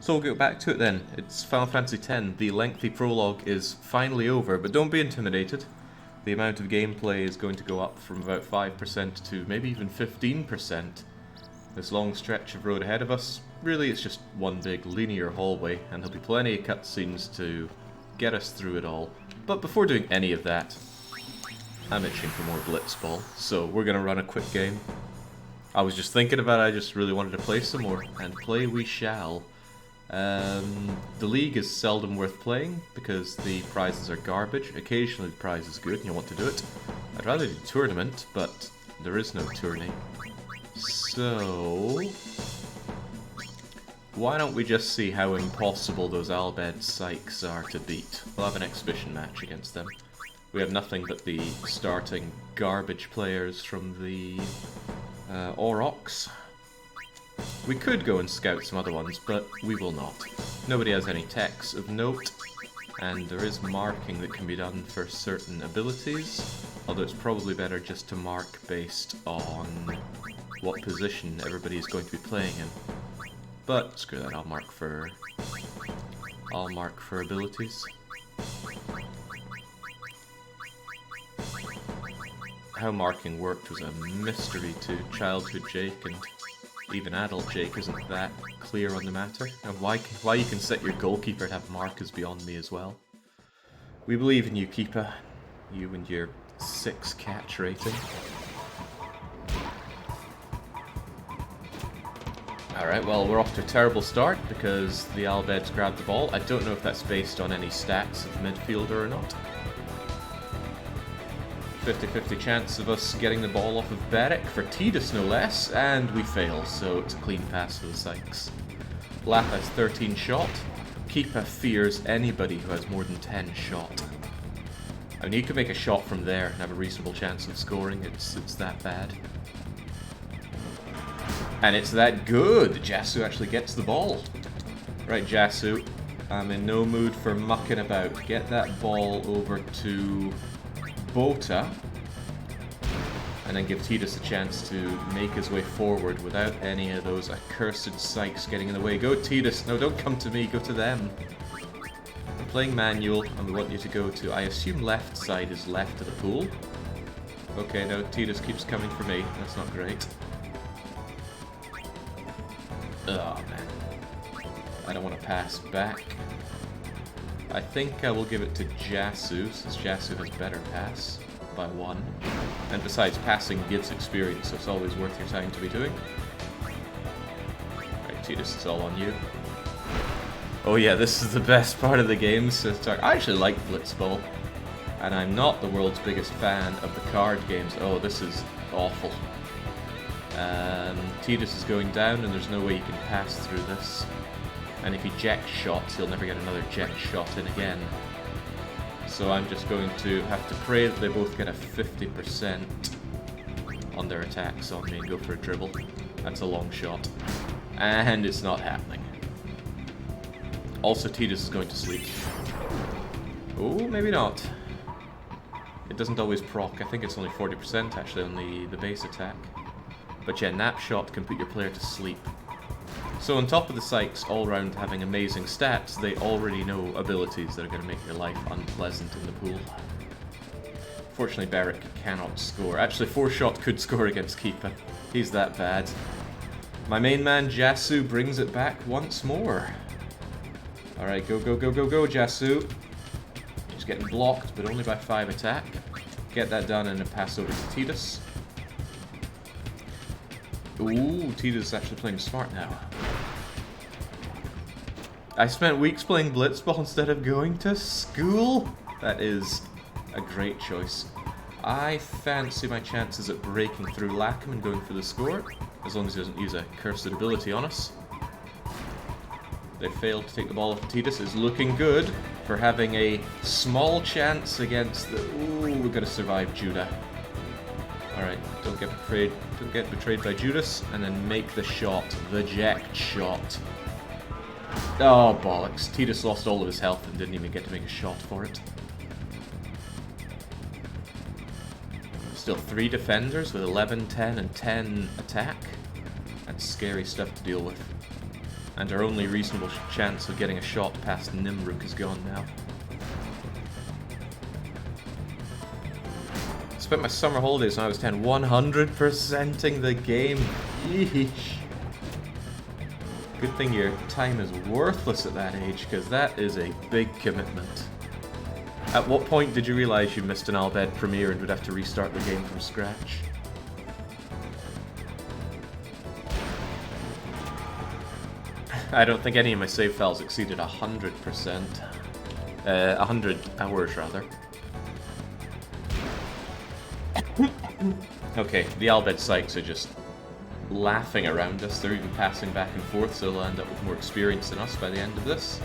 So we'll get back to it then. It's Final Fantasy X. The lengthy prologue is finally over, but don't be intimidated. The amount of gameplay is going to go up from about 5% to maybe even 15%. This long stretch of road ahead of us, really it's just one big linear hallway, and there'll be plenty of cutscenes to get us through it all. But before doing any of that, I'm itching for more Blitzball, so we're going to run a quick game. I was just thinking about it, I just really wanted to play some more, and play we shall. The league is seldom worth playing because the prizes are garbage. Occasionally the prize is good and you want to do it. I'd rather do tournament, but there is no tourney. So why don't we just see how impossible those Bhed Psyches are to beat. We'll have an exhibition match against them. We have nothing but the starting garbage players from the Aurochs. We could go and scout some other ones, but we will not. Nobody has any techs of note, and there is marking that can be done for certain abilities, although it's probably better just to mark based on what position everybody is going to be playing in. But screw that, I'll mark for abilities. How marking worked was a mystery to childhood Jake, and even adult Jake isn't that clear on the matter. And why you can set your goalkeeper to have mark is beyond me as well. We believe in you, Keeper. You and your 6 catch rating. Alright, well, we're off to a terrible start because the Bheds grabbed the ball. I don't know if that's based on any stats of the midfielder or not. 50-50 chance of us getting the ball off of Bhed for Djose no less, and we fail, so it's a clean pass for the Psyches. Lap has 13 shot. Keeper fears anybody who has more than 10 shot. I mean, you could make a shot from there and have a reasonable chance of scoring. It's that bad. And it's that good! Djose actually gets the ball. Right, Djose, I'm in no mood for mucking about. Get that ball over to Bota, and then give Djose a chance to make his way forward without any of those accursed Psyches getting in the way. Go Djose! No, don't come to me, go to them. I'm playing manual, and we want you to go to, I assume left side is left of the pool. Okay, no, Djose keeps coming for me, that's not great. Oh man, I don't want to pass back. I think I will give it to Djose, since Djose has better pass by 1. And besides, passing gives experience, so it's always worth your time to be doing. Right, Djose, it's all on you. Oh yeah, this is the best part of the game, so I actually like Blitzball. And I'm not the world's biggest fan of the card games. Oh, this is awful. Djose is going down, and there's no way you can pass through this. And if he jacks shots, he'll never get another jack shot in again. So I'm just going to have to pray that they both get a 50% on their attacks on me and go for a dribble. That's a long shot. And it's not happening. Also, Djose is going to sleep. Oh, maybe not. It doesn't always proc. I think it's only 40% actually on the base attack. But yeah, nap shot can put your player to sleep. So on top of the Psyches all round having amazing stats, they already know abilities that are going to make your life unpleasant in the pool. Fortunately, Bhed cannot score. Actually, 4-shot could score against Keeper. He's that bad. My main man, Djose, brings it back once more. Alright, go, go, go, go, go, Djose. He's getting blocked, but only by 5 attack. Get that done and a pass over to Djose. Ooh, Djose's actually playing smart now. I spent weeks playing Blitzball instead of going to school? That is a great choice. I fancy my chances at breaking through Lackham and going for the score, as long as he doesn't use a cursed ability on us. They failed to take the ball off Djose. Is looking good for having a small chance against the... Ooh, we've got to survive Judah. Alright, don't get betrayed by Djose, and then make the shot, the jacked shot. Oh, bollocks. Djose lost all of his health and didn't even get to make a shot for it. Still 3 defenders with 11, 10, and 10 attack. That's scary stuff to deal with. And our only reasonable chance of getting a shot past Nimruk is gone now. Spent my summer holidays when I was 10, 100%ing the game. Yeesh. Good thing your time is worthless at that age, because that is a big commitment. At what point did you realise you missed an Al Bhed premiere and would have to restart the game from scratch? I don't think any of my save files exceeded 100%. 100 hours, rather. Okay, the Bhed Psyches are just laughing around us. They're even passing back and forth, so they'll end up with more experience than us by the end of this.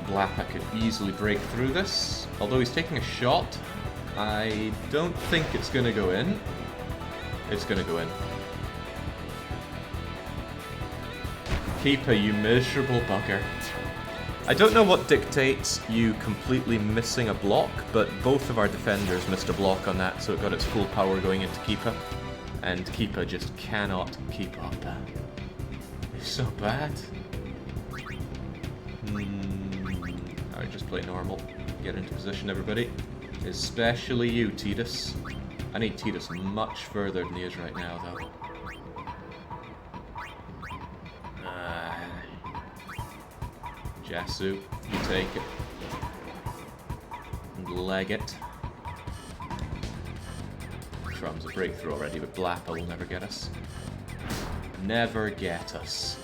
Blappa could easily break through this. Although he's taking a shot, I don't think it's going to go in. It's going to go in. Keeper, you miserable bugger. I don't know what dictates you completely missing a block, but both of our defenders missed a block on that, so it got its full power going into Keeper. And Keeper just cannot keep up. It's so bad. Alright, just play normal. Get into position, everybody. Especially you, Tidus. I need Tidus much further than he is right now, though. Djose, you take it. And leg it. Crumb's a breakthrough already, but Blappa will never get us. Never get us.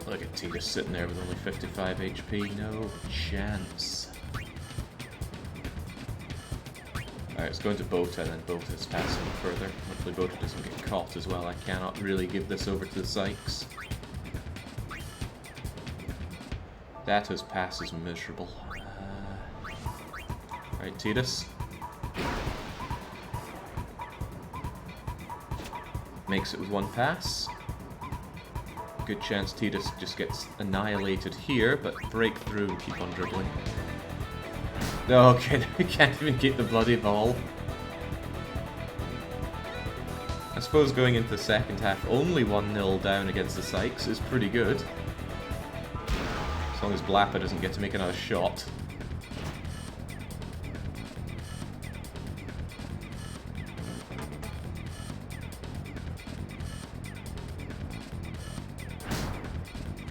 Look at Tidus sitting there with only 55 HP. No chance. Alright, it's going to Bota, and then Bota's passing further. Hopefully Bota doesn't get caught as well. I cannot really give this over to the Psyches. Dato's pass is miserable. Right, Tidus. Makes it with one pass. Good chance Tidus just gets annihilated here, but break through and keep on dribbling. No, okay, we can't even get the bloody ball. I suppose going into the second half, only 1-0 down against the Psyches is pretty good. As long as Blappa doesn't get to make another shot.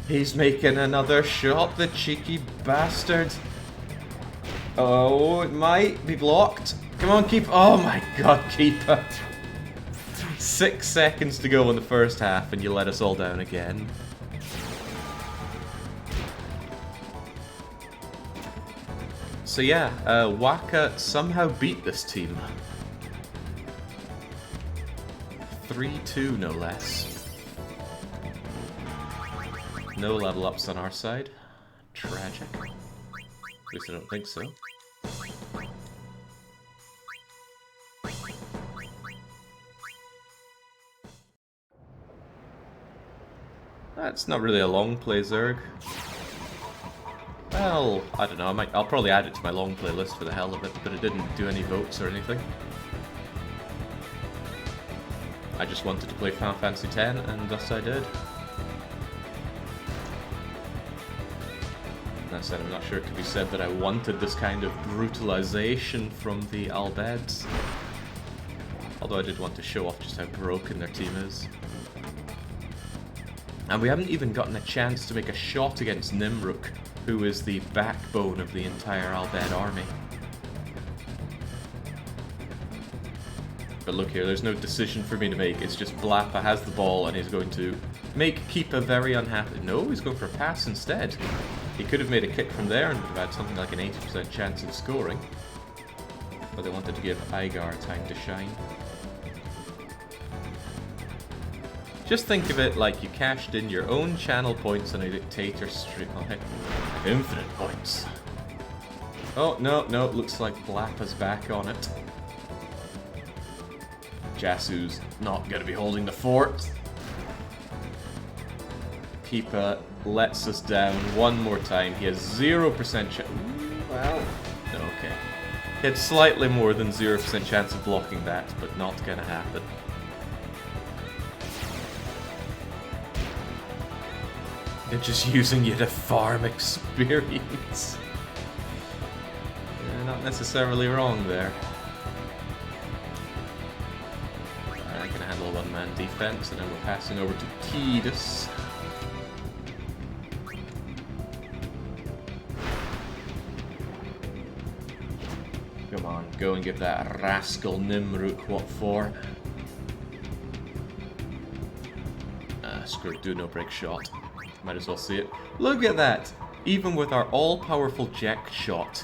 He's making another shot, the cheeky bastard. Oh, it might be blocked. Come on, keep. Oh my god, Keeper. 6 seconds to go in the first half and you let us all down again. So yeah, Waka somehow beat this team. 3-2 no less. No level ups on our side. Tragic. At least I don't think so. That's not really a long play, Zerg. Well, I don't know, I'll probably add it to my long playlist for the hell of it, but it didn't do any votes or anything. I just wanted to play Final Fantasy X, and thus I did. That said, I'm not sure it could be said that I wanted this kind of brutalization from the Al Bheds. Although I did want to show off just how broken their team is. And we haven't even gotten a chance to make a shot against Nimruk, who is the backbone of the entire Al Bhed army. But look here, there's no decision for me to make. It's just Blappa has the ball and he's going to make Keepa very unhappy. No, he's going for a pass instead. He could have made a kick from there and would have had something like an 80% chance of scoring. But they wanted to give Igar time to shine. Just think of it like you cashed in your own channel points on a dictator stream. Oh, heck, infinite points. Oh, no, looks like Blappa's back on it. Jasu's not going to be holding the fort. Keepa lets us down one more time. He has 0% chance. Well, okay. He had slightly more than 0% chance of blocking that, but not going to happen. They're just using you to farm experience. They're not necessarily wrong there. I can handle one-man defense, and then we're passing over to Tidus. Come on, go and give that rascal Nimruk what for. Screw it, do no break shot. Might as well see it. Look at that! Even with our all-powerful Jack shot,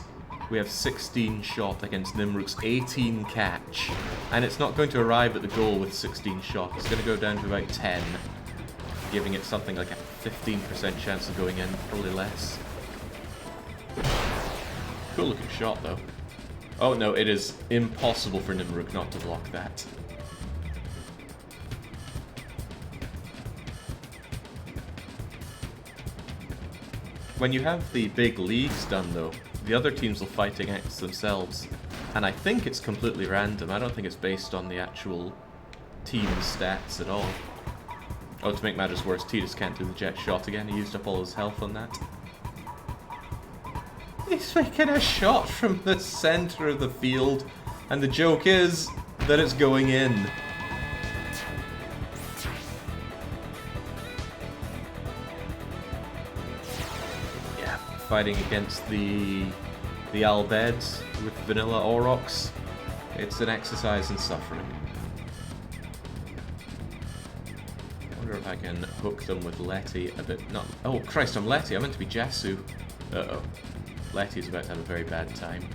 we have 16 shot against Nimruk's 18 catch. And it's not going to arrive at the goal with 16 shot. It's going to go down to about 10. Giving it something like a 15% chance of going in, probably less. Cool looking shot though. Oh no, it is impossible for Nimruk not to block that. When you have the big leagues done though, the other teams will fight against themselves. And I think it's completely random. I don't think it's based on the actual team stats at all. Oh, to make matters worse, Tidus can't do the jet shot again. He used up all his health on that. He's making a shot from the center of the field, and the joke is that it's going in. Yeah, fighting against the Albeds with vanilla Aurochs. It's an exercise in suffering. I wonder if I can hook them with Letty a bit. Not. Oh Christ, I'm Letty. I meant to be Jasu. Uh-oh. Letty's about to have a very bad time.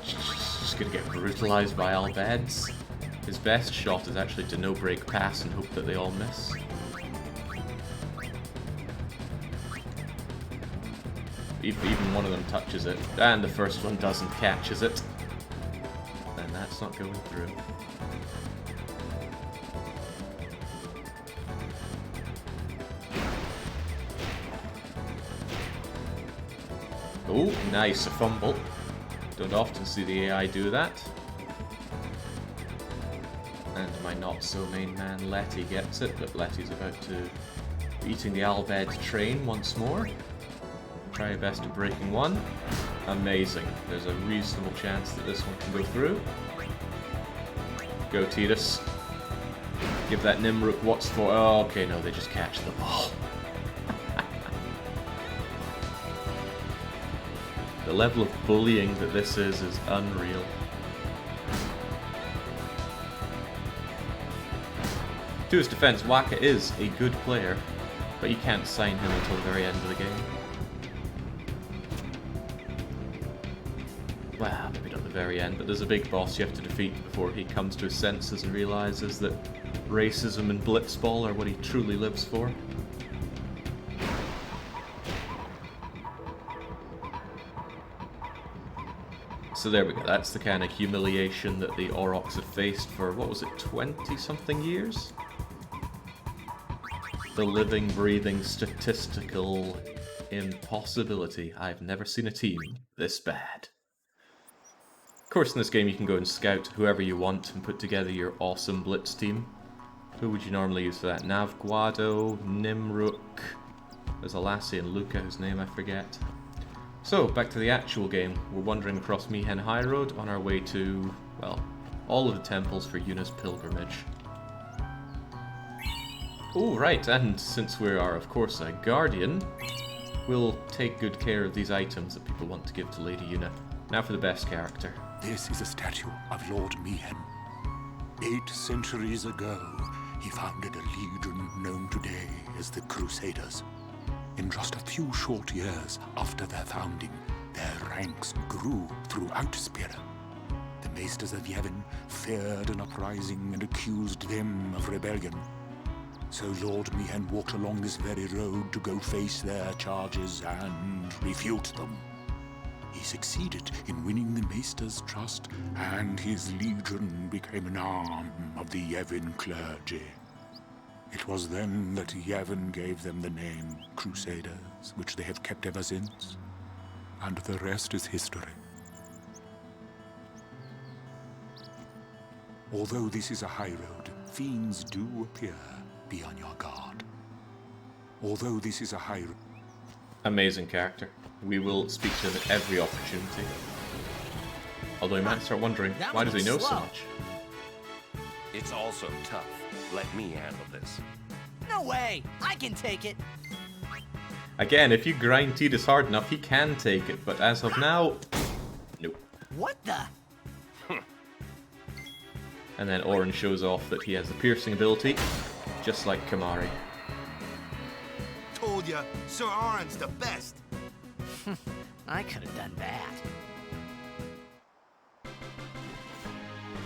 Just gonna get brutalized by Albeds. His best shot is actually to no break pass and hope that they all miss. If even one of them touches it, and the first one doesn't catches it, then that's not going through. Oh, nice, a fumble. Don't often see the AI do that. And my not-so-main man Letty gets it, but Letty's about to be eating the Albed train once more. Try your best at breaking one. Amazing. There's a reasonable chance that this one can go through. Go, Tidus. Give that Nimruk what's for. Oh, okay, no, they just catch the ball. The level of bullying that this is unreal. To his defense, Waka is a good player, but you can't sign him until the very end of the game. Well, maybe not the very end, but there's a big boss you have to defeat before he comes to his senses and realizes that racism and blitzball are what he truly lives for. So there we go, that's the kind of humiliation that the Aurochs have faced for, what was it, 20-something years? The living, breathing, statistical impossibility. I've never seen a team this bad. Of course, in this game you can go and scout whoever you want and put together your awesome blitz team. Who would you normally use for that? Nav Guado, Nimruk, there's a lassie and Luca whose name I forget. So, back to the actual game. We're wandering across Mihen Highroad on our way to, well, all of the temples for Yuna's pilgrimage. Oh, right, and since we are, of course, a guardian, we'll take good care of these items that people want to give to Lady Yuna. Now for the best character. This is a statue of Lord Mihen. 8 centuries ago, he founded a legion known today as the Crusaders. In just a few short years after their founding, their ranks grew throughout Spira. The Maesters of Yevon feared an uprising and accused them of rebellion. So Lord Mihen walked along this very road to go face their charges and refute them. He succeeded in winning the Maesters' trust, and his legion became an arm of the Yevon clergy. It was then that Yevon gave them the name Crusaders, which they have kept ever since. And the rest is history. Although this is a high road, fiends do appear. Be on your guard. Although this is a high... Amazing character. We will speak to him at every opportunity. Although you might start wondering, why does he know so much? It's also tough. Let me handle this. No way! I can take it! Again, if you grind Tidus hard enough, he can take it, but as of now, nope. What the? And then Auron shows off that he has the piercing ability, just like Kimahri. Told ya, Sir Auron's the best. I could have done that.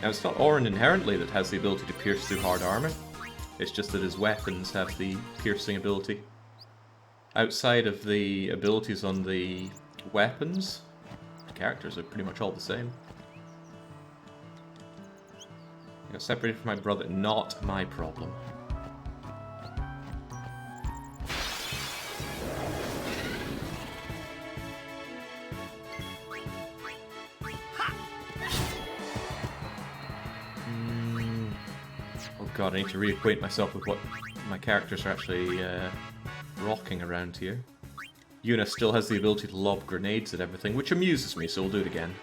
Now, it's not Auron inherently that has the ability to pierce through hard armor. It's just that his weapons have the piercing ability. Outside of the abilities on the weapons, the characters are pretty much all the same. I got separated from my brother, not my problem. Oh god, I need to reacquaint myself with what my characters are actually rocking around here. Yuna still has the ability to lob grenades at everything, which amuses me, so we'll do it again.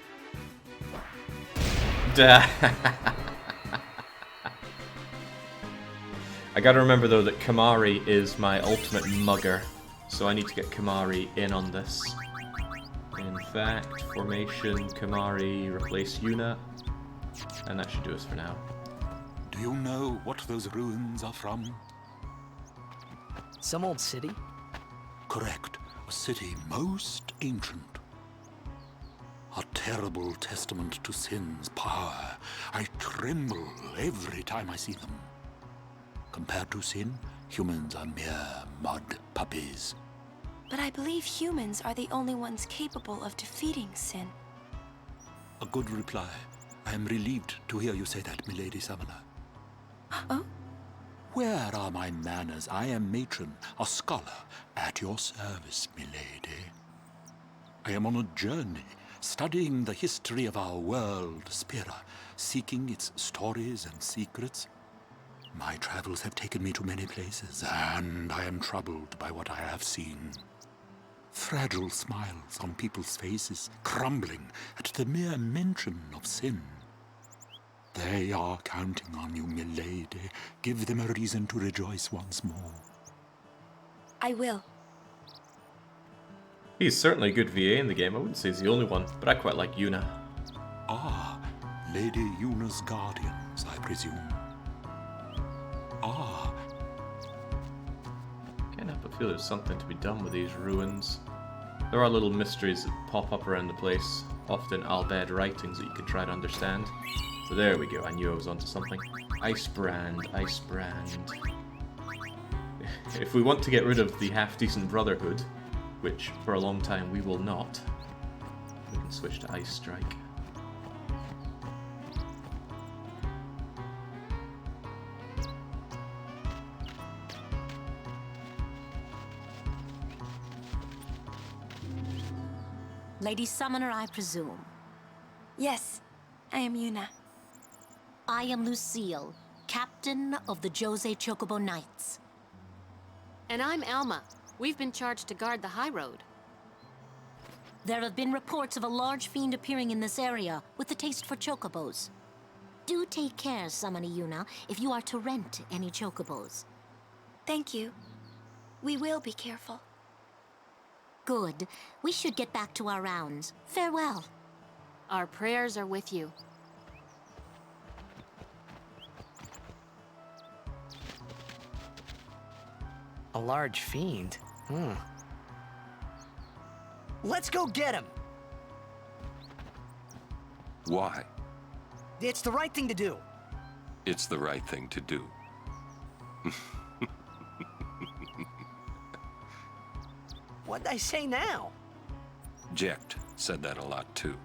I gotta remember though that Kimahri is my ultimate mugger, so I need to get Kimahri in on this. In fact, formation, Kimahri, replace Yuna, and that should do us for now. Do you know what those ruins are from? Some old city? Correct. A city most ancient. A terrible testament to sin's power. I tremble every time I see them. Compared to sin, humans are mere mud puppies. But I believe humans are the only ones capable of defeating sin. A good reply. I am relieved to hear you say that, milady summoner. Oh? Where are my manners? I am matron, a scholar, at your service, milady. I am on a journey, studying the history of our world, Spira, seeking its stories and secrets. My travels have taken me to many places, and I am troubled by what I have seen. Fragile smiles on people's faces, crumbling at the mere mention of sin. They are counting on you, milady. Give them a reason to rejoice once more. I will. He's certainly a good VA in the game. I wouldn't say he's the only one, but I quite like Yuna. Ah, Lady Yuna's guardians, I presume. Ah. Can't help but feel there's something to be done with these ruins. There are little mysteries that pop up around the place, often Al-Bhed writings that you can try to understand. So there we go, I knew I was onto something. Ice brand, ice brand. If we want to get rid of the half-decent Brotherhood, which for a long time we will not, we can switch to Ice Strike. Lady Summoner, I presume. Yes, I am Yuna. I am Lucille, captain of the Djose Chocobo Knights. And I'm Alma. We've been charged to guard the Highroad. There have been reports of a large fiend appearing in this area with a taste for chocobos. Do take care, Summoner Yuna, if you are to rent any chocobos. Thank you. We will be careful. Good. We should get back to our rounds. Farewell. Our prayers are with you. A large fiend? Let's go get him! Why? It's the right thing to do. It's the right thing to do. What'd I say now? Jecht said that a lot too.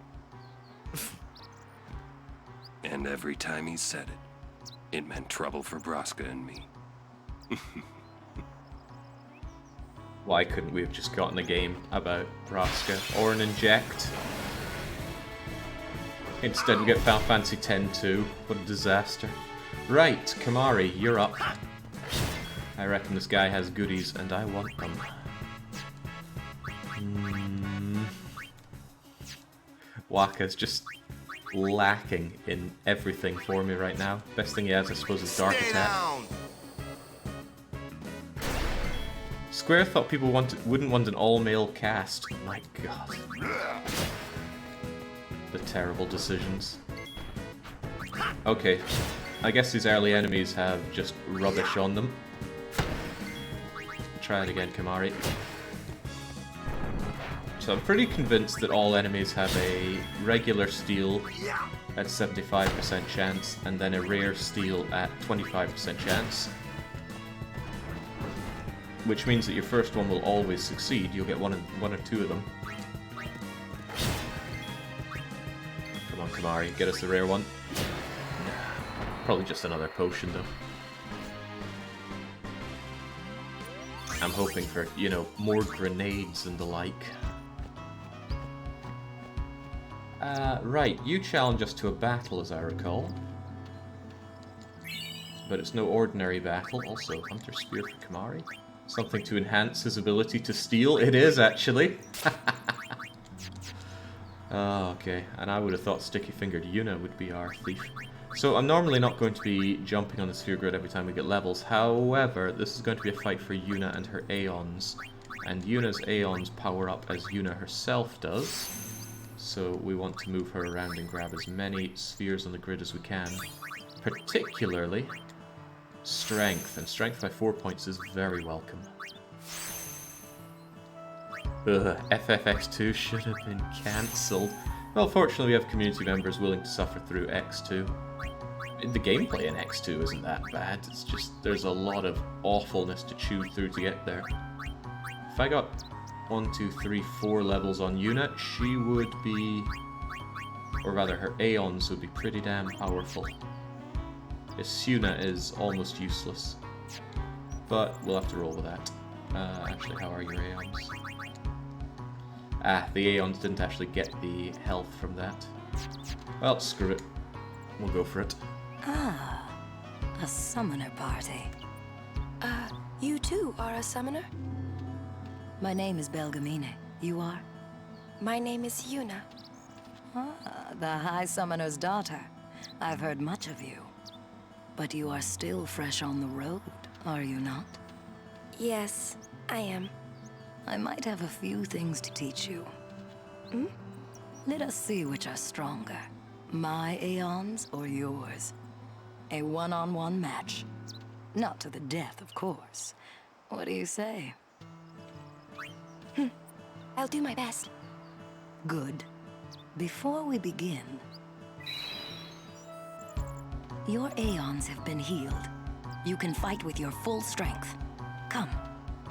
And every time he said it, it meant trouble for Braska and me. Why couldn't we have just gotten a game about Braska or an Inject? Instead we get Final Fantasy X-2. What a disaster. Right, Kimahri, you're up. I reckon this guy has goodies, and I want them. Wakka's just lacking in everything for me right now. Best thing he has, I suppose, is Dark Attack. Square thought people wouldn't want an all-male cast. My god. The terrible decisions. Okay, I guess these early enemies have just rubbish on them. Try it again, Kimahri. So I'm pretty convinced that all enemies have a regular steal at 75% chance, and then a rare steal at 25% chance. Which means that your first one will always succeed. You'll get one or two of them. Come on, Kimahri, get us the rare one. Probably just another potion, though. I'm hoping for, you know, more grenades and the like. Right, you challenge us to a battle, as I recall. But it's no ordinary battle. Also, Hunter Spear for Kimahri. Something to enhance his ability to steal. It is, actually. Oh, okay. And I would have thought Sticky-Fingered Yuna would be our thief. So I'm normally not going to be jumping on the sphere grid every time we get levels. However, this is going to be a fight for Yuna and her Aeons. And Yuna's Aeons power up as Yuna herself does. So we want to move her around and grab as many spheres on the grid as we can. Particularly Strength. And Strength by 4 points is very welcome. Ugh, FFX2 should have been cancelled. Well, fortunately we have community members willing to suffer through X2. The gameplay in X2 isn't that bad, it's just there's a lot of awfulness to chew through to get there. If I got 1, 2, 3, 4 levels on Yuna, she would be... or rather her Aeons would be pretty damn powerful. Isuna is almost useless. But we'll have to roll with that. Actually, how are your Aeons? Ah, the Aeons didn't actually get the health from that. Well, screw it. We'll go for it. Ah, a summoner party. You too are a summoner? My name is Belgemine. You are? My name is Yuna. Ah, the High Summoner's daughter. I've heard much of you. But you are still fresh on the road, are you not? Yes, I am. I might have a few things to teach you. Hmm? Let us see which are stronger. My Aeons or yours. A one-on-one match. Not to the death, of course. What do you say? I'll do my best. Good. Before we begin... Your Aeons have been healed. You can fight with your full strength. Come.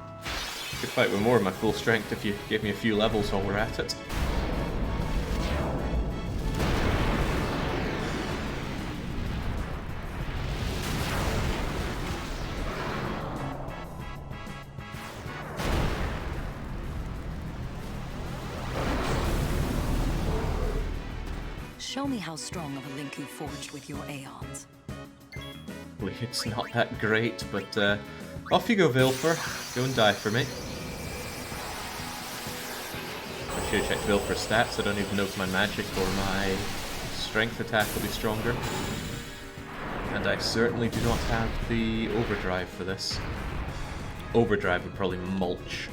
I could fight with more of my full strength if you give me a few levels while we're at it. Show me how strong of a link you forged with your Aeons. Well, it's not that great, but off you go, Vilfer. Go and die for me. I should have checked Vilfer's stats. I don't even know if my magic or my strength attack will be stronger. And I certainly do not have the overdrive for this. Overdrive would probably mulch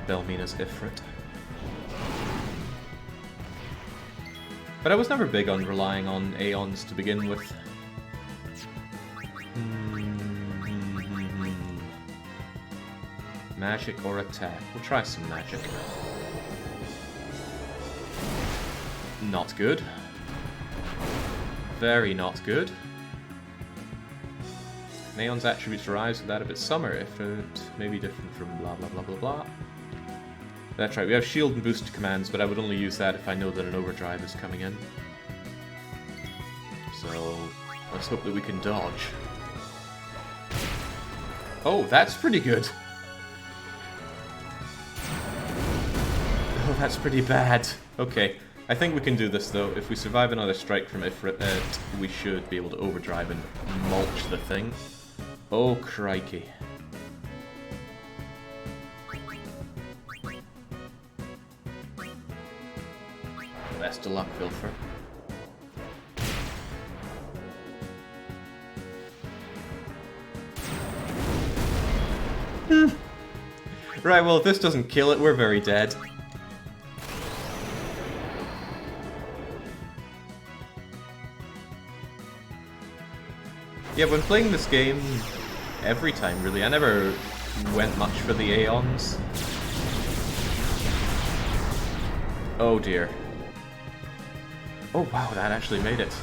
Belmina's Ifrit. But I was never big on relying on Aeons to begin with. Magic or attack? We'll try some magic. Not good. Very not good. Aeon's attributes rise with that of its summer if it may be different from blah blah blah blah blah. That's right, we have shield and boost commands, but I would only use that if I know that an overdrive is coming in. So, let's hope that we can dodge. Oh, that's pretty good! Oh, that's pretty bad. Okay, I think we can do this though. If we survive another strike from Ifrit, we should be able to overdrive and mulch the thing. Oh, crikey. Best of luck, Vilfer. Right, well, if this doesn't kill it, we're very dead. Yeah, when playing this game, every time really, I never went much for the Aeons. Oh dear. Oh wow, that actually made it.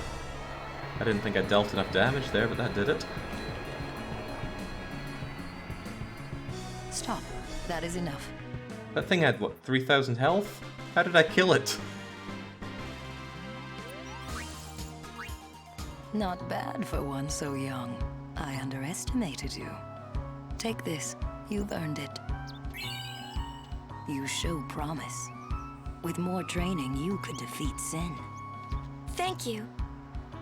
I didn't think I dealt enough damage there, but that did it. Stop. That is enough. That thing had, what, 3,000 health? How did I kill it? Not bad for one so young. I underestimated you. Take this. You've earned it. You show promise. With more training, you could defeat Sin. Thank you.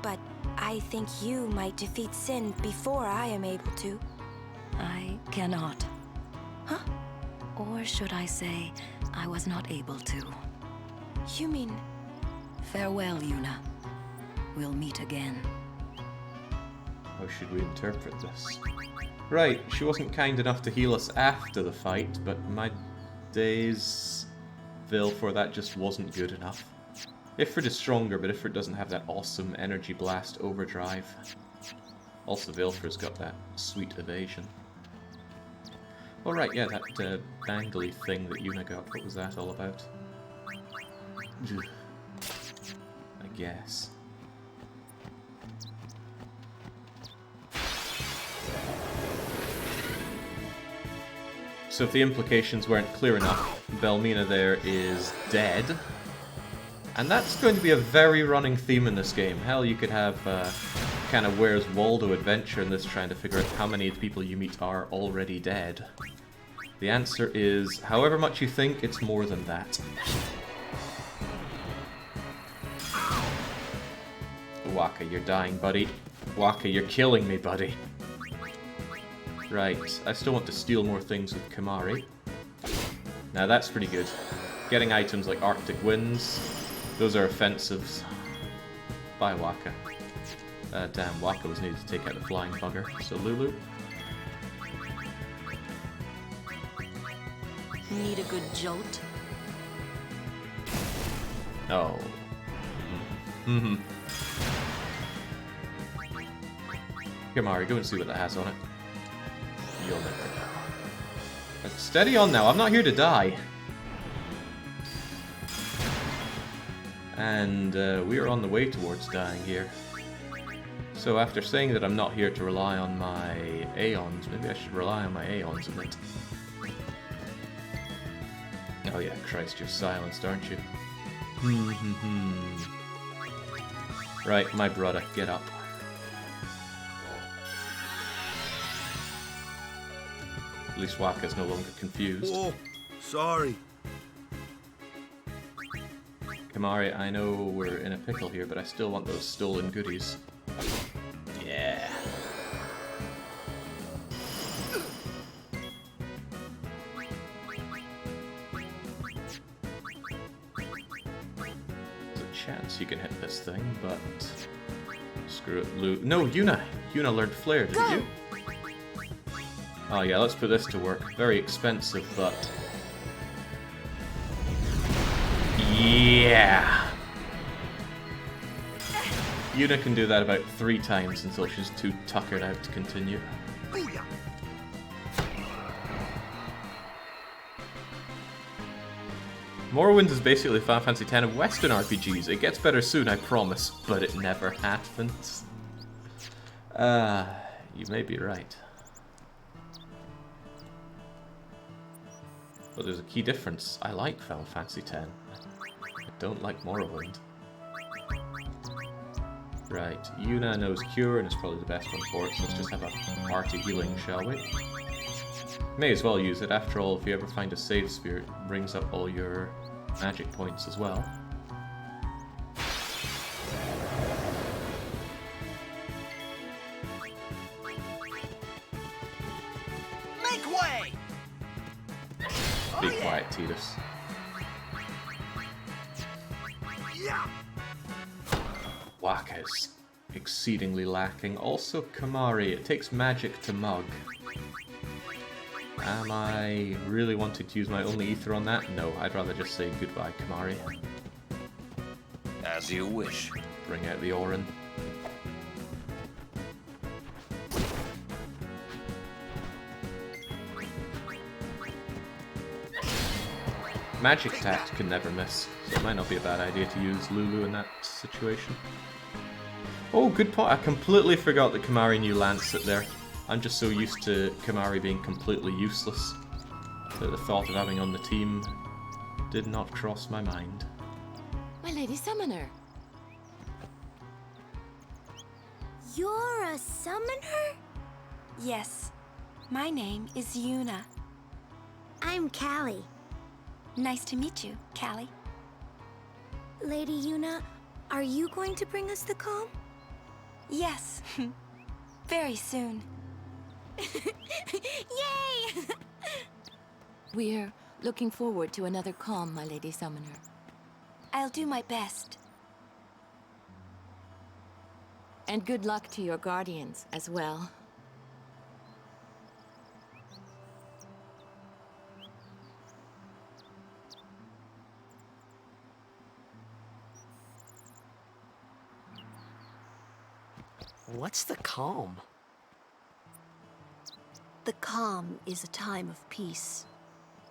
But I think you might defeat Sin before I am able to. I cannot. Huh? Or should I say, I was not able to. You mean... Farewell, Yuna. We'll meet again. How should we interpret this? Right, she wasn't kind enough to heal us after the fight, but my days... Vilfor, that just wasn't good enough. Ifrit is stronger, but Ifrit doesn't have that awesome Energy Blast overdrive. Also, Vilfor's got that sweet evasion. Oh right, yeah, that bangly thing that Yuna got, what was that all about? I guess. So if the implications weren't clear enough, Belgemine there is dead. And that's going to be a very running theme in this game. Hell, you could have kind of Where's Waldo adventure in this, trying to figure out how many of the people you meet are already dead. The answer is, however much you think, it's more than that. Wakka, you're dying, buddy. Wakka, you're killing me, buddy. Right, I still want to steal more things with Kimahri. Now that's pretty good. Getting items like Arctic Winds, those are offensives. Bye, Wakka. Damn, Wakka was needed to take out the flying bugger. So Lulu. Need a good jolt? Oh. Mm-hmm. Kimahri, go and see what that has on it. You'll never know. Steady on now, I'm not here to die. And we are on the way towards dying here. So after saying that I'm not here to rely on my Aeons, maybe I should rely on my Aeons a bit. Oh yeah, Christ, you're silenced, aren't you? Right, my brother, get up. At least Wakka's no longer confused. Oh, sorry. Kimahri, I know we're in a pickle here, but I still want those stolen goodies. Yeah. There's a chance you can hit this thing, but... Screw it, No, Yuna! Yuna learned Flare, didn't you? Oh yeah, let's put this to work. Very expensive, but... Yeah! Yuna can do that about 3 times until she's too tuckered out to continue. Morrowind is basically Final Fantasy X of Western RPGs. It gets better soon, I promise, but it never happens. You may be right. But there's a key difference. I like Final Fantasy X. I don't like Morrowind. Right, Yuna knows Cure and is probably the best one for it, so let's just have a hearty healing, shall we? May as well use it. After all, if you ever find a save sphere, it brings up all your magic points as well. way! Be quiet, Tidus. Yeah! Waka is exceedingly lacking. Also, Kamari. It takes magic to mug. Am I really wanting to use my only ether on that? No, I'd rather just say goodbye, Kamari. As you wish. Bring out the Orin. Magic attack can never miss, so it might not be a bad idea to use Lulu in that situation. Oh, good point. I completely forgot that Kamari knew Lancet there. I'm just so used to Kamari being completely useless that the thought of having on the team did not cross my mind. My Lady Summoner. You're a summoner? Yes. My name is Yuna. I'm Callie. Nice to meet you, Callie. Lady Yuna, are you going to bring us the calm? Yes. Very soon. Yay! We're looking forward to another calm, my Lady Summoner. I'll do my best. And good luck to your guardians as well. What's the calm? The calm is a time of peace.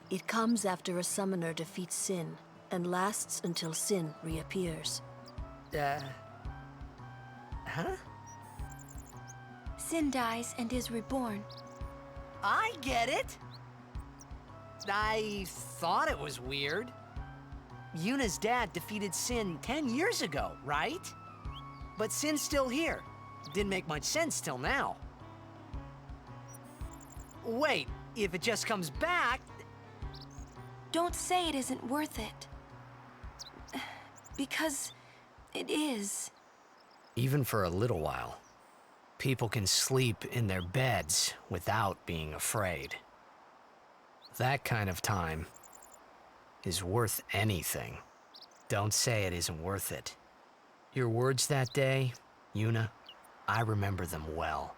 It comes after a summoner defeats sin, and lasts until sin reappears. Huh? Sin dies and is reborn. I get it! I thought it was weird. Yuna's dad defeated Sin 10 years ago, right? But Sin's still here. Didn't make much sense till now. Wait, if it just comes back... Don't say it isn't worth it. Because it is. Even for a little while, people can sleep in their beds without being afraid. That kind of time is worth anything. Don't say it isn't worth it. Your words that day, Yuna, I remember them well.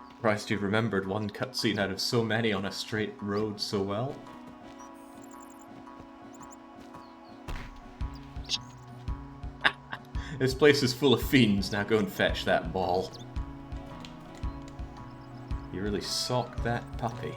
Surprised you remembered one cutscene out of so many on a straight road so well. This place is full of fiends, now go and fetch that ball. You really socked that puppy.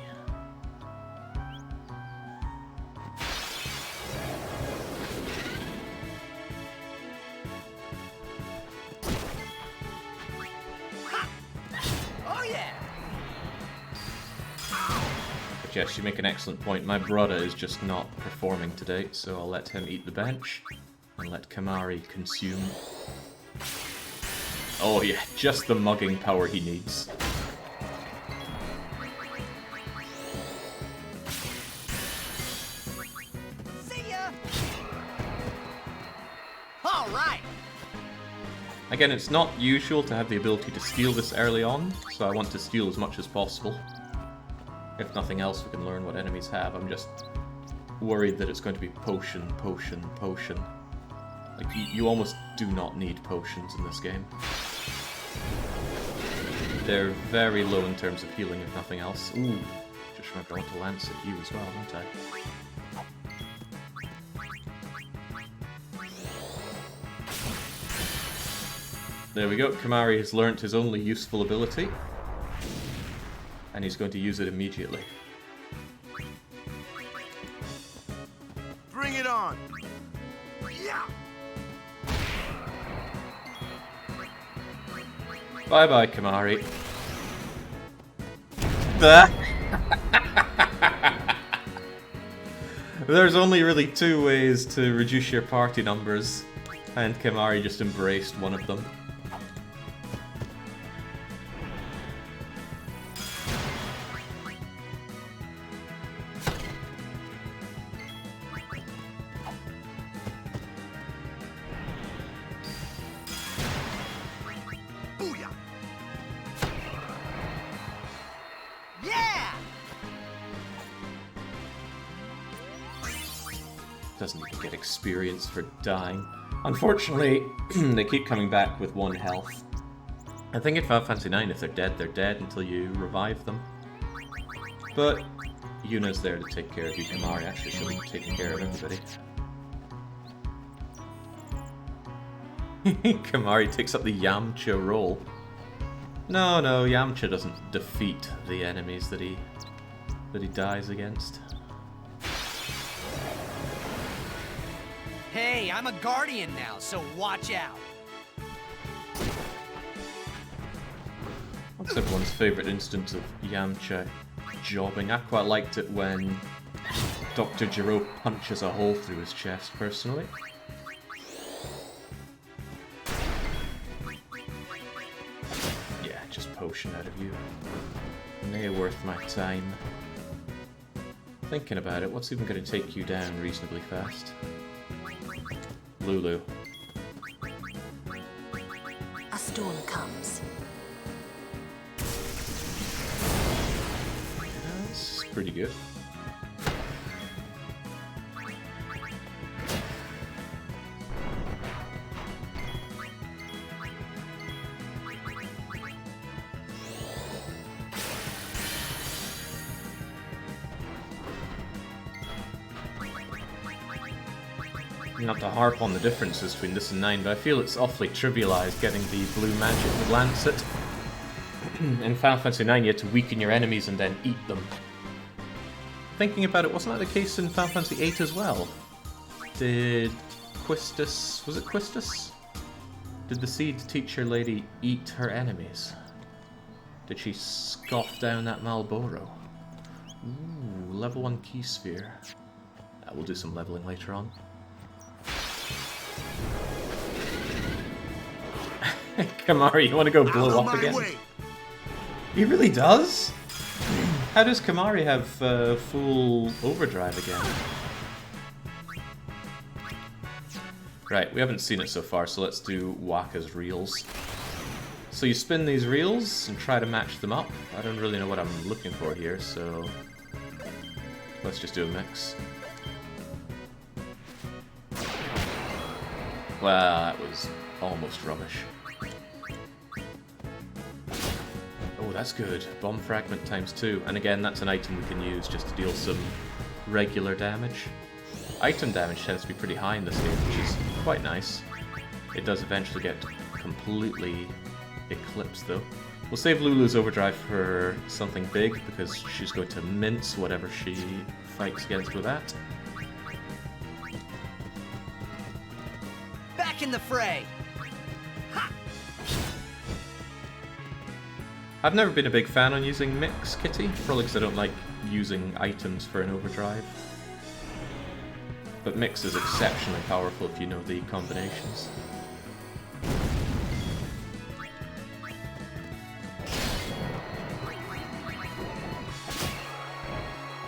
But yes, you make an excellent point. My brother is just not performing today, so I'll let him eat the bench and let Kamari consume. Oh yeah, just the mugging power he needs. See ya! All right. Again, it's not usual to have the ability to steal this early on, so I want to steal as much as possible. If nothing else, we can learn what enemies have. I'm just worried that it's going to be potion, potion, potion. Like, you almost do not need potions in this game. They're very low in terms of healing, if nothing else. Ooh, just remember I want to lance at you as well, don't I? There we go, Kamari has learnt his only useful ability. And he's going to use it immediately. Bring it on! Yeah! Bye-bye, Kamari. There's only really two ways to reduce your party numbers, and Kamari just embraced one of them. Doesn't even get experience for dying. Unfortunately, they keep coming back with 1 health. I think in Final Fantasy IX, if they're dead until you revive them. But Yuna's there to take care of you. Kimahri actually should be taking care of everybody. Kimahri takes up the Yamcha role. No, Yamcha doesn't defeat the enemies that he dies against. Hey, I'm a guardian now, so watch out. What's everyone's favourite instance of Yamcha jobbing? I quite liked it when Dr. Gero punches a hole through his chest, personally. Yeah, just potion out of you. Nay worth my time. Thinking about it, what's even going to take you down reasonably fast? Lulu. A storm comes. That's pretty good. Not to harp on the differences between this and 9, but I feel it's awfully trivialized getting the blue magic with Lancet. In Final Fantasy IX, you had to weaken your enemies and then eat them. Thinking about it, wasn't that the case in Final Fantasy VIII as well? Did Quistis... was it Quistis? Did the Seed Teacher Lady eat her enemies? Did she scoff down that Malboro? Ooh, level 1 key sphere. We'll do some leveling later on. Kimahri, you want to go blow up again? He really does? How does Kimahri have full overdrive again? Right, we haven't seen it so far, so let's do Wakka's reels. So you spin these reels and try to match them up. I don't really know what I'm looking for here, so let's just do a mix. Well, that was almost rubbish. Oh, that's good. Bomb fragment ×2. And again, that's an item we can use just to deal some regular damage. Item damage tends to be pretty high in this game, which is quite nice. It does eventually get completely eclipsed, though. We'll save Lulu's overdrive for something big, because she's going to mince whatever she fights against with that. Back in the fray! Ha! I've never been a big fan on using Mix, Kitty, probably because I don't like using items for an overdrive. But Mix is exceptionally powerful if you know the combinations.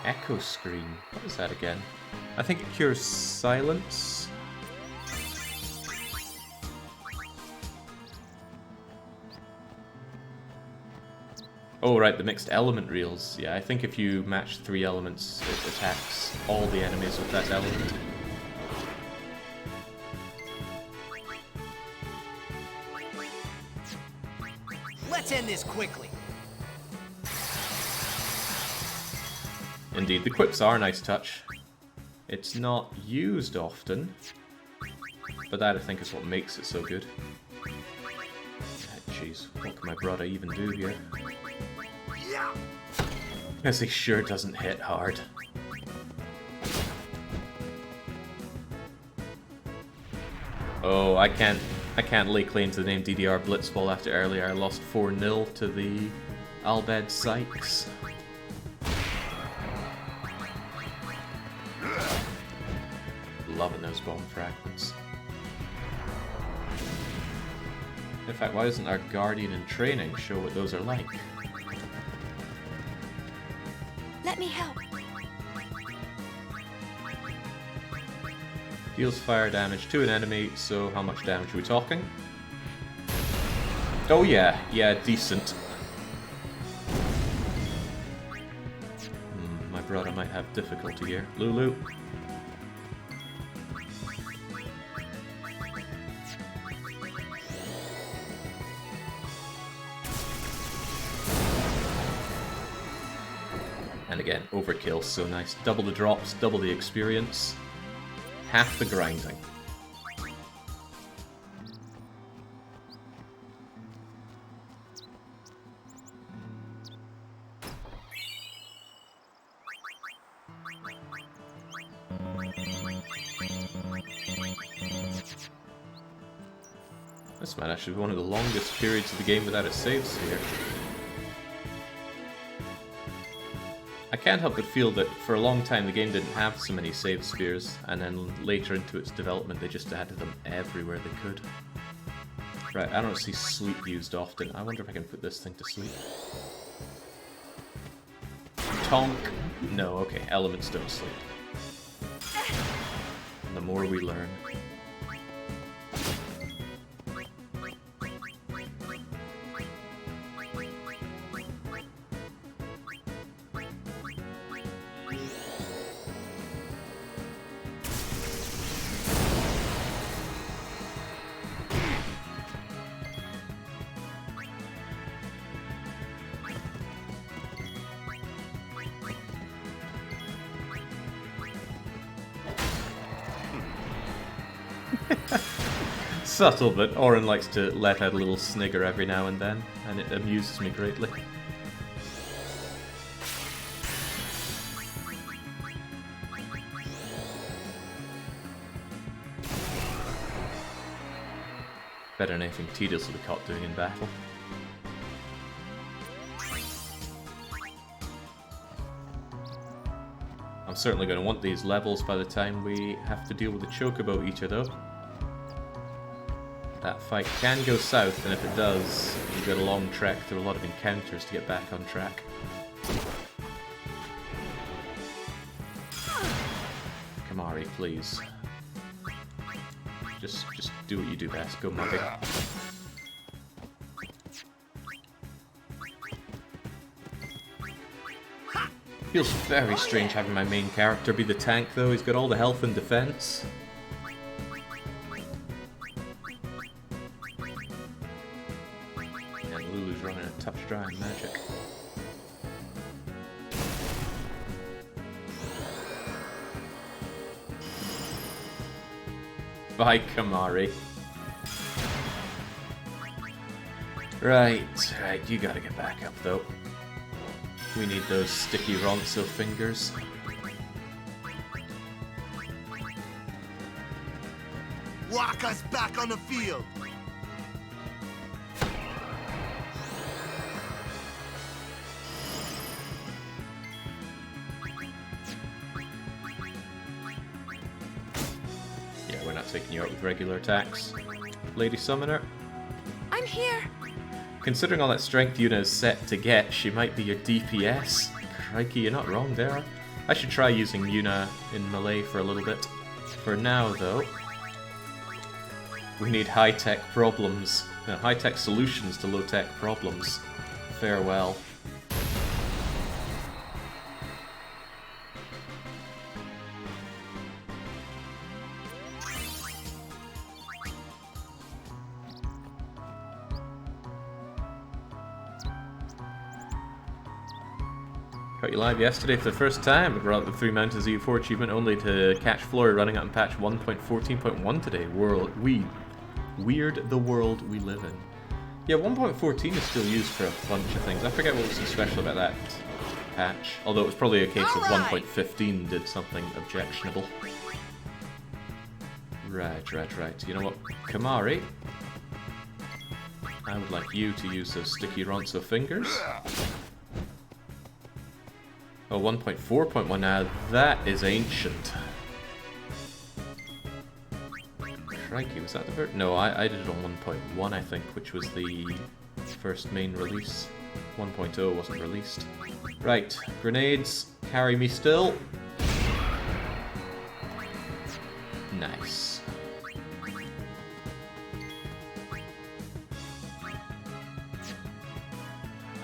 Echo Screen. What is that again? I think it cures silence. Oh right, the mixed element reels. Yeah, I think if you match 3 elements, it attacks all the enemies with that element. Let's end this quickly. Indeed, the quips are a nice touch. It's not used often, but that I think is what makes it so good. Jeez, what can my brother even do here? Because he sure doesn't hit hard. Oh, I can't lay claim to the name DDR Blitzball after earlier. I lost 4-0 to the Bhed Psyches. Loving those bomb fragments. In fact, why doesn't our Guardian in training show what those are like? Let me help. Deals fire damage to an enemy, so how much damage are we talking? Oh yeah, decent. My brother might have difficulty here. Lulu. And again, overkill, so nice. Double the drops, double the experience, half the grinding. This might actually be one of the longest periods of the game without a save sphere. I can't help but feel that for a long time the game didn't have so many save spheres, and then later into its development they just added them everywhere they could. Right, I don't see sleep used often. I wonder if I can put this thing to sleep. Tonk! No, okay, elements don't sleep. And the more we learn. Subtle, but Orin likes to let out a little snigger every now and then, and it amuses me greatly. Better than anything tedious will be caught doing in battle. I'm certainly going to want these levels by the time we have to deal with the Chocobo Eater, though. That fight can go south, and if it does, you've got a long trek through a lot of encounters to get back on track. Kamari, please. Just do what you do best. Go, Muggy. Feels very strange having my main character be the tank, though. He's got all the health and defense. Running a tough dry on magic. Bye, Kamari. Right, you gotta get back up though. We need those sticky Ronso fingers. Walk us back on the field! Taking you out with regular attacks. Lady Summoner. I'm here. Considering all that strength Yuna is set to get, she might be your DPS. Crikey, you're not wrong there. I should try using Yuna in melee for a little bit. For now, though, we need high-tech problems. No, high-tech solutions to low-tech problems. Farewell. Caught you live yesterday for the first time. We brought the 3 Mountains EU4 achievement only to catch Flory running up in patch 1.14.1 today. Weird the world we live in. Yeah, 1.14 is still used for a bunch of things. I forget what was so special about that patch. Although it was probably a case of 1.15 did something objectionable. Right. You know what? Kamari, I would like you to use those sticky Ronso fingers. Oh, 1.4.1 now, that is ancient. Crikey, was that the first? No, I did it on 1.1, I think, which was the first main release. 1.0 wasn't released. Right, grenades, carry me still. Nice.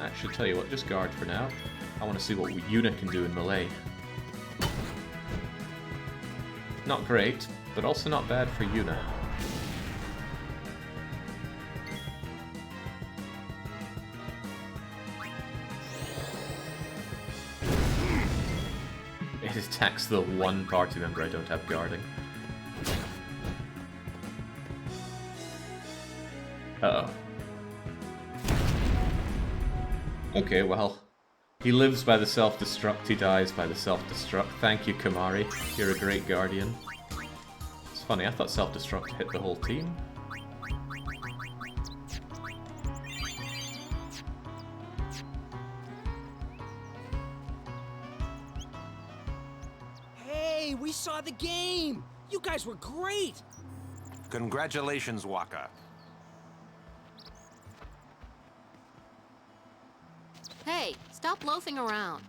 Actually, tell you what, just guard for now. I want to see what Yuna can do in melee. Not great, but also not bad for Yuna. attacks the one party member I don't have guarding. Uh-oh. Okay, well, he lives by the self-destruct, he dies by the self-destruct. Thank you, Kamari. You're a great guardian. It's funny, I thought self-destruct hit the whole team. Hey, we saw the game! You guys were great! Congratulations, Waka. Hey, stop loafing around.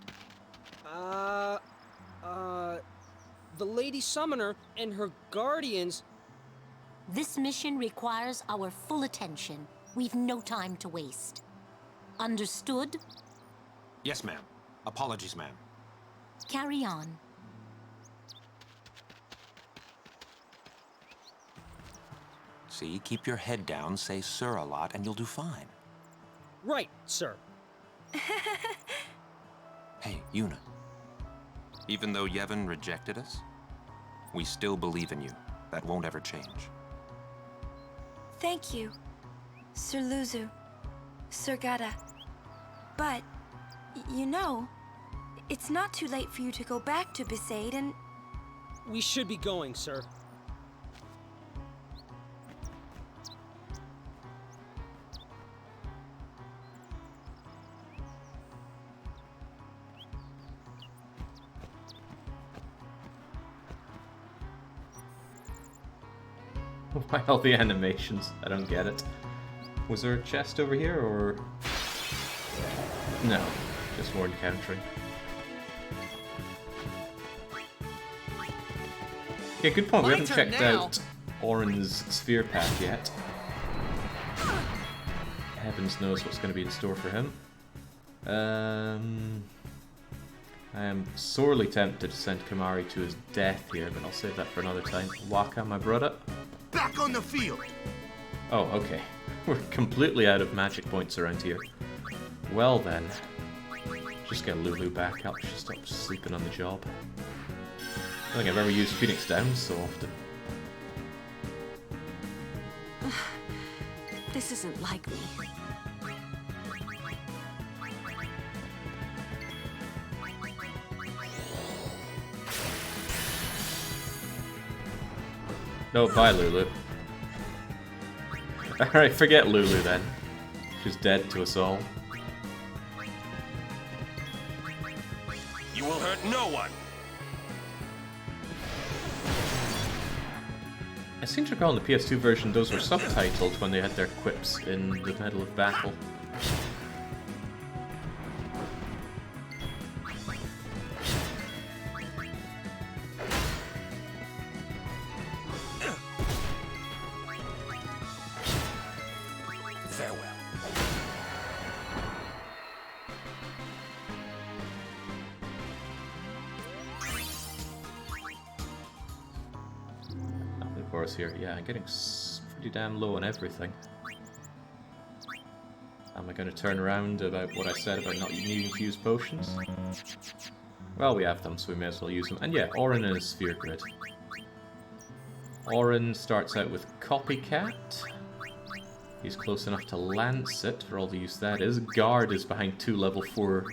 The Lady Summoner and her guardians... This mission requires our full attention. We've no time to waste. Understood? Yes, ma'am. Apologies, ma'am. Carry on. See, keep your head down, say sir a lot, and you'll do fine. Right, sir. Hey, Yuna. Even though Yevon rejected us, we still believe in you. That won't ever change. Thank you, Sir Luzzu, Sir Gatta. But, you know, it's not too late for you to go back to Besaid and... We should be going, sir. Why all the animations? I don't get it. Was there a chest over here, or...? No, just more encountering. Okay, good point. We haven't checked out Orin's sphere path yet. Heavens knows what's going to be in store for him. I am sorely tempted to send Kamari to his death here, but I'll save that for another time. Waka, my brother. Back on the field! Oh, okay. We're completely out of magic points around here. Well then. Just get Lulu back up. She stops sleeping on the job. I don't think I've ever used Phoenix Down so often. This isn't like me. No, bye Lulu. Alright, forget Lulu then. She's dead to us all. You will hurt no one. I seem to recall in the PS2 version those were subtitled when they had their quips in the middle of battle. Here. Yeah, I'm getting pretty damn low on everything. Am I going to turn around about what I said about not needing to use potions? Well, we have them, so we may as well use them. And yeah, Orin and his sphere grid. Orin starts out with Copycat. He's close enough to lance it for all the use that is. Guard is behind 2 level 4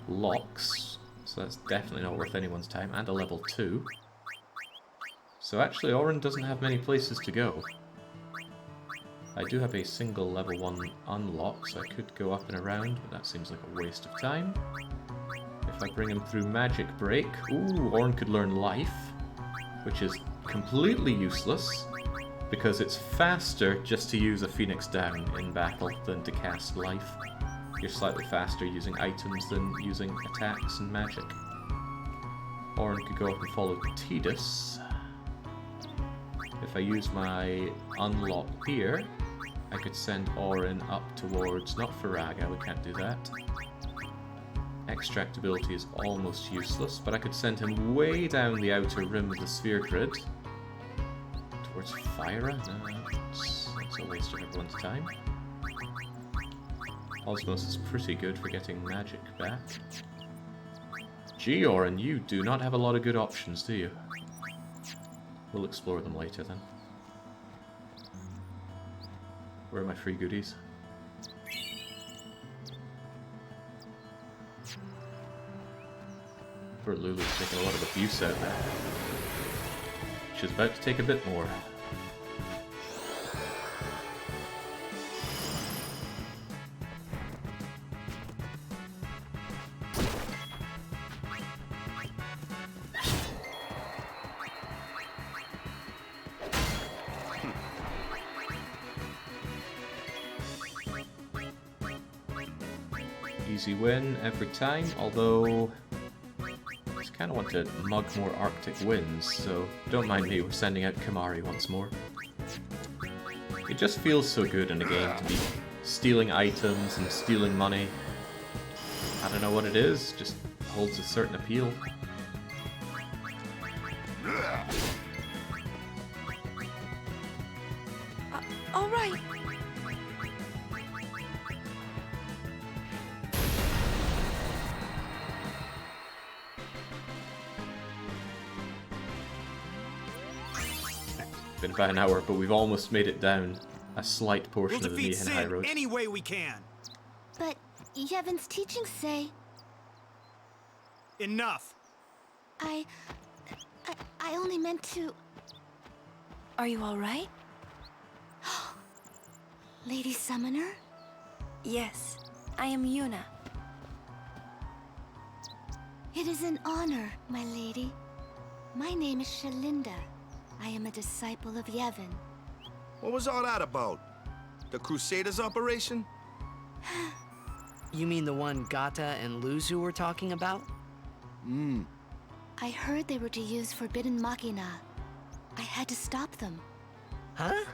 locks, so that's definitely not worth anyone's time. And a level 2. So actually, Orin doesn't have many places to go. I do have a single level 1 unlock, so I could go up and around, but that seems like a waste of time. If I bring him through Magic Break... Ooh, Orin could learn Life, which is completely useless, because it's faster just to use a Phoenix Down in battle than to cast Life. You're slightly faster using items than using attacks and magic. Orin could go up and follow Tidus. If I use my unlock here, I could send Orin up towards, not Faraga, we can't do that. Extractability is almost useless, but I could send him way down the outer rim of the sphere grid. Towards Fyra? No, that's a waste of everyone's time. Osmos is pretty good for getting magic back. Georan, you do not have a lot of good options, do you? We'll explore them later then. Where are my free goodies? Poor Lulu's taking a lot of abuse out there. She's about to take a bit more. Easy win every time, although I just kind of want to mug more Arctic winds, so don't mind me, we're sending out Kamari once more. It just feels so good in a game to be stealing items and stealing money. I don't know what it is, just holds a certain appeal. All right. Been about an hour, but we've almost made it down a slight portion of the Mihen Highroad. Any way we can. But Yevon's teachings say... Enough. I only meant to... Are you all right? Lady Summoner? Yes, I am Yuna. It is an honor, my lady. My name is Shelinda. I am a disciple of Yevon. What was all that about? The Crusaders operation? You mean the one Gatta and Luzzu were talking about? I heard they were to use forbidden machina. I had to stop them. Huh?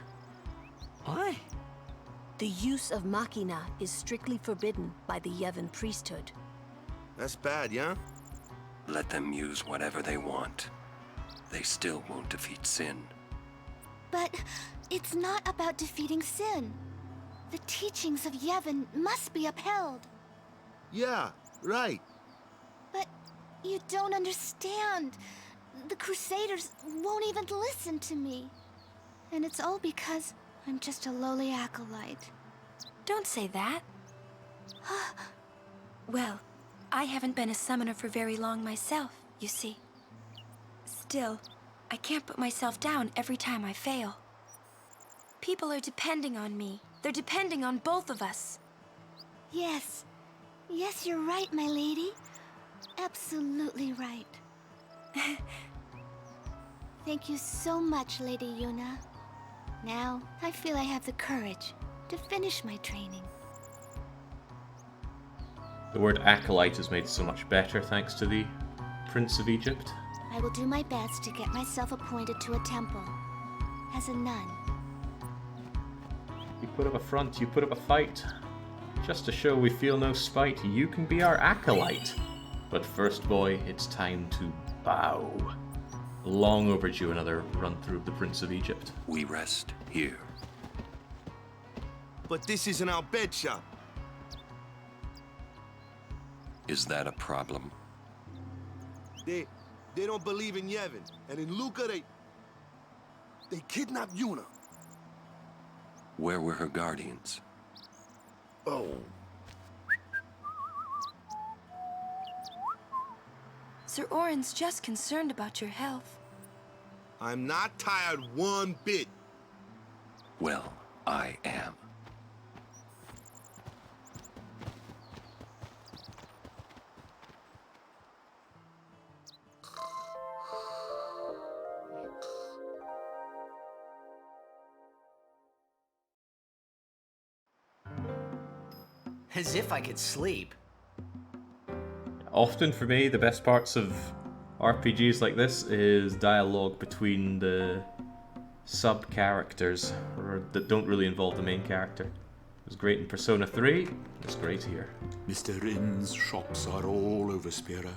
Why? The use of machina is strictly forbidden by the Yevon priesthood. That's bad, yeah? Let them use whatever they want. They still won't defeat sin. But it's not about defeating sin. The teachings of Yevon must be upheld. Yeah, right. But you don't understand. The Crusaders won't even listen to me. And it's all because I'm just a lowly acolyte. Don't say that. Well, I haven't been a summoner for very long myself, you see. Still, I can't put myself down every time I fail. People are depending on me. They're depending on both of us. Yes. Yes, you're right, my lady. Absolutely right. Thank you so much, Lady Yuna. Now, I feel I have the courage to finish my training. The word acolyte is made so much better thanks to the Prince of Egypt. I will do my best to get myself appointed to a temple as a nun. You put up a front, you put up a fight. Just to show we feel no spite, you can be our acolyte. But first, boy, it's time to bow. Long overdue another run-through of the Prince of Egypt. We rest here. But this isn't our bed shop. Is that a problem? They don't believe in Yevon. And in Luca, they kidnapped Yuna. Where were her guardians? Oh. Sir Orin's just concerned about your health. I'm not tired one bit. Well, I am. As if I could sleep. Often for me, the best parts of RPGs like this is dialogue between the sub-characters that don't really involve the main character. It was great in Persona 3, it's great here. Mr. Rin's shops are all over Spira.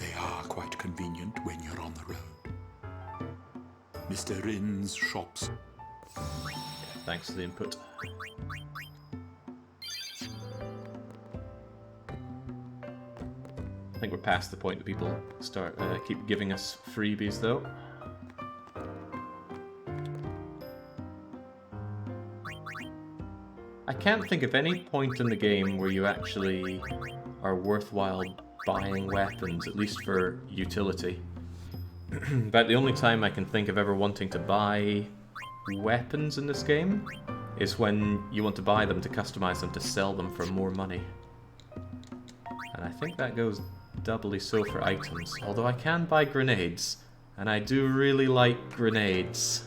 They are quite convenient when you're on the road. Mr. Rin's shops. Thanks for the input. I think we're past the point that people start keep giving us freebies, though. I can't think of any point in the game where you actually are worthwhile buying weapons, at least for utility. But the only time I can think of ever wanting to buy weapons in this game is when you want to buy them to customize them to sell them for more money. And I think that goes doubly so for items, although I can buy grenades, and I do really like grenades.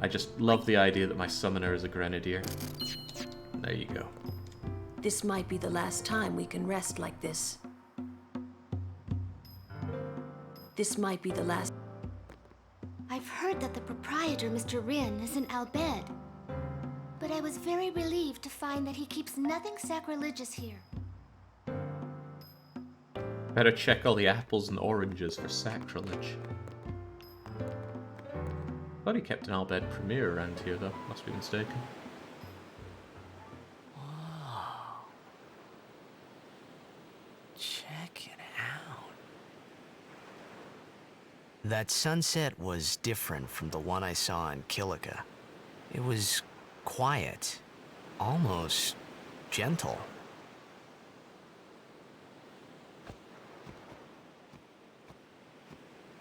I just love the idea that my summoner is a grenadier. There you go. This might be the last time we can rest like this. This might be the last... I've heard that the proprietor, Mr. Rin, is in Al Bhed. But I was very relieved to find that he keeps nothing sacrilegious here. Better check all the apples and oranges for sacrilege. Thought he kept an Al Bhed Premier around here, though. Must be mistaken. Whoa. Check it out. That sunset was different from the one I saw in Kilika. It was quiet, almost gentle.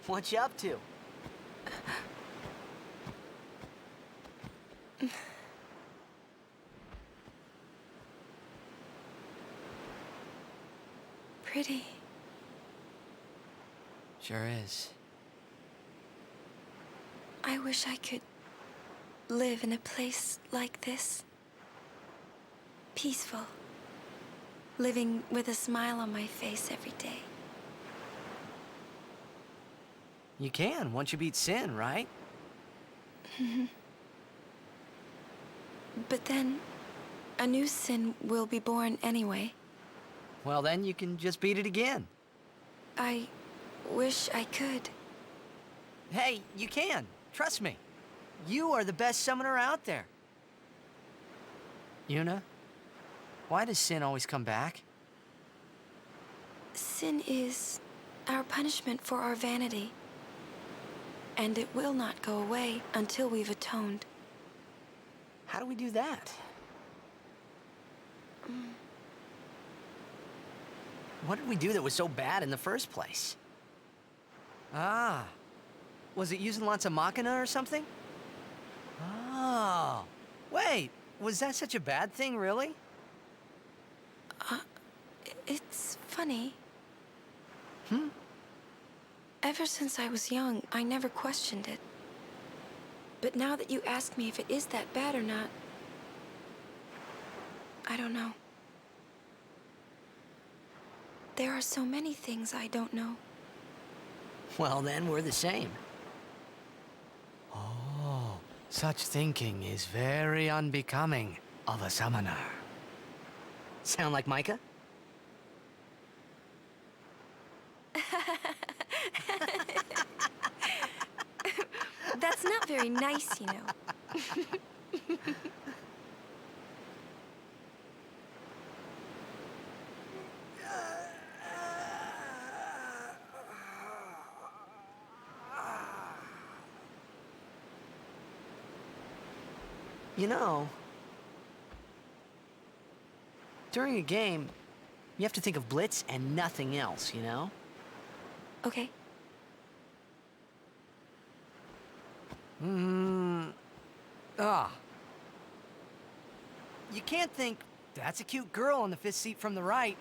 What you up to? Pretty. Sure is. I wish I could live in a place like this. Peaceful. Living with a smile on my face every day. You can, once you beat Sin, right? But then, a new Sin will be born anyway. Well, then you can just beat it again. I wish I could. Hey, you can. Trust me. You are the best summoner out there. Yuna, why does Sin always come back? Sin is our punishment for our vanity. And it will not go away until we've atoned. How do we do that? What did we do that was so bad in the first place? Ah, was it using lots of Machina or something? Oh, wait, was that such a bad thing, really? It's funny. Ever since I was young, I never questioned it. But now that you ask me if it is that bad or not, I don't know. There are so many things I don't know. Well, then we're the same. Oh, such thinking is very unbecoming of a summoner. Sound like Micah? That's not very nice, you know. You know, during a game, you have to think of Blitz and nothing else, you know? Okay. You can't think, that's a cute girl on the fifth seat from the right.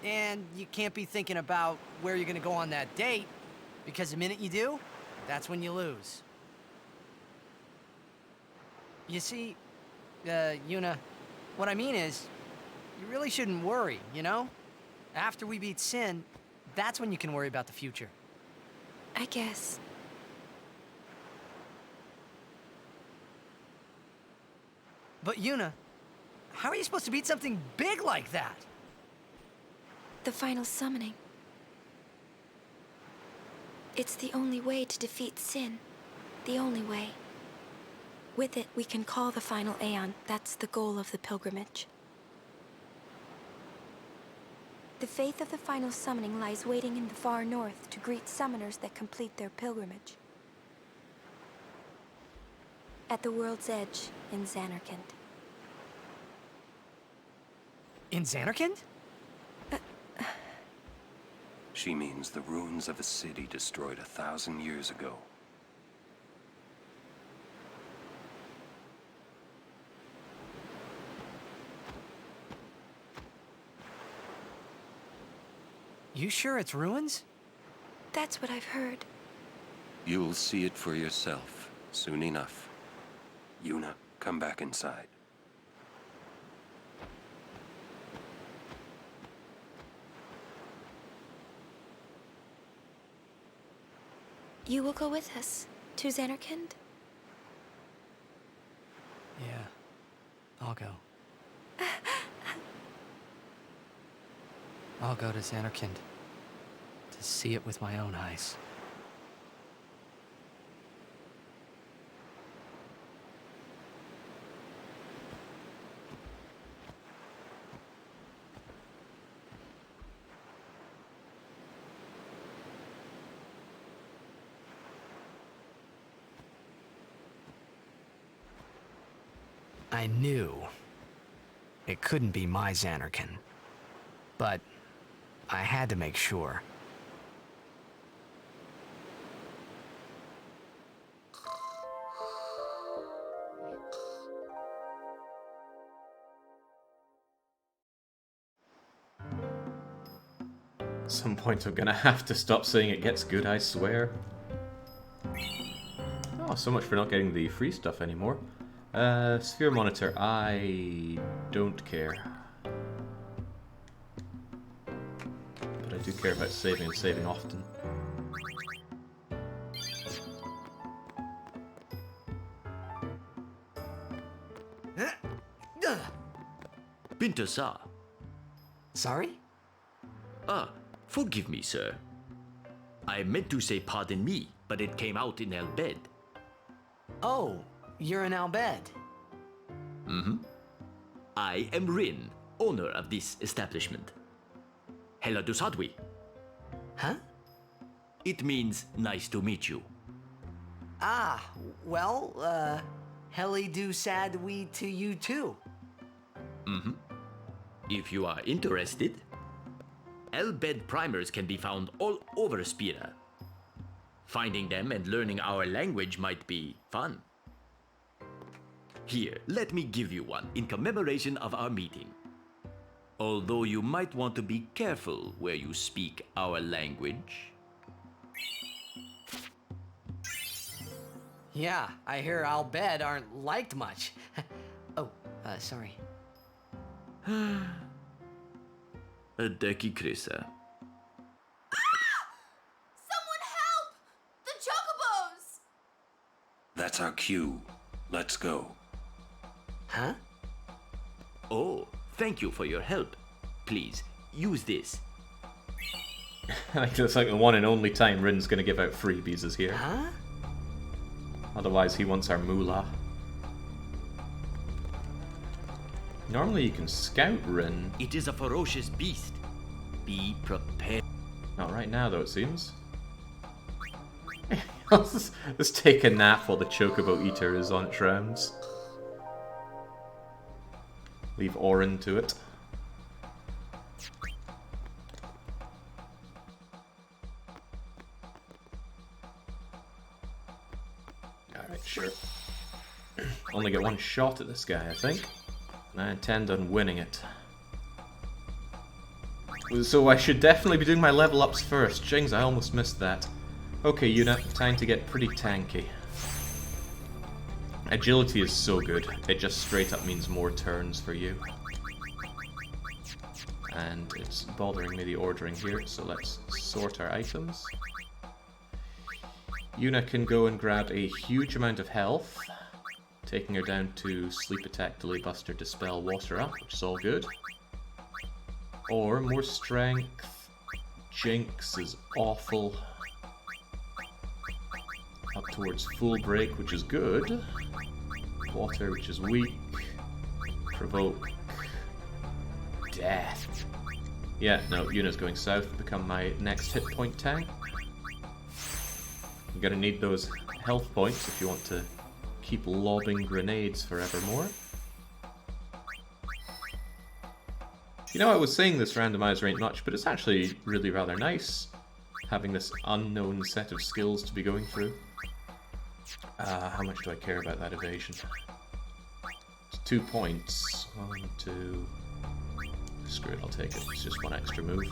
And you can't be thinking about where you're gonna go on that date, because the minute you do, that's when you lose. You see, Yuna, what I mean is, you really shouldn't worry, you know? After we beat Sin, that's when you can worry about the future. I guess. But Yuna, how are you supposed to beat something big like that? The final summoning. It's the only way to defeat Sin. The only way. With it, we can call the final Aeon. That's the goal of the pilgrimage. The faith of the final summoning lies waiting in the far north to greet summoners that complete their pilgrimage. At the world's edge in Zanarkand. In Zanarkand? She means the ruins of a city destroyed 1,000 years ago. You sure it's ruins? That's what I've heard. You'll see it for yourself soon enough. Yuna, come back inside. You will go with us to Zanarkand? Yeah, I'll go. I'll go to Zanarkand to see it with my own eyes. I knew it couldn't be my Zanarkand, but I had to make sure. At some point I'm gonna have to stop saying it gets good, I swear. Oh, so much for not getting the free stuff anymore. Sphere monitor, I don't care. But I do care about saving and saving often. Binta-sa. Sorry? Forgive me, sir. I meant to say pardon me, but it came out in El Bhed. Oh, you're in Al Bhed. Mm-hmm. I am Rin, owner of this establishment. Hela Dusadwi. Huh? It means nice to meet you. Ah, well, Heli do sadwi to you too. Mm-hmm. If you are interested, El Bhed primers can be found all over Spira. Finding them and learning our language might be fun. Here, let me give you one in commemoration of our meeting. Although you might want to be careful where you speak our language. Yeah, I hear Al Bhed aren't liked much. Oh, sorry. Adeki Krisa. Someone help! The chocobos! That's our cue. Let's go. Huh? Oh, thank you for your help. Please, use this. I think it's like the one and only time Rin's gonna give out freebies is here. Huh? Otherwise he wants our moolah. Normally you can scout Rin. It is a ferocious beast. Be prepared. Not right now though, it seems. Let's take a nap while the chocobo eater is on its rounds. Leave Orin to it. Alright, sure. Only get one shot at this guy, I think. And I intend on winning it. So I should definitely be doing my level ups first. Jings, I almost missed that. Okay, Yuna, time to get pretty tanky. Agility is so good, it just straight up means more turns for you. And it's bothering me the ordering here, so let's sort our items. Yuna can go and grab a huge amount of health, taking her down to Sleep Attack, Delay Buster, Dispel, Water Up, which is all good. Or more strength. Jinx is awful. Up towards Full Break, which is good. Water, which is weak. Provoke. Death. Yeah, no, Yuna's going south to become my next hit point tag. You're gonna need those health points if you want to keep lobbing grenades forevermore. You know, I was saying this randomizer ain't much, but it's actually really rather nice having this unknown set of skills to be going through. How much do I care about that evasion? It's 2 points. 1, 2... Screw it, I'll take it. It's just one extra move.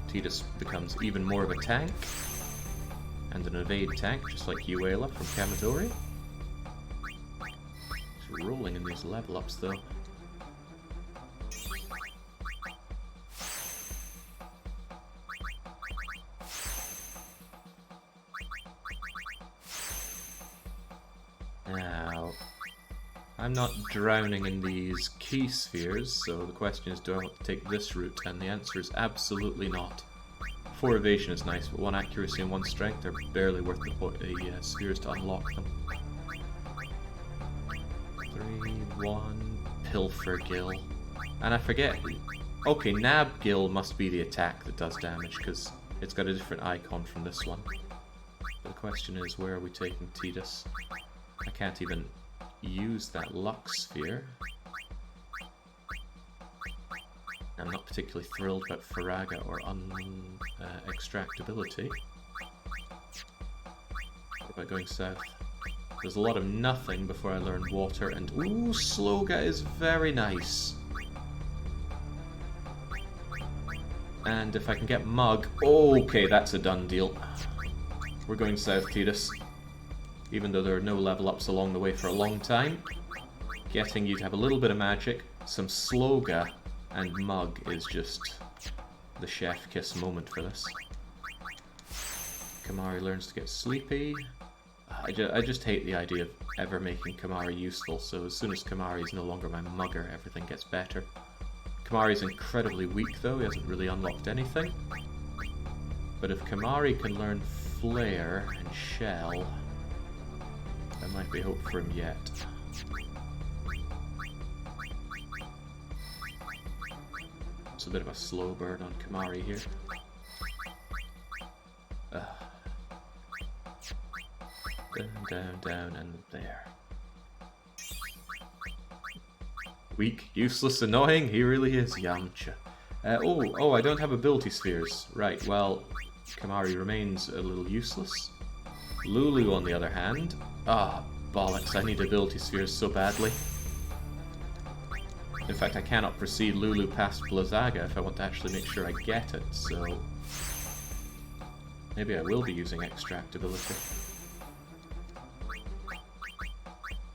Tidus becomes even more of a tank. And an evade tank, just like Yuela from Kamadori. She's rolling in these level ups though. Now, I'm not drowning in these key spheres, so the question is, do I want to take this route? And the answer is absolutely not. 4 evasion is nice, but 1 accuracy and 1 strength are barely worth the spheres to unlock them. 3, 1, Pilfer Gill. And I forget, okay, Nab Gill must be the attack that does damage, because it's got a different icon from this one. But the question is, where are we taking Tidus? I can't even use that Lux Sphere. I'm not particularly thrilled about Faraga or extractability. What about going south? There's a lot of nothing before I learn water, and ooh, Sloga is very nice. And if I can get Mug, okay, that's a done deal. We're going south, Tidus. Even though there are no level ups along the way for a long time, getting you to have a little bit of magic, some Sloga, and Mug is just the chef kiss moment for this. Kamari learns to get sleepy. I just hate the idea of ever making Kamari useful, so as soon as Kamari is no longer my mugger, everything gets better. Kamari's incredibly weak though, he hasn't really unlocked anything. But if Kamari can learn Flare and Shell, there might be hope for him yet. It's a bit of a slow burn on Kamari here. Down, down, and there. Weak, useless, annoying, he really is Yamcha. Oh, I don't have ability spheres. Right, well, Kamari remains a little useless. Lulu, on the other hand... bollocks, I need ability spheres so badly. In fact, I cannot proceed Lulu past Blizzaga if I want to actually make sure I get it, so... maybe I will be using extractability.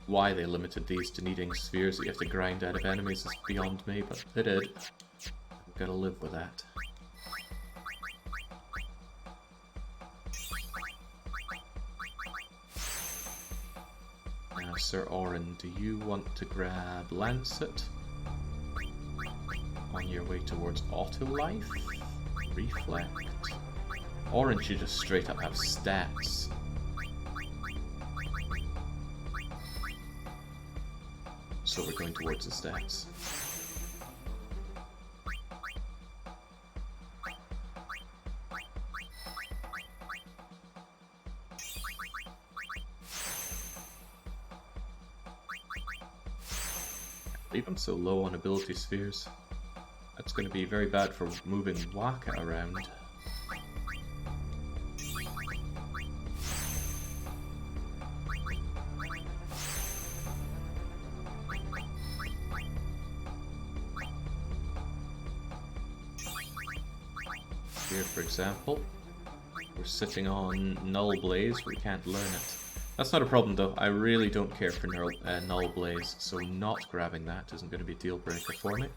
Why they limited these to needing spheres that you have to grind out of enemies is beyond me, but they did. I've got to live with that. Now, Sir Orin, do you want to grab Lancet? On your way towards Auto-Life? Reflect? Orin should just straight up have stats. So we're going towards the stats. Leave him so low on ability spheres. That's going to be very bad for moving Waka around. Here, for example, we're sitting on Null Blaze, we can't learn it. That's not a problem though, I really don't care for Null Blaze, so not grabbing that isn't going to be a deal breaker for me.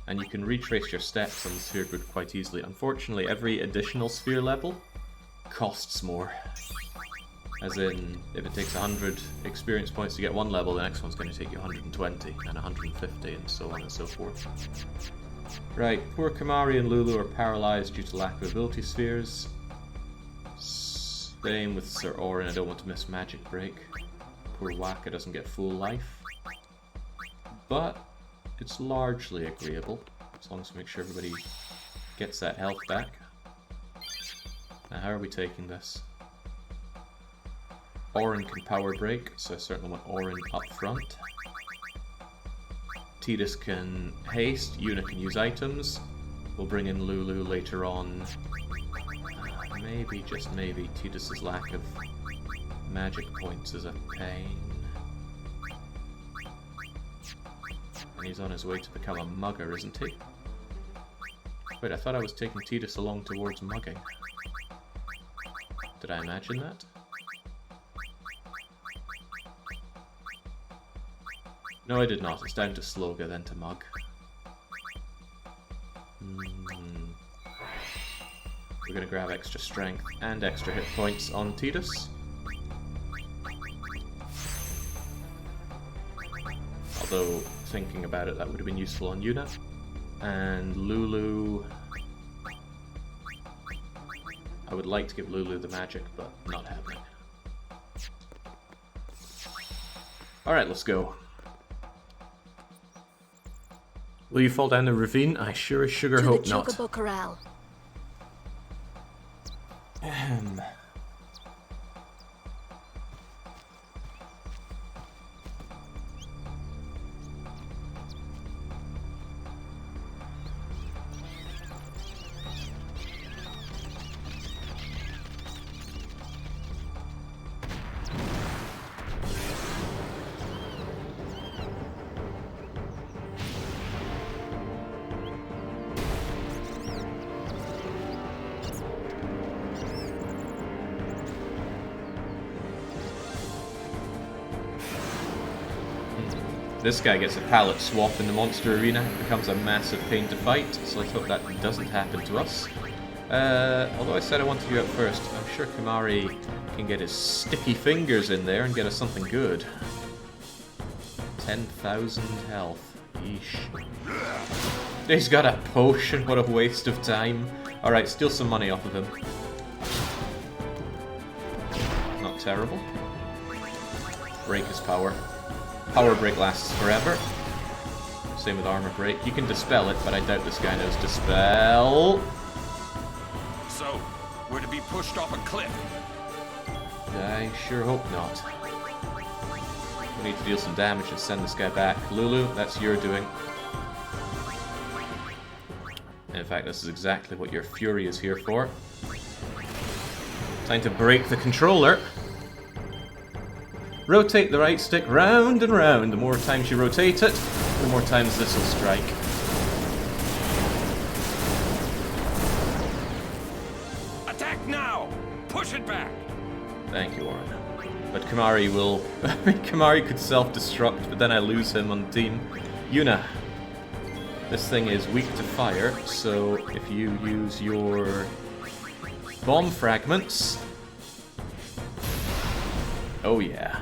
And you can retrace your steps on the sphere grid quite easily. Unfortunately, every additional sphere level costs more. As in, if it takes 100 experience points to get one level, the next one's going to take you 120 and 150 and so on and so forth. Right, poor Kamari and Lulu are paralyzed due to lack of ability spheres. Same with Sir Orin, I don't want to miss Magic Break. Poor Waka doesn't get full life. But it's largely agreeable, as long as we make sure everybody gets that health back. Now, how are we taking this? Orin can power break, so I certainly want Orin up front. Tidus can haste, Yuna can use items. We'll bring in Lulu later on. Maybe, just maybe, Tidus' lack of magic points is a pain. And he's on his way to become a mugger, isn't he? Wait, I thought I was taking Tidus along towards mugging. Did I imagine that? No, I did not. It's down to Sloga, then to Mug. We're gonna grab extra strength and extra hit points on Tidus. Although, thinking about it, that would have been useful on Yuna. And Lulu... I would like to give Lulu the magic, but not happening. Alright, let's go. Will you fall down the ravine? I sure as sugar hope not. To the Chocobo Corral. This guy gets a pallet swap in the monster arena, it becomes a massive pain to fight, so let's hope that doesn't happen to us. Although I said I wanted you up first, I'm sure Kimari can get his sticky fingers in there and get us something good. 10,000 health. Yeesh. He's got a potion, what a waste of time. Alright, steal some money off of him. Not terrible. Break his power. Power break lasts forever. Same with armor break. You can dispel it, but I doubt this guy knows dispel. So, we're to be pushed off a cliff. I sure hope not. We need to deal some damage and send this guy back. Lulu, that's your doing. In fact, this is exactly what your fury is here for. Time to break the controller. Rotate the right stick round and round. The more times you rotate it, the more times this will strike. Attack now! Push it back! Thank you, Orin. But Kimari will... Kimari could self-destruct, but then I lose him on the team. Yuna. This thing is weak to fire, so if you use your bomb fragments... Oh yeah.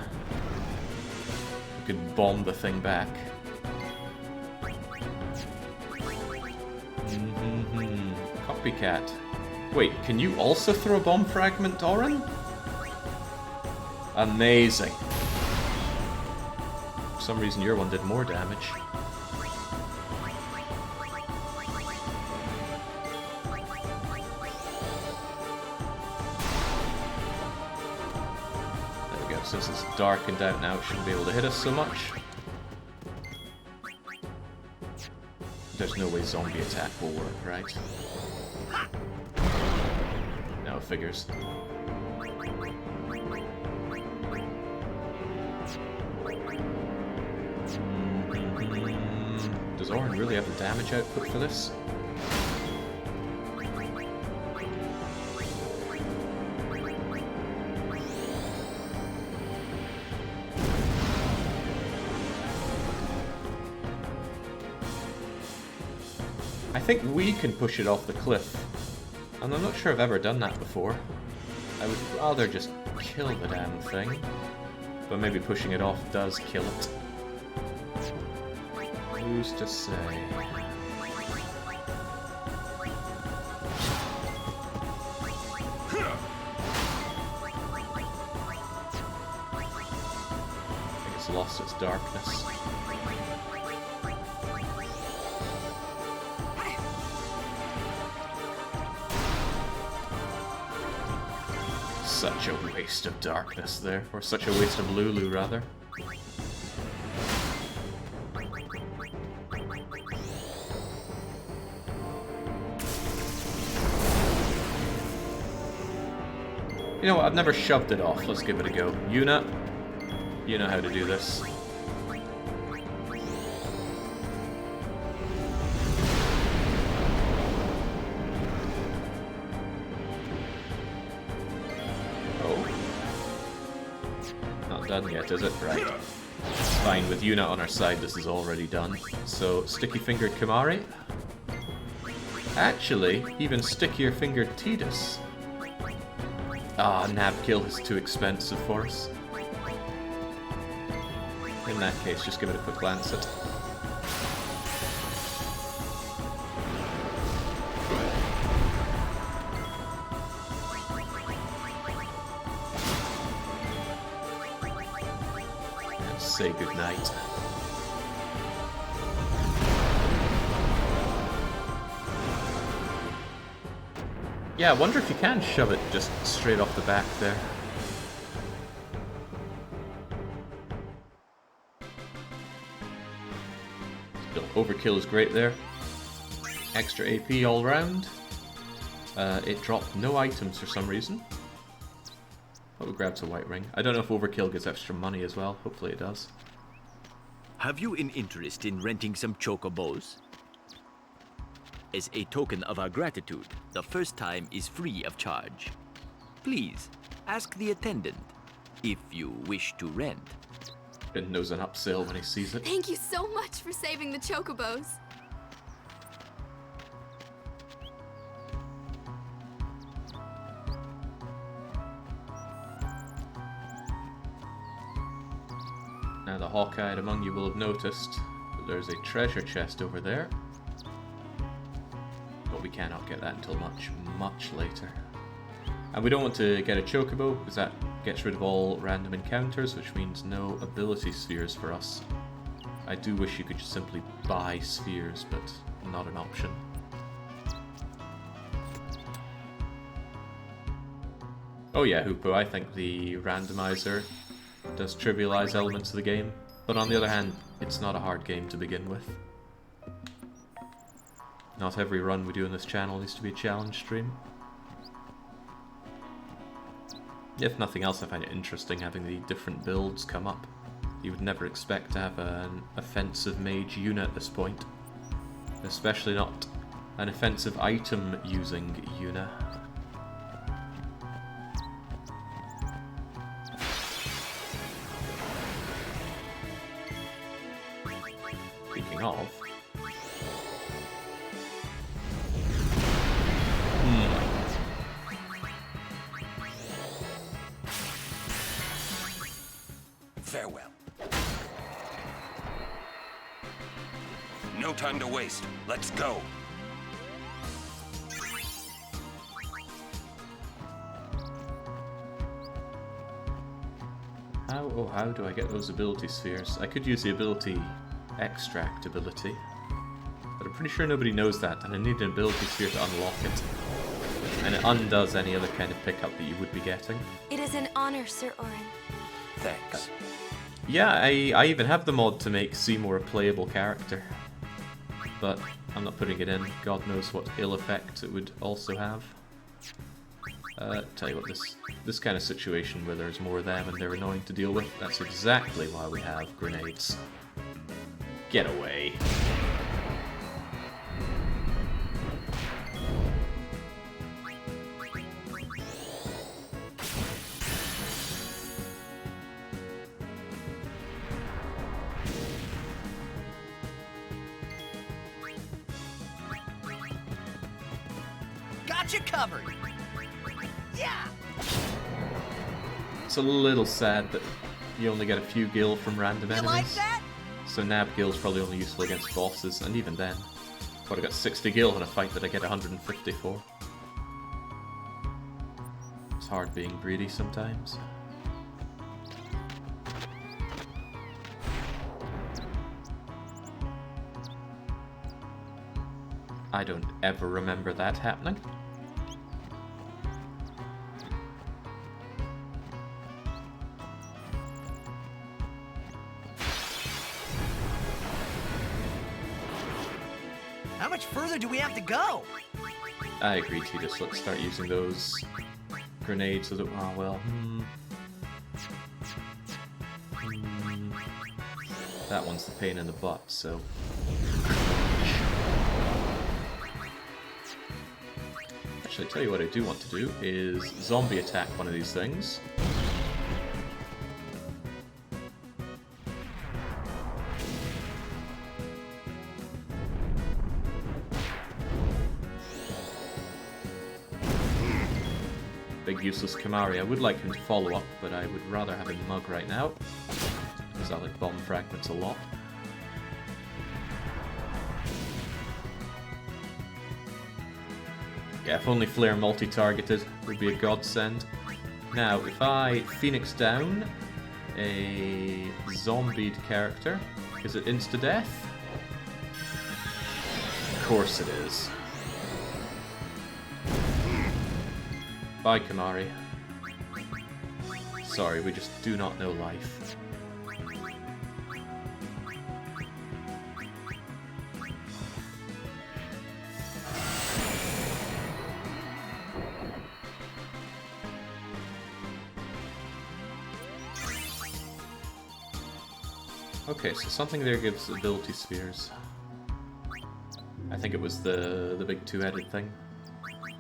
You could bomb the thing back. Copycat. Wait, can you also throw a bomb fragment, Orin? Amazing. For some reason your one did more damage. Since it's darkened out now, it shouldn't be able to hit us so much. There's no way zombie attack will work, right? No, it figures. Does Orin really have the damage output for this? I think we can push it off the cliff, and I'm not sure I've ever done that before. I would rather just kill the damn thing, but maybe pushing it off does kill it. Who's to say? I think it's lost its darkness. Such a waste of darkness there, or such a waste of Lulu, rather. You know what, I've never shoved it off. Let's give it a go. Yuna, you know how to do this. Oh. Not done yet, is it? Right. Fine, with Yuna on our side, this is already done. So, sticky-fingered Kamari. Actually, even stickier-fingered Tidus. Ah, nab kill is too expensive for us. In that case, just give it a quick glance at. And say goodnight. Yeah, I wonder if you can shove it just straight off the back there. Still, overkill is great there. Extra AP all round. It dropped no items for some reason. Probably grabs a white ring. I don't know if overkill gets extra money as well. Hopefully it does. Have you an interest in renting some chocobos? As a token of our gratitude, the first time is free of charge. Please, ask the attendant if you wish to rent. Ben knows an upsell when he sees it. Thank you so much for saving the chocobos. Now the hawk-eyed among you will have noticed that there's a treasure chest over there. But we cannot get that until much later. And we don't want to get a chocobo, because that gets rid of all random encounters, which means no ability spheres for us. I do wish you could just simply buy spheres, but not an option. Oh yeah, Hoopo, I think the randomizer does trivialize elements of the game, but on the other hand, it's not a hard game to begin with. Not every run we do in this channel needs to be a challenge stream. If nothing else, I find it interesting having the different builds come up. You would never expect to have an offensive mage Yuna at this point. Especially not an offensive item using Yuna. Speaking of... Farewell. No time to waste. Let's go. How do I get those ability spheres? I could use the ability extract ability, but I'm pretty sure nobody knows that, and I need an ability sphere to unlock it. And it undoes any other kind of pickup that you would be getting. It is an honor, Sir Orin. Thanks. Yeah, I even have the mod to make Seymour a playable character, but I'm not putting it in. God knows what ill effect it would also have. Tell you what, this kind of situation where there's more of them and they're annoying to deal with, that's exactly why we have grenades. Get away. Got you covered. Yeah. It's a little sad that you only get a few gil from random enemies. Like that? So nab gil's probably only useful against bosses, and even then, but I got 60 gil in a fight that I get 150 for. It's hard being greedy sometimes. I don't ever remember that happening. How much further do we have to go? I agree, Tidus. Let's start using those grenades so that... Oh, well, that one's the pain in the butt, so... Actually, I'll tell you what I do want to do is zombie attack one of these things. Big useless Kamari. I would like him to follow up, but I would rather have him mug right now, because I like bomb fragments a lot. Yeah, if only Flare multi-targeted would be a godsend. Now, if I Phoenix down a zombied character, is it insta-death? Of course it is. Bye, Kamari. Sorry, we just do not know life. Okay, so something there gives ability spheres. I think it was the big two-headed thing.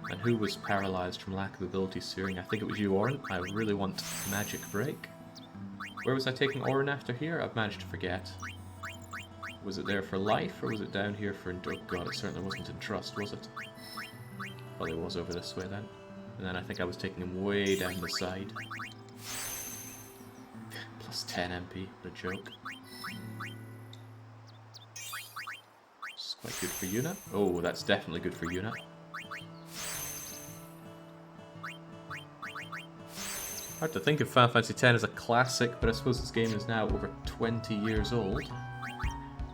And who was paralyzed from lack of ability sphering? I think it was you, Orin. I really want Magic Break. Where was I taking Orin after here? I've managed to forget. Was it there for life, or was it down here for... Oh god, it certainly wasn't in Trust, was it? Probably was over this way then. And then I think I was taking him way down the side. Plus 10 MP, what a joke. It's quite good for Yuna. Oh, that's definitely good for Yuna. Hard to think of Final Fantasy X as a classic, but I suppose this game is now over 20 years old.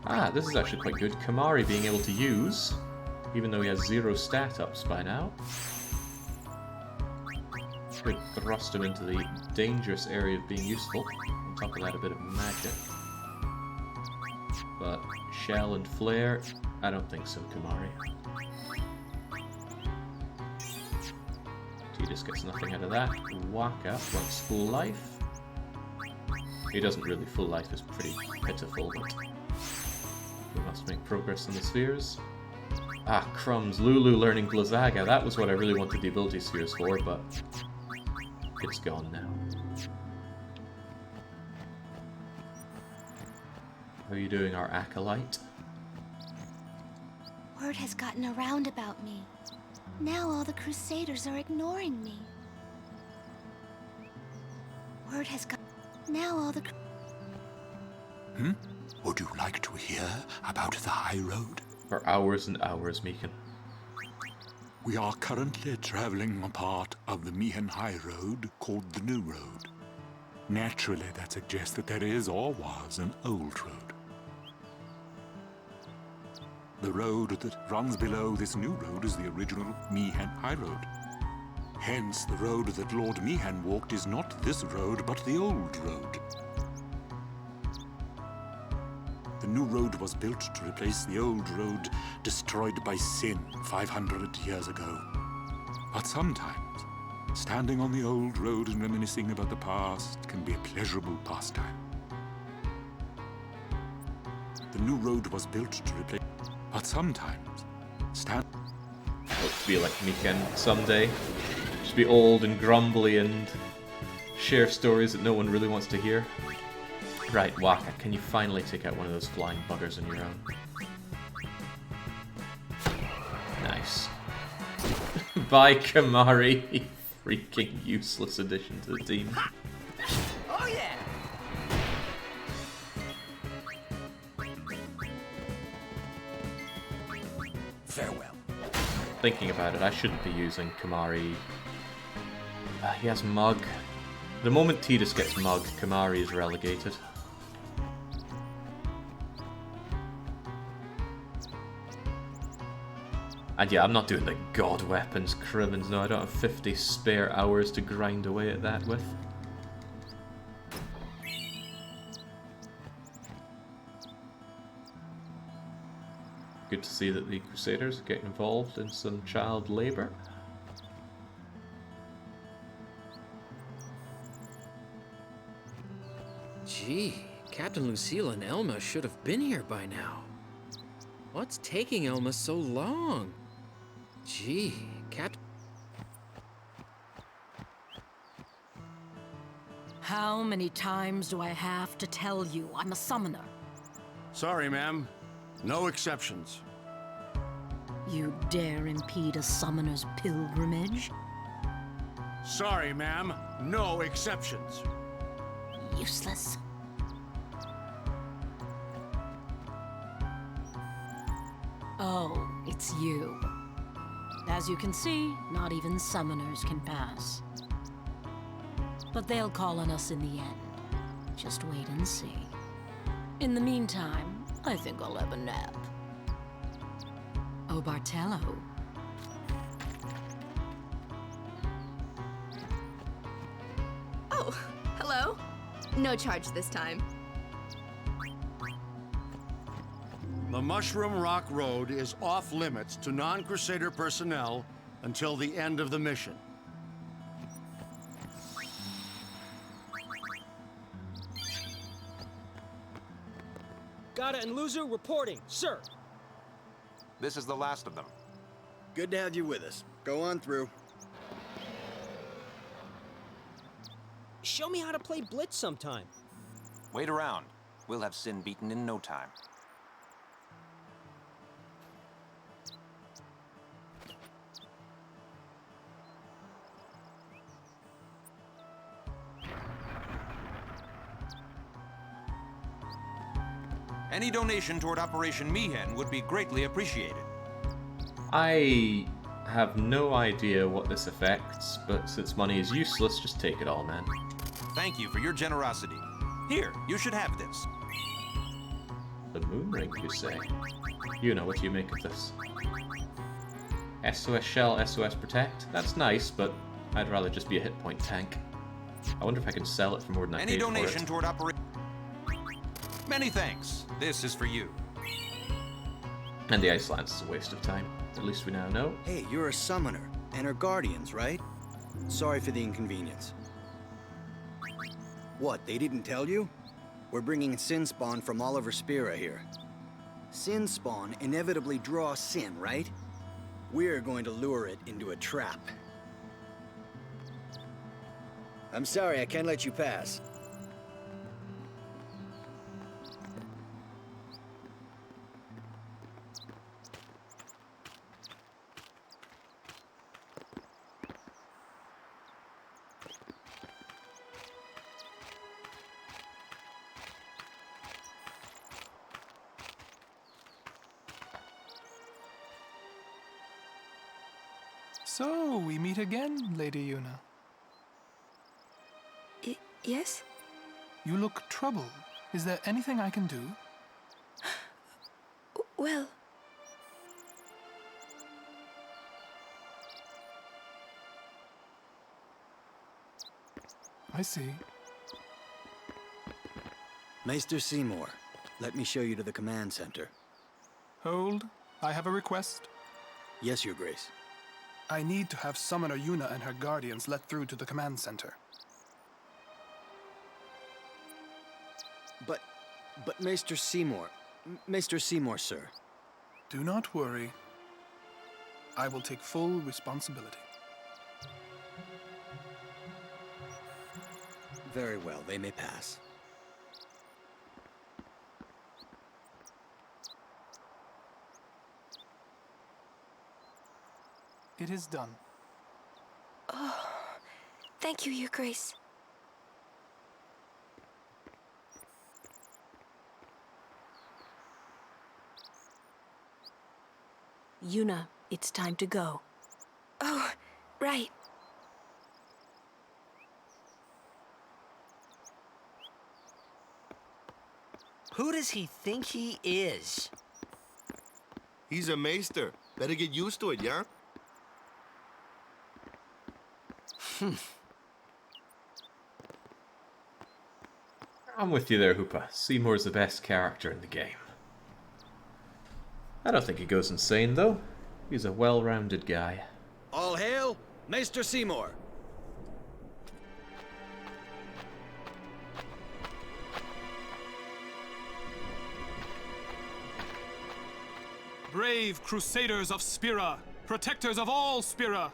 Ah, this is actually quite good. Kamari being able to use, even though he has 0 stat ups by now. Could thrust him into the dangerous area of being useful. On top of that, a bit of magic. But Shell and Flare, I don't think so, Kamari. He just gets nothing out of that. Waka wants full life. He doesn't really. Full life is pretty pitiful, but we must make progress in the spheres. Ah, crumbs. Lulu learning Blizzaga. That was what I really wanted the ability spheres for, but it's gone now. How are you doing, our acolyte? Word has gotten around about me. Now all the Crusaders are ignoring me. Word has got... Now all the... Would you like to hear about the Highroad? For hours and hours, Mihen. We are currently traveling a part of the Mihen Highroad called the New Road. Naturally, that suggests that there is or was an old road. The road that runs below this new road is the original Mihen Highroad. Hence, the road that Lord Mihen walked is not this road, but the old road. The new road was built to replace the old road destroyed by sin 500 years ago. But sometimes, standing on the old road and reminiscing about the past can be a pleasurable pastime. The new road was built to replace... But sometimes, I hope to be like Mihen someday. Just be old and grumbly and share stories that no one really wants to hear. Right, Waka, can you finally take out one of those flying buggers on your own? Nice. Bye, Kamari. Freaking useless addition to the team. Oh yeah! Farewell. Thinking about it, I shouldn't be using Kamari. He has Mug. The moment Tidus gets Mug, Kamari is relegated. And yeah, I'm not doing the god weapons, Cribbins. No, I don't have 50 spare hours to grind away at that with. Good to see that the Crusaders are getting involved in some child labor. Gee, Captain Lucille and Elma should have been here by now. What's taking Elma so long? Gee, How many times do I have to tell you I'm a summoner? Sorry, ma'am. No exceptions. You dare impede a summoner's pilgrimage? Sorry, ma'am. No exceptions. Useless. Oh, it's you. As you can see, not even summoners can pass. But they'll call on us in the end. Just wait and see. In the meantime, I think I'll have a nap. Oh, Bartello. Oh, hello. No charge this time. The Mushroom Rock Road is off limits to non-Crusader personnel until the end of the mission. Gatta and Luzzu reporting, sir. This is the last of them. Good to have you with us. Go on through. Show me how to play Blitz sometime. Wait around. We'll have Sin beaten in no time. Any donation toward Operation Mihen would be greatly appreciated. I have no idea what this affects, but since money is useless, just take it all, man. Thank you for your generosity. Here, you should have this. The moon ring, you say? You know, what do you make of this? SOS Shell, SOS Protect? That's nice, but I'd rather just be a hit point tank. I wonder if I can sell it for more than I Any paid for donation it. toward Operation... Many thanks. This is for you. And the Ice Lance is a waste of time. At least we now know. Hey, you're a summoner, and her guardians, right? Sorry for the inconvenience. What, they didn't tell you? We're bringing Sin Spawn from Oliver Spira here. Sin Spawn inevitably draws Sin, right? We're going to lure it into a trap. I'm sorry, I can't let you pass. So, we meet again, Lady Yuna. Yes? You look troubled. Is there anything I can do? Well... I see. Maester Seymour, let me show you to the command center. Hold. I have a request. Yes, Your Grace. I need to have Summoner Yuna and her guardians let through to the command center. But Maester Seymour... Maester Seymour, sir. Do not worry. I will take full responsibility. Very well, they may pass. It is done. Oh, thank you, Your Grace. Yuna, it's time to go. Oh, right. Who does he think he is? He's a maester. Better get used to it, yeah? I'm with you there, Hoopa. Seymour's the best character in the game. I don't think he goes insane, though. He's a well-rounded guy. All hail, Maester Seymour. Brave Crusaders of Spira, protectors of all Spira.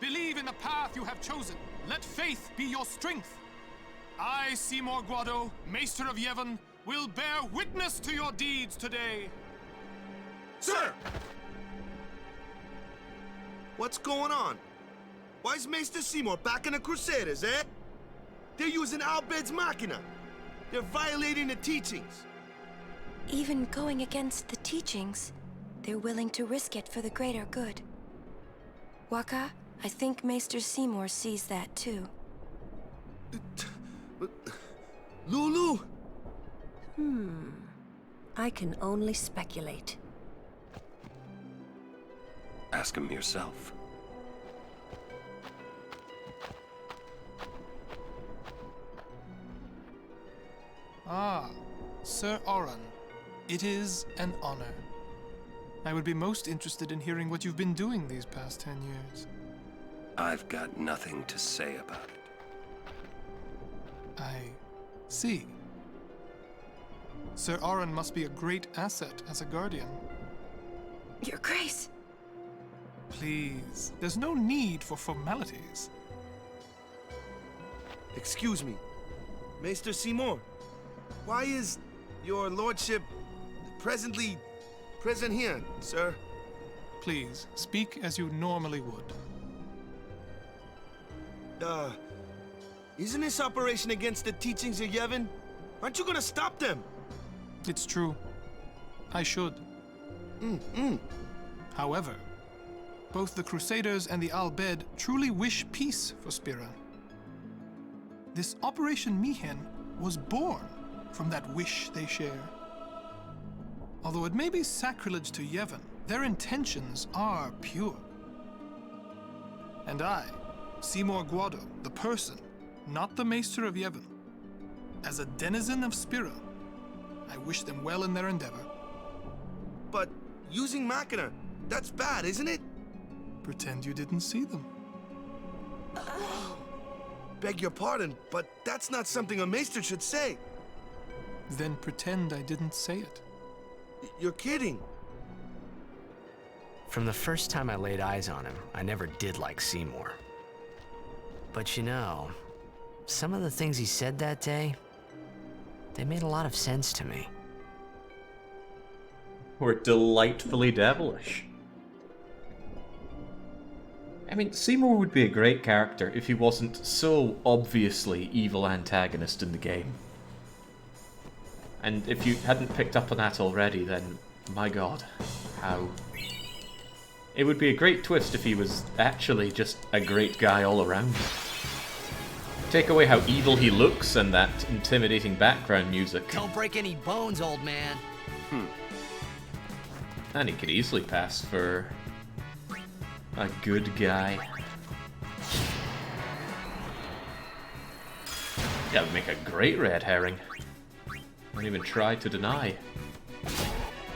Believe in the path you have chosen. Let faith be your strength. I, Seymour Guado, Maester of Yevon, will bear witness to your deeds today. Sir! What's going on? Why is Maester Seymour backing the Crusaders, eh? They're using Bhed Machina. They're violating the teachings. Even going against the teachings, they're willing to risk it for the greater good. Waka, I think Maester Seymour sees that too. Lulu? I can only speculate. Ask him yourself. Ah, Sir Oran. It is an honor. I would be most interested in hearing what you've been doing these past 10 years. I've got nothing to say about it. I see. Sir Oran must be a great asset as a guardian. Your Grace! Please, there's no need for formalities. Excuse me, Maester Seymour. Why is your lordship present here, sir? Please, speak as you normally would. Isn't this operation against the teachings of Yevon? Aren't you gonna stop them? It's true. I should. However, both the Crusaders and the Al Bhed truly wish peace for Spira. This Operation Mihen was born from that wish they share. Although it may be sacrilege to Yevon, their intentions are pure. And I, Seymour Guado, the person, not the Maester of Yevon, as a denizen of Spira, I wish them well in their endeavor. But using Machina, that's bad, isn't it? Pretend you didn't see them. Beg your pardon, but that's not something a Maester should say. Then pretend I didn't say it. You're kidding. From the first time I laid eyes on him, I never did like Seymour. But you know, some of the things he said that day, they made a lot of sense to me. Or delightfully devilish. I mean, Seymour would be a great character if he wasn't so obviously evil antagonist in the game. And if you hadn't picked up on that already, then my god, how... It would be a great twist if he was actually just a great guy all around. Take away how evil he looks and that intimidating background music. Don't break any bones, old man. And he could easily pass for a good guy. That would make a great red herring. Don't even try to deny.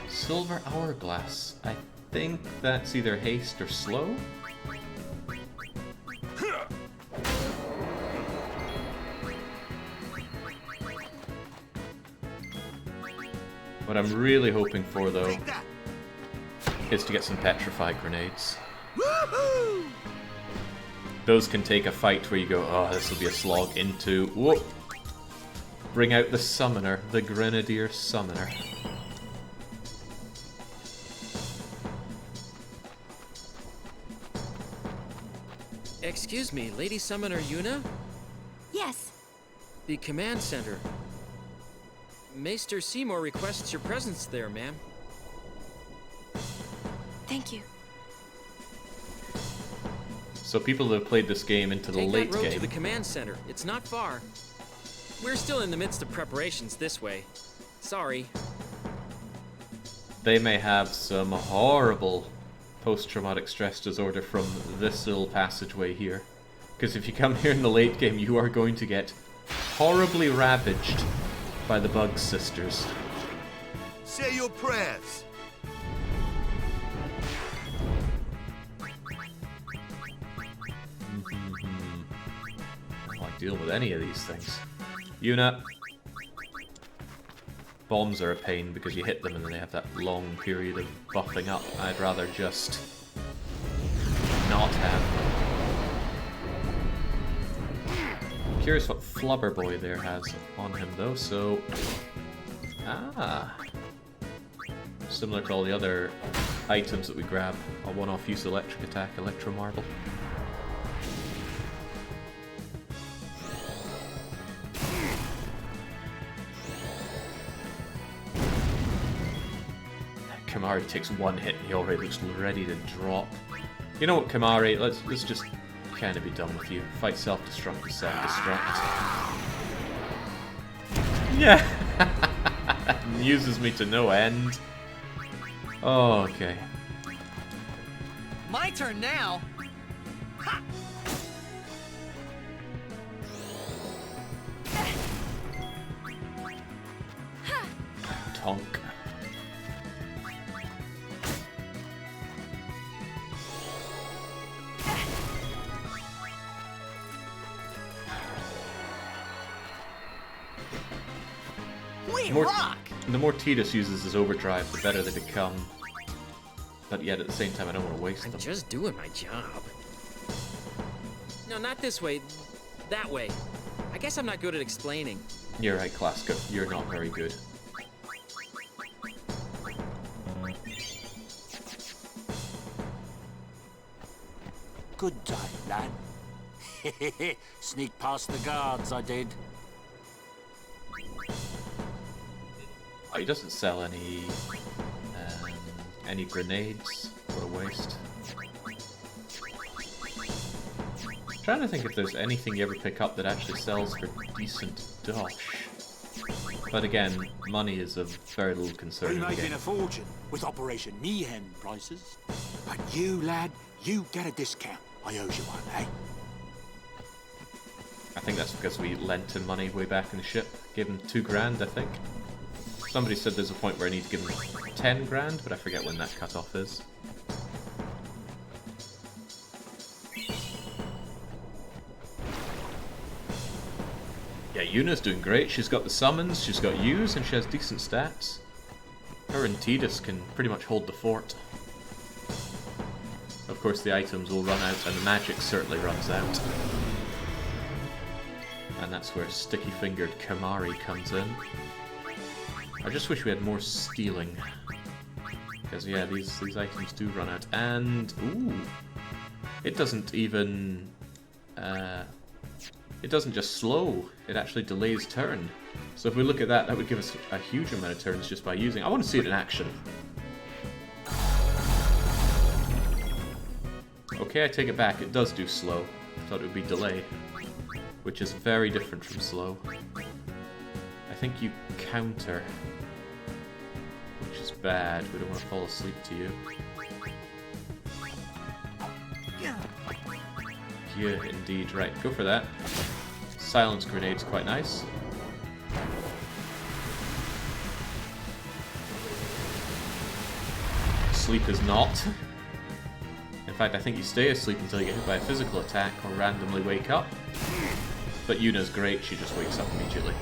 Silver hourglass. I think that's either haste or slow. What I'm really hoping for, though, is to get some petrified grenades. Those can take a fight where you go, oh, this will be a slog into... Whoa! Bring out the summoner, the Grenadier Summoner. Excuse me, Lady Summoner Yuna? Yes. The command center. Maester Seymour requests your presence there, ma'am. Thank you. So people that have played this game into the late Take that road game... to the command center. It's not far. We're still in the midst of preparations this way. Sorry. They may have some horrible post-traumatic stress disorder from this little passageway here. Because if you come here in the late game, you are going to get horribly ravaged by the Bug Sisters. Say your prayers. dealing with any of these things. Yuna. Bombs are a pain because you hit them and then they have that long period of buffing up. I'd rather just not have them. I'm curious what Flubber Boy there has on him though, so... Ah! Similar to all the other items that we grab. A one-off use electric attack, Electro Marble. Kamari takes one hit and he already looks ready to drop. You know what, Kamari? Let's just kind of be done with you. Fight self-destruct is self-destruct. Yeah! Amuses me to no end. Oh, okay. My turn now. Ha! Tonk. The more Tidus uses his overdrive, the better they become. But yet at the same time, I don't want to waste them. I'm just doing my job. No, not this way. That way. I guess I'm not good at explaining. You're right, Klaska. You're not very good. Good time, lad. Sneak past the guards, I did. Oh, he doesn't sell any grenades. What a waste. I'm trying to think if there's anything you ever pick up that actually sells for decent dosh. But again, money is of very little concern in We're the game. making a fortune with Operation Mihen prices. And you, lad, you get a discount. I owe you one, eh? I think that's because we lent him money way back in the ship. Gave him 2 grand, I think. Somebody said there's a point where I need to give him 10 grand, but I forget when that cutoff is. Yeah, Yuna's doing great. She's got the summons, she's got Use, and she has decent stats. Her and Tidus can pretty much hold the fort. Of course, the items will run out, and the magic certainly runs out. And that's where sticky-fingered Kamari comes in. I just wish we had more stealing. Because, yeah, these items do run out. And, ooh, it doesn't even... it doesn't just slow, it actually delays turn. So if we look at that, that would give us a huge amount of turns just by using. I want to see it in action. Okay, I take it back. It does do slow. I thought it would be delay, which is very different from slow. I think you counter, which is bad. We don't want to fall asleep to you. Yeah, indeed. Right, go for that. Silence grenade's quite nice. Sleep is not. In fact, I think you stay asleep until you get hit by a physical attack or randomly wake up. But Yuna's great, she just wakes up immediately.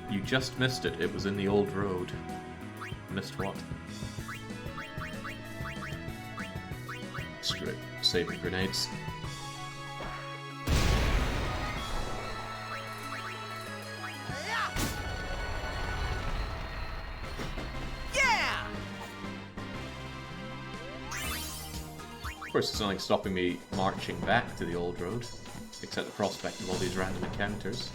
You just missed it. It was in the old road. Missed what? Screw it. Saving grenades. Of course, there's nothing stopping me marching back to the old road, except the prospect of all these random encounters.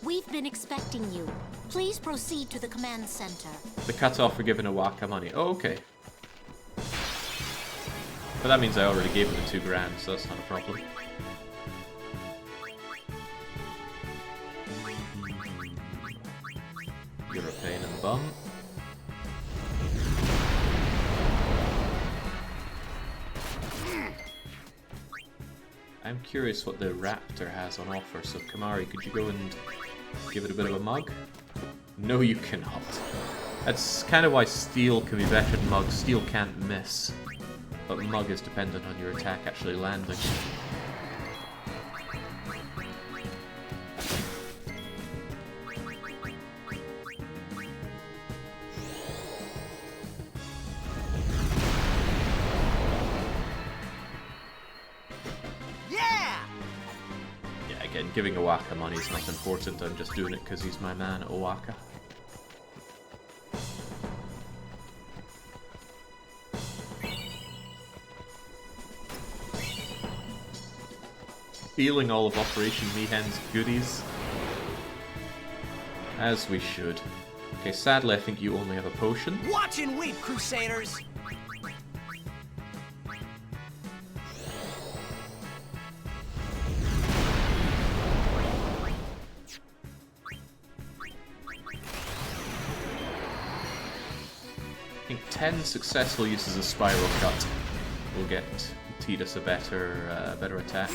We've been expecting you. Please proceed to the command center. The cutoff for giving a Waka money. Oh, okay. But that means I already gave her the 2 grand, so that's not a problem. You're a pain in the bum. I'm curious what the Raptor has on offer, so Kamari, could you go and give it a bit of a mug? No, you cannot. That's kind of why Steel can be better than Mug. Steel can't miss, but Mug is dependent on your attack actually landing. Again, giving Owaka money is not important, I'm just doing it because he's my man, Owaka. Stealing all of Operation Mihen's goodies. As we should. Okay, sadly I think you only have a potion. Watch and weep, Crusaders! I think 10 successful uses of Spiral Cut will get Tidus a better attack.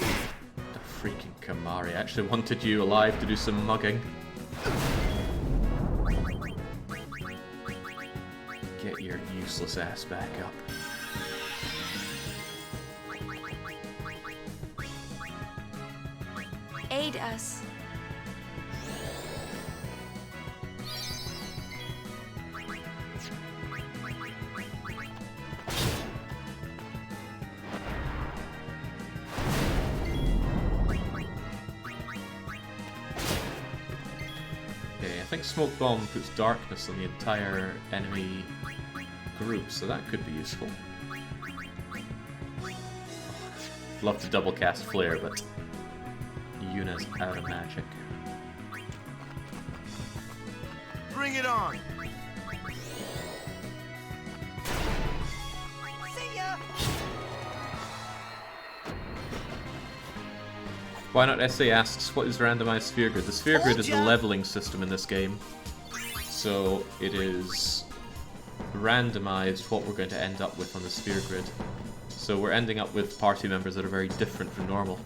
The freaking Kamari actually wanted you alive to do some mugging. Get your useless ass back up. Aid us. I think Smoke Bomb puts darkness on the entire enemy group, so that could be useful. Love to double cast Flare, but Yuna's out of magic. Bring it on! See ya! Why Not Essay asks, what is randomized sphere grid? The sphere grid is the leveling system in this game. So it is randomized what we're going to end up with on the sphere grid. So we're ending up with party members that are very different from normal.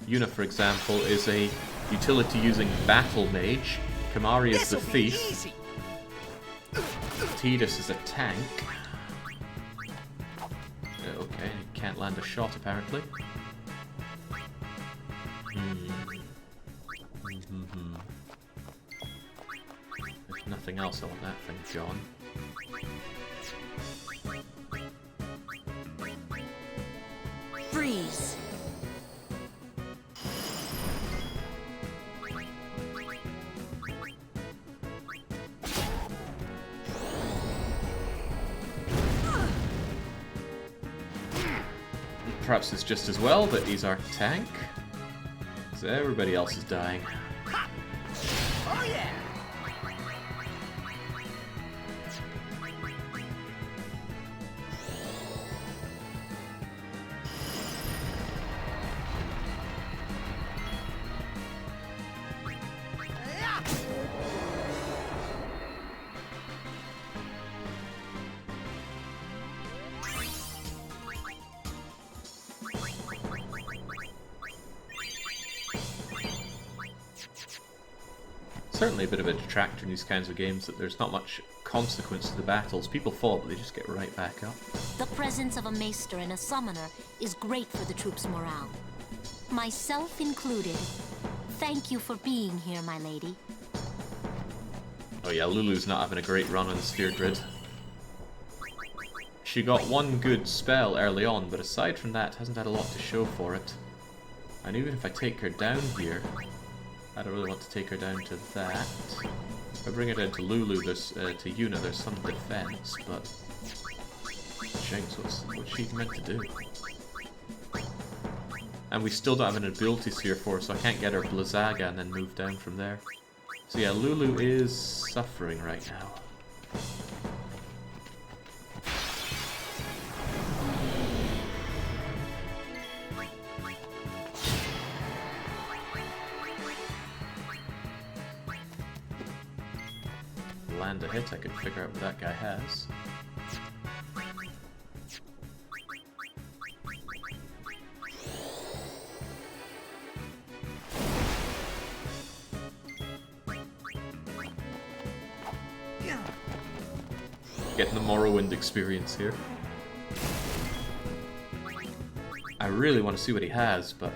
Yuna, for example, is a utility using battle mage. Kamari is the thief. Tidus is a tank. Okay, he can't land a shot apparently. If nothing else, I want that thing, John. Freeze. Perhaps it's just as well that he's our tank. So everybody else is dying. Oh yeah! Certainly a bit of a detractor in these kinds of games that there's not much consequence to the battles. People fall, but they just get right back up. The presence of a maester and a summoner is great for the troops' morale. Myself included. Thank you for being here, my lady. Oh yeah, Lulu's not having a great run on the sphere grid. She got one good spell early on, but aside from that, hasn't had a lot to show for it. And even if I take her down here, I don't really want to take her down to that. If I bring her down to Lulu, there's to Yuna, there's some defense, but Jinx, what's she meant to do? And we still don't have an ability sphere for her, so I can't get her Blizzaga and then move down from there. So yeah, Lulu is suffering right now. Land a hit, I could figure out what that guy has. Getting the Morrowind experience here. I really want to see what he has, but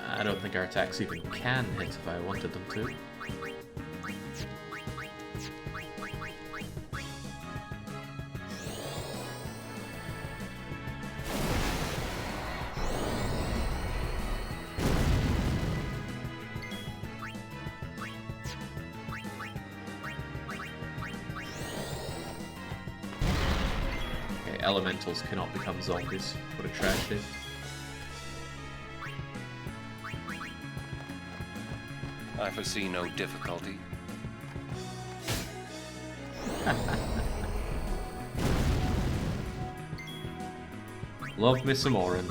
I don't think our attacks even can hit if I wanted them to. Elementals cannot become zombies. What a tragedy. I foresee no difficulty. Love me some Orin.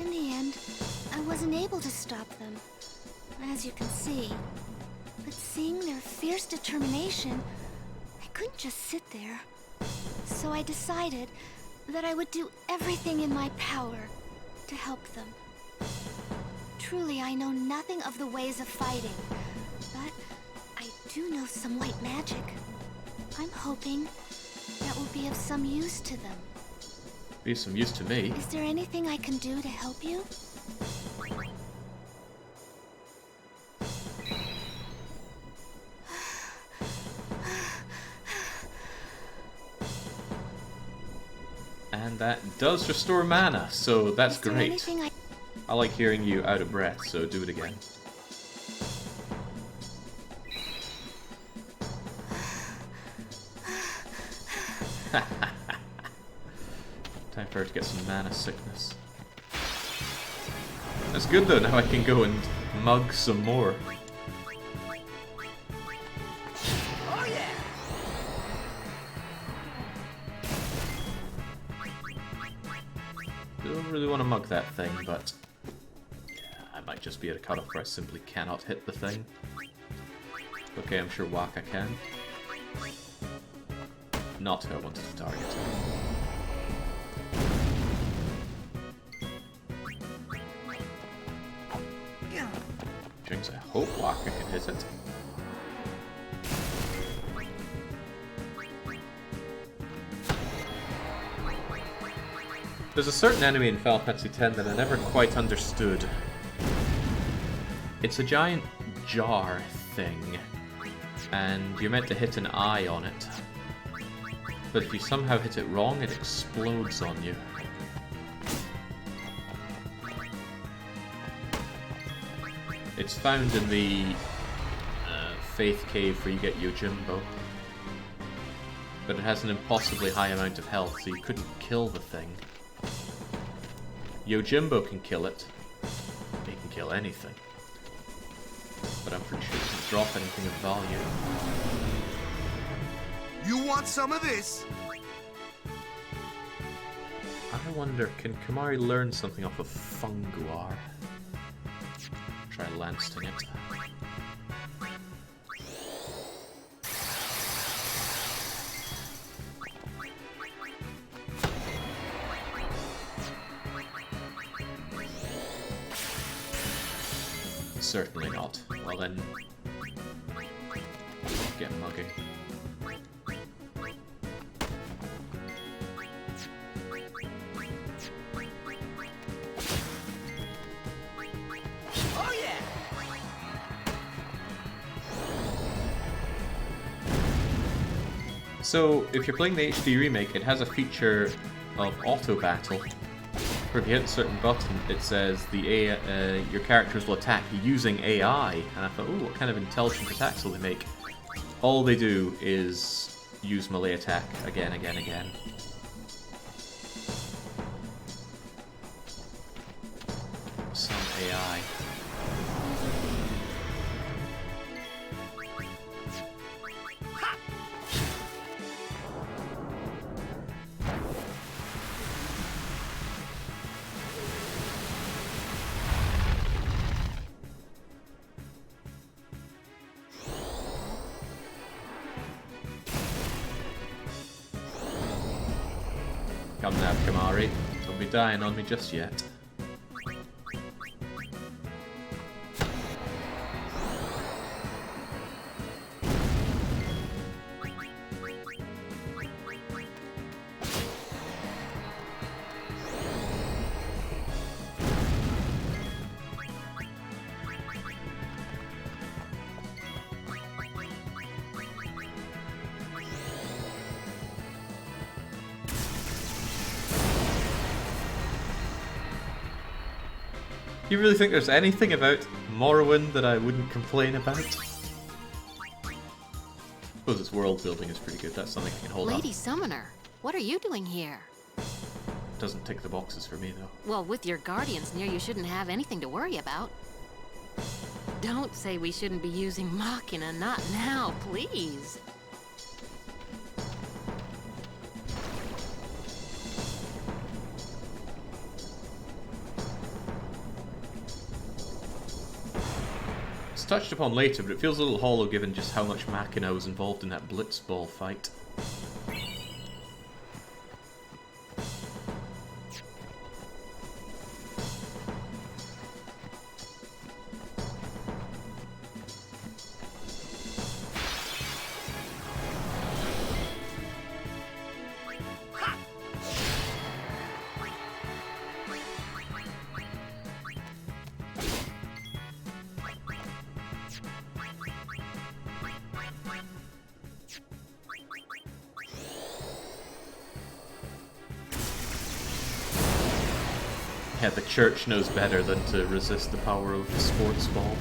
In the end, I wasn't able to stop them, as you can see. But seeing their fierce determination, I couldn't just sit there. So I decided that I would do everything in my power to help them. Truly, I know nothing of the ways of fighting, but I do know some white magic. I'm hoping that will be of some use to them. Be some use to me. Is there anything I can do to help you? And that does restore mana, so that's Is there great. anything I like hearing you out of breath, so do it again. Time for her to get some mana sickness. That's good though, now I can go and mug some more. Oh yeah! Don't really want to mug that thing, but yeah, I might just be at a cutoff where I simply cannot hit the thing. Okay, I'm sure Waka can. Not who I wanted to target. Jinx, I hope Waka can hit it. There's a certain enemy in Final Fantasy X that I never quite understood. It's a giant jar thing, and you're meant to hit an eye on it. But if you somehow hit it wrong, it explodes on you. It's found in the Faith Cave where you get Yojimbo. But it has an impossibly high amount of health, so you couldn't kill the thing. Yojimbo can kill it. He can kill anything. But I'm pretty sure it doesn't drop anything of value. You want some of this? I wonder, can Kamari learn something off of Funguar? Try lancing it. Certainly not. Well then, get mugging. Oh yeah! So, if you're playing the HD remake, it has a feature of auto battle. Where if you hit a certain button, it says your characters will attack using AI. And I thought, ooh, what kind of intelligent attacks will they make? All they do is use melee attack again. Some AI. Come now, Kamari. Don't be dying on me just yet. You really think there's anything about Morrowind that I wouldn't complain about? I suppose its world building is pretty good. That's something I can hold Lady up. Summoner, what are you doing here? Doesn't tick the boxes for me though. Well, with your guardians near, you shouldn't have anything to worry about. Don't say we shouldn't be using Machina, not now, please. It's touched upon later, but it feels a little hollow given just how much Machina was involved in that Blitzball fight. Yeah, the church knows better than to resist the power of the sports ball.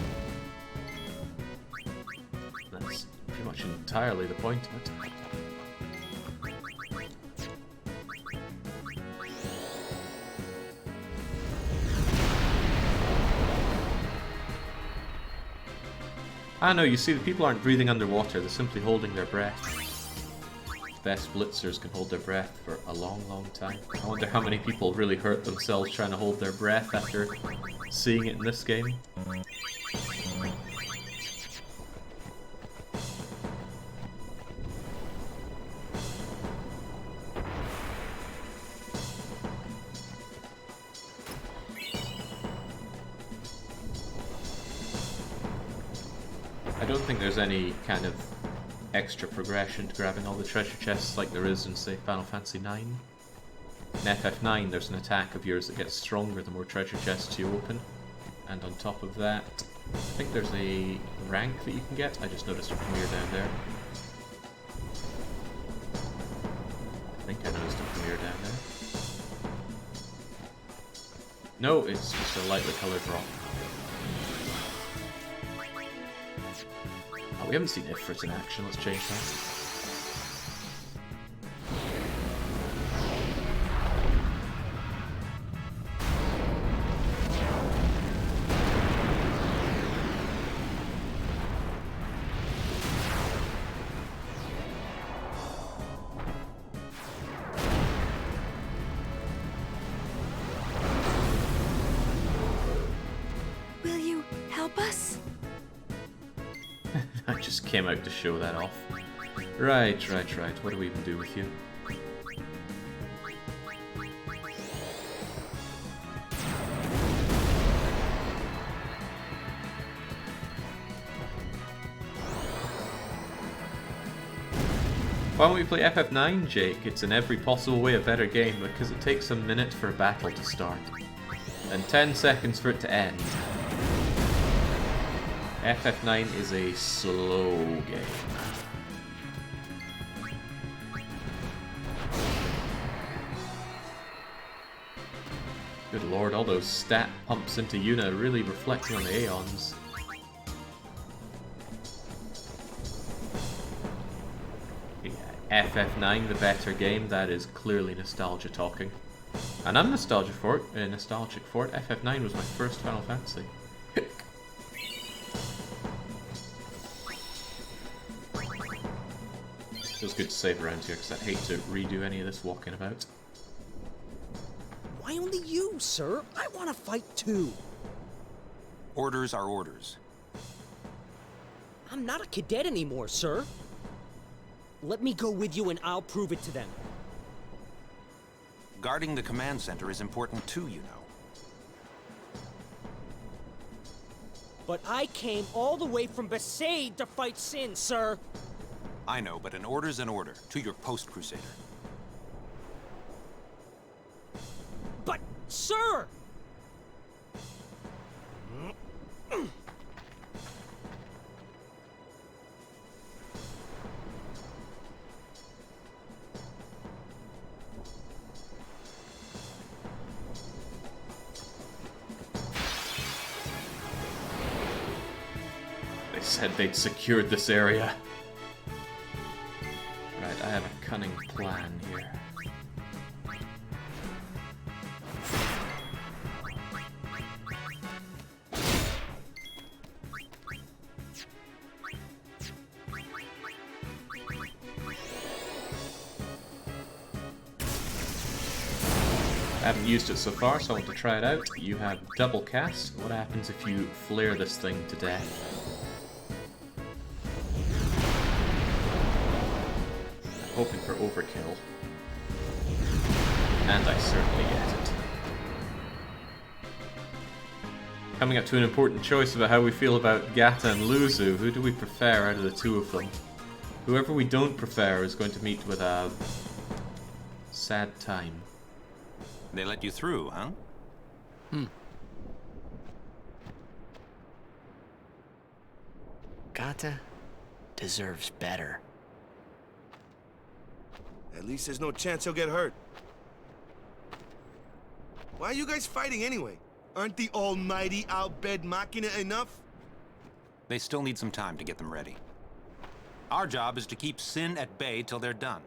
That's pretty much entirely the point of it. Ah no, you see, the people aren't breathing underwater, they're simply holding their breath. Best blitzers can hold their breath for a long, long time. I wonder how many people really hurt themselves trying to hold their breath after seeing it in this game. I don't think there's any kind of extra progression to grabbing all the treasure chests like there is in, say, Final Fantasy IX. In FF9 there's an attack of yours that gets stronger the more treasure chests you open, and on top of that I think there's a rank that you can get. I just noticed a premiere down there. I think I noticed a premiere down there. No, it's just a lightly coloured rock. Oh, we haven't seen Ifrit in action, let's change that. Will you help us? I just came out to show that off. Right. What do we even do with you? Why don't we play FF9, Jake? It's in every possible way a better game because it takes a minute for a battle to start and 10 seconds for it to end. FF9 is a slow game. Good lord, all those stat pumps into Yuna really reflecting on the Aeons. Yeah, FF9 the better game, that is clearly nostalgia talking. And I'm nostalgic for it. FF9 was my first Final Fantasy. Feels good to save around here because I'd hate to redo any of this walking about. Why only you, sir? I want to fight too. Orders are orders. I'm not a cadet anymore, sir. Let me go with you and I'll prove it to them. Guarding the command center is important too, you know. But I came all the way from Besaid to fight Sin, sir. I know, but an order's an order. To your post, Crusader. But, sir! They said they'd secured this area. Right, I have a cunning plan here. I haven't used it so far, so I want to try it out. You have double cast. What happens if you flare this thing to death? I'm hoping for overkill. And I certainly get it. Coming up to an important choice about how we feel about Gatta and Luzzu. Who do we prefer out of the two of them? Whoever we don't prefer is going to meet with a sad time. They let you through, huh? Gatta deserves better. At least there's no chance he'll get hurt. Why are you guys fighting anyway? Aren't the almighty Bhed Machina enough? They still need some time to get them ready. Our job is to keep Sin at bay till they're done.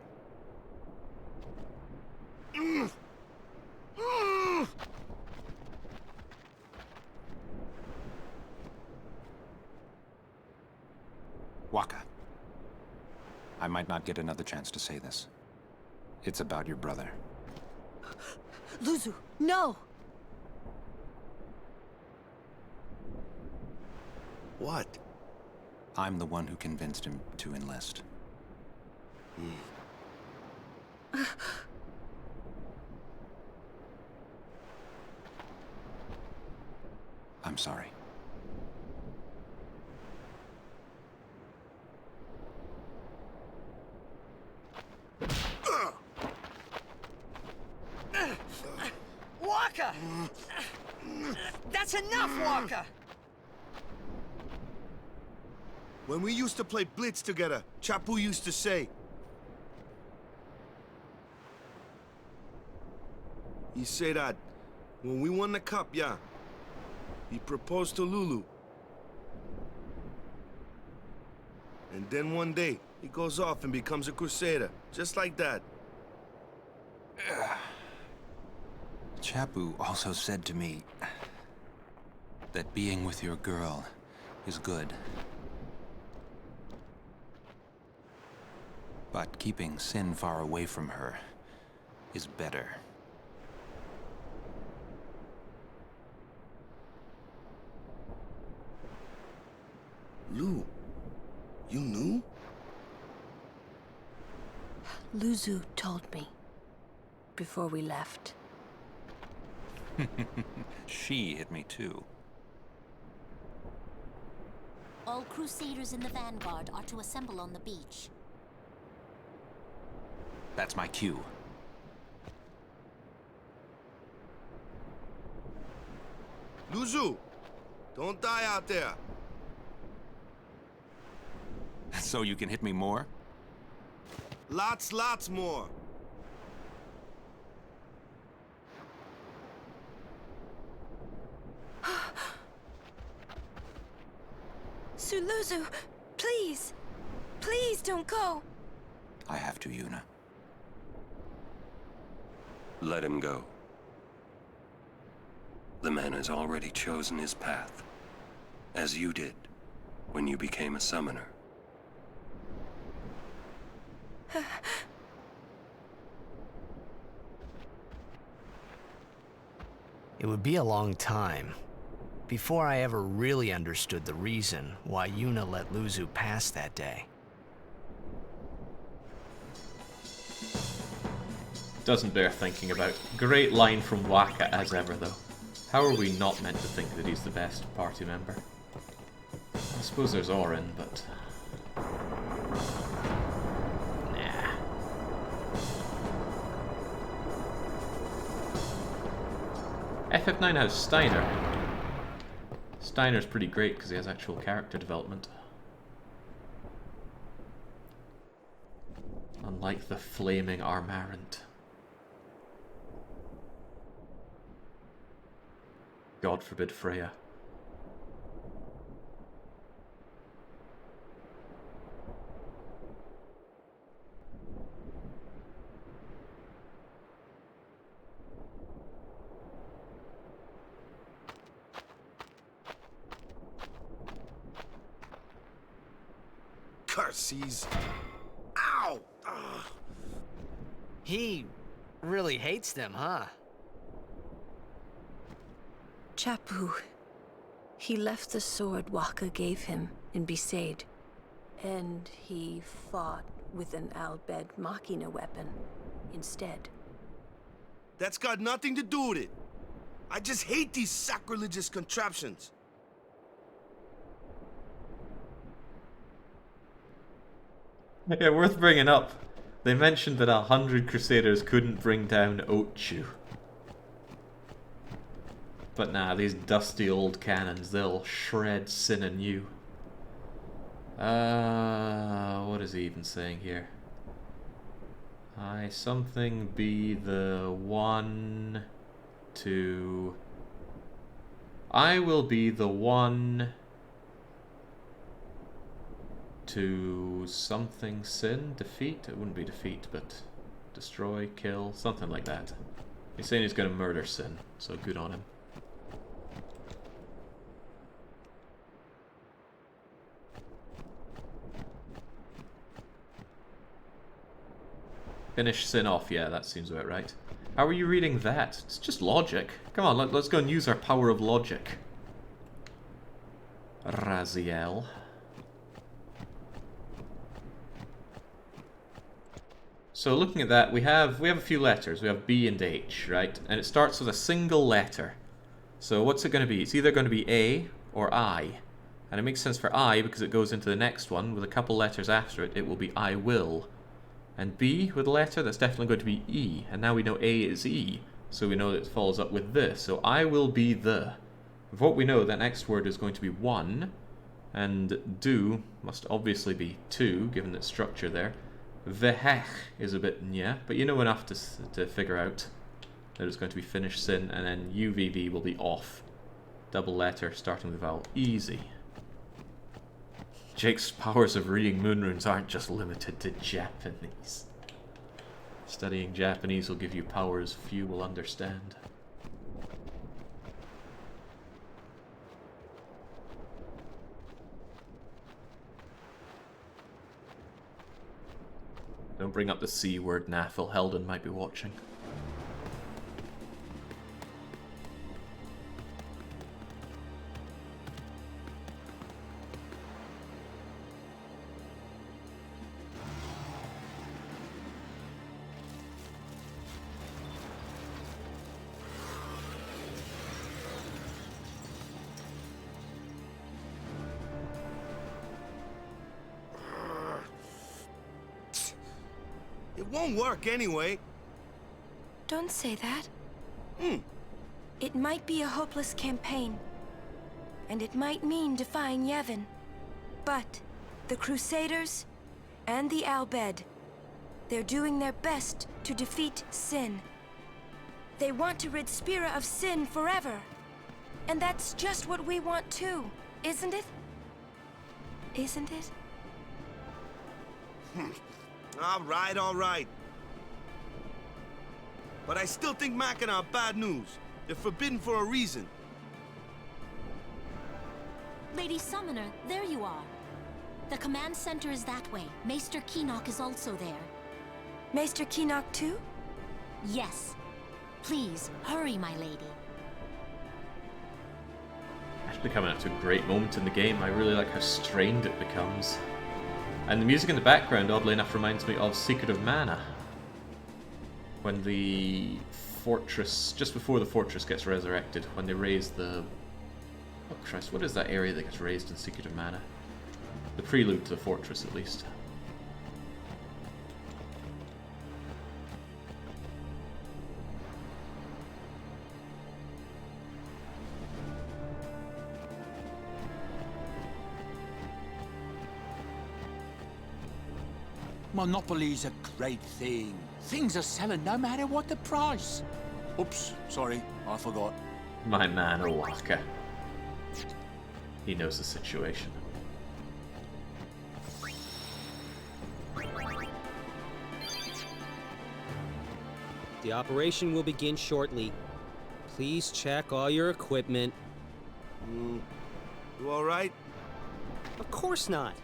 Waka. I might not get another chance to say this. It's about your brother. Luzzu, no! What? I'm the one who convinced him to enlist. I'm sorry. Waka! That's enough, Waka! When we used to play Blitz together, Chapu used to say... He said that when we won the cup, yeah, he proposed to Lulu. And then one day, he goes off and becomes a crusader, just like that. Chapu also said to me that being with your girl is good. But keeping Sin far away from her is better. Lu, you knew? Luzzu told me before we left. She hit me too. All Crusaders in the Vanguard are to assemble on the beach. That's my cue. Luzzu, don't die out there. So you can hit me more? Lots more. Sir Luzzu, please. Please don't go. I have to, Yuna. Let him go. The man has already chosen his path, as you did when you became a summoner. It would be a long time before I ever really understood the reason why Yuna let Luzzu pass that day. Doesn't bear thinking about. Great line from Waka as ever, though. How are we not meant to think that he's the best party member? I suppose there's Orin, but... nah. FF9 has Steiner. Steiner's pretty great because he has actual character development. Unlike the flaming Armarant. God forbid Freya. Curses. Ow! Ugh. He really hates them, huh? Chapu. He left the sword Waka gave him in Besaid. And he fought with an Bhed Machina weapon instead. That's got nothing to do with it. I just hate these sacrilegious contraptions. Yeah, worth bringing up. They mentioned that 100 Crusaders couldn't bring down Ochu. But nah, these dusty old cannons, they'll shred Sin anew. What is he even saying here? I something be the one to... I will be the one to something Sin, defeat? It wouldn't be defeat, but destroy, kill, something like that. He's saying he's going to murder Sin, so good on him. Finish Sin off, yeah, that seems about right. How are you reading that? It's just logic. Come on, let's go and use our power of logic. Raziel. So looking at that, we have a few letters. We have B and H, right? And it starts with a single letter. So what's it going to be? It's either going to be A or I. And it makes sense for I because it goes into the next one with a couple letters after it. It will be I will. And B with a letter, that's definitely going to be E. And now we know A is E, so we know that it follows up with this. So I will be the. With what we know, that next word is going to be one, and do must obviously be two, given its structure there. Vehech is a bit yeah, but you know enough to figure out that it's going to be finish Sin, and then UVV will be off. Double letter starting with the vowel. Easy. Jake's powers of reading moon runes aren't just limited to Japanese. Studying Japanese will give you powers few will understand. Don't bring up the C word, Nathel. Heldon might be watching. It won't work anyway. Don't say that. It might be a hopeless campaign. And it might mean defying Yevon. But the Crusaders and the Bhed, they're doing their best to defeat Sin. They want to rid Spira of Sin forever. And that's just what we want too, isn't it? Isn't it? All right. But I still think Machina are bad news. They're forbidden for a reason. Lady Summoner, there you are. The command center is that way. Maester Keenock is also there. Maester Keenock too? Yes. Please, hurry, my lady. Actually coming up to a great moment in the game. I really like how strained it becomes. And the music in the background, oddly enough, reminds me of Secret of Mana. when the fortress, just before the fortress gets resurrected, when they raise the... Oh Christ, what is that area that gets raised in Secret of Mana? The prelude to the fortress, at least. Monopoly's a great thing. Things are selling no matter what the price. Oops, sorry, I forgot. My man, Owaka. He knows the situation. The operation will begin shortly. Please check all your equipment. You all right? Of course not.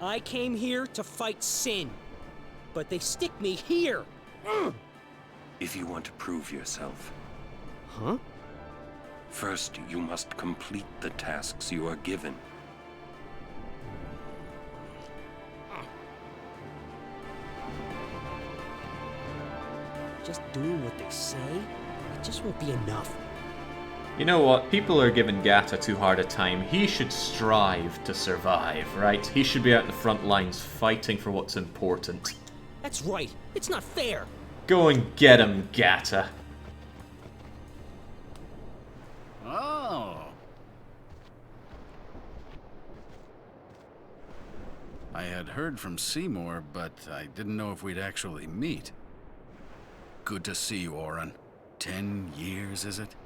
I came here to fight sin, but they stick me here. If you want to prove yourself, Huh? first you must complete the tasks you are given. Just doing what they say, it just won't be enough. You know what? People are giving Gatta too hard a time. He should strive to survive, right? He should be out in the front lines fighting for what's important. That's right. It's not fair. Go and get him, Gatta. Oh. I had heard from Seymour, but I didn't know if we'd actually meet. Good to see you, Oren. 10 years, is it?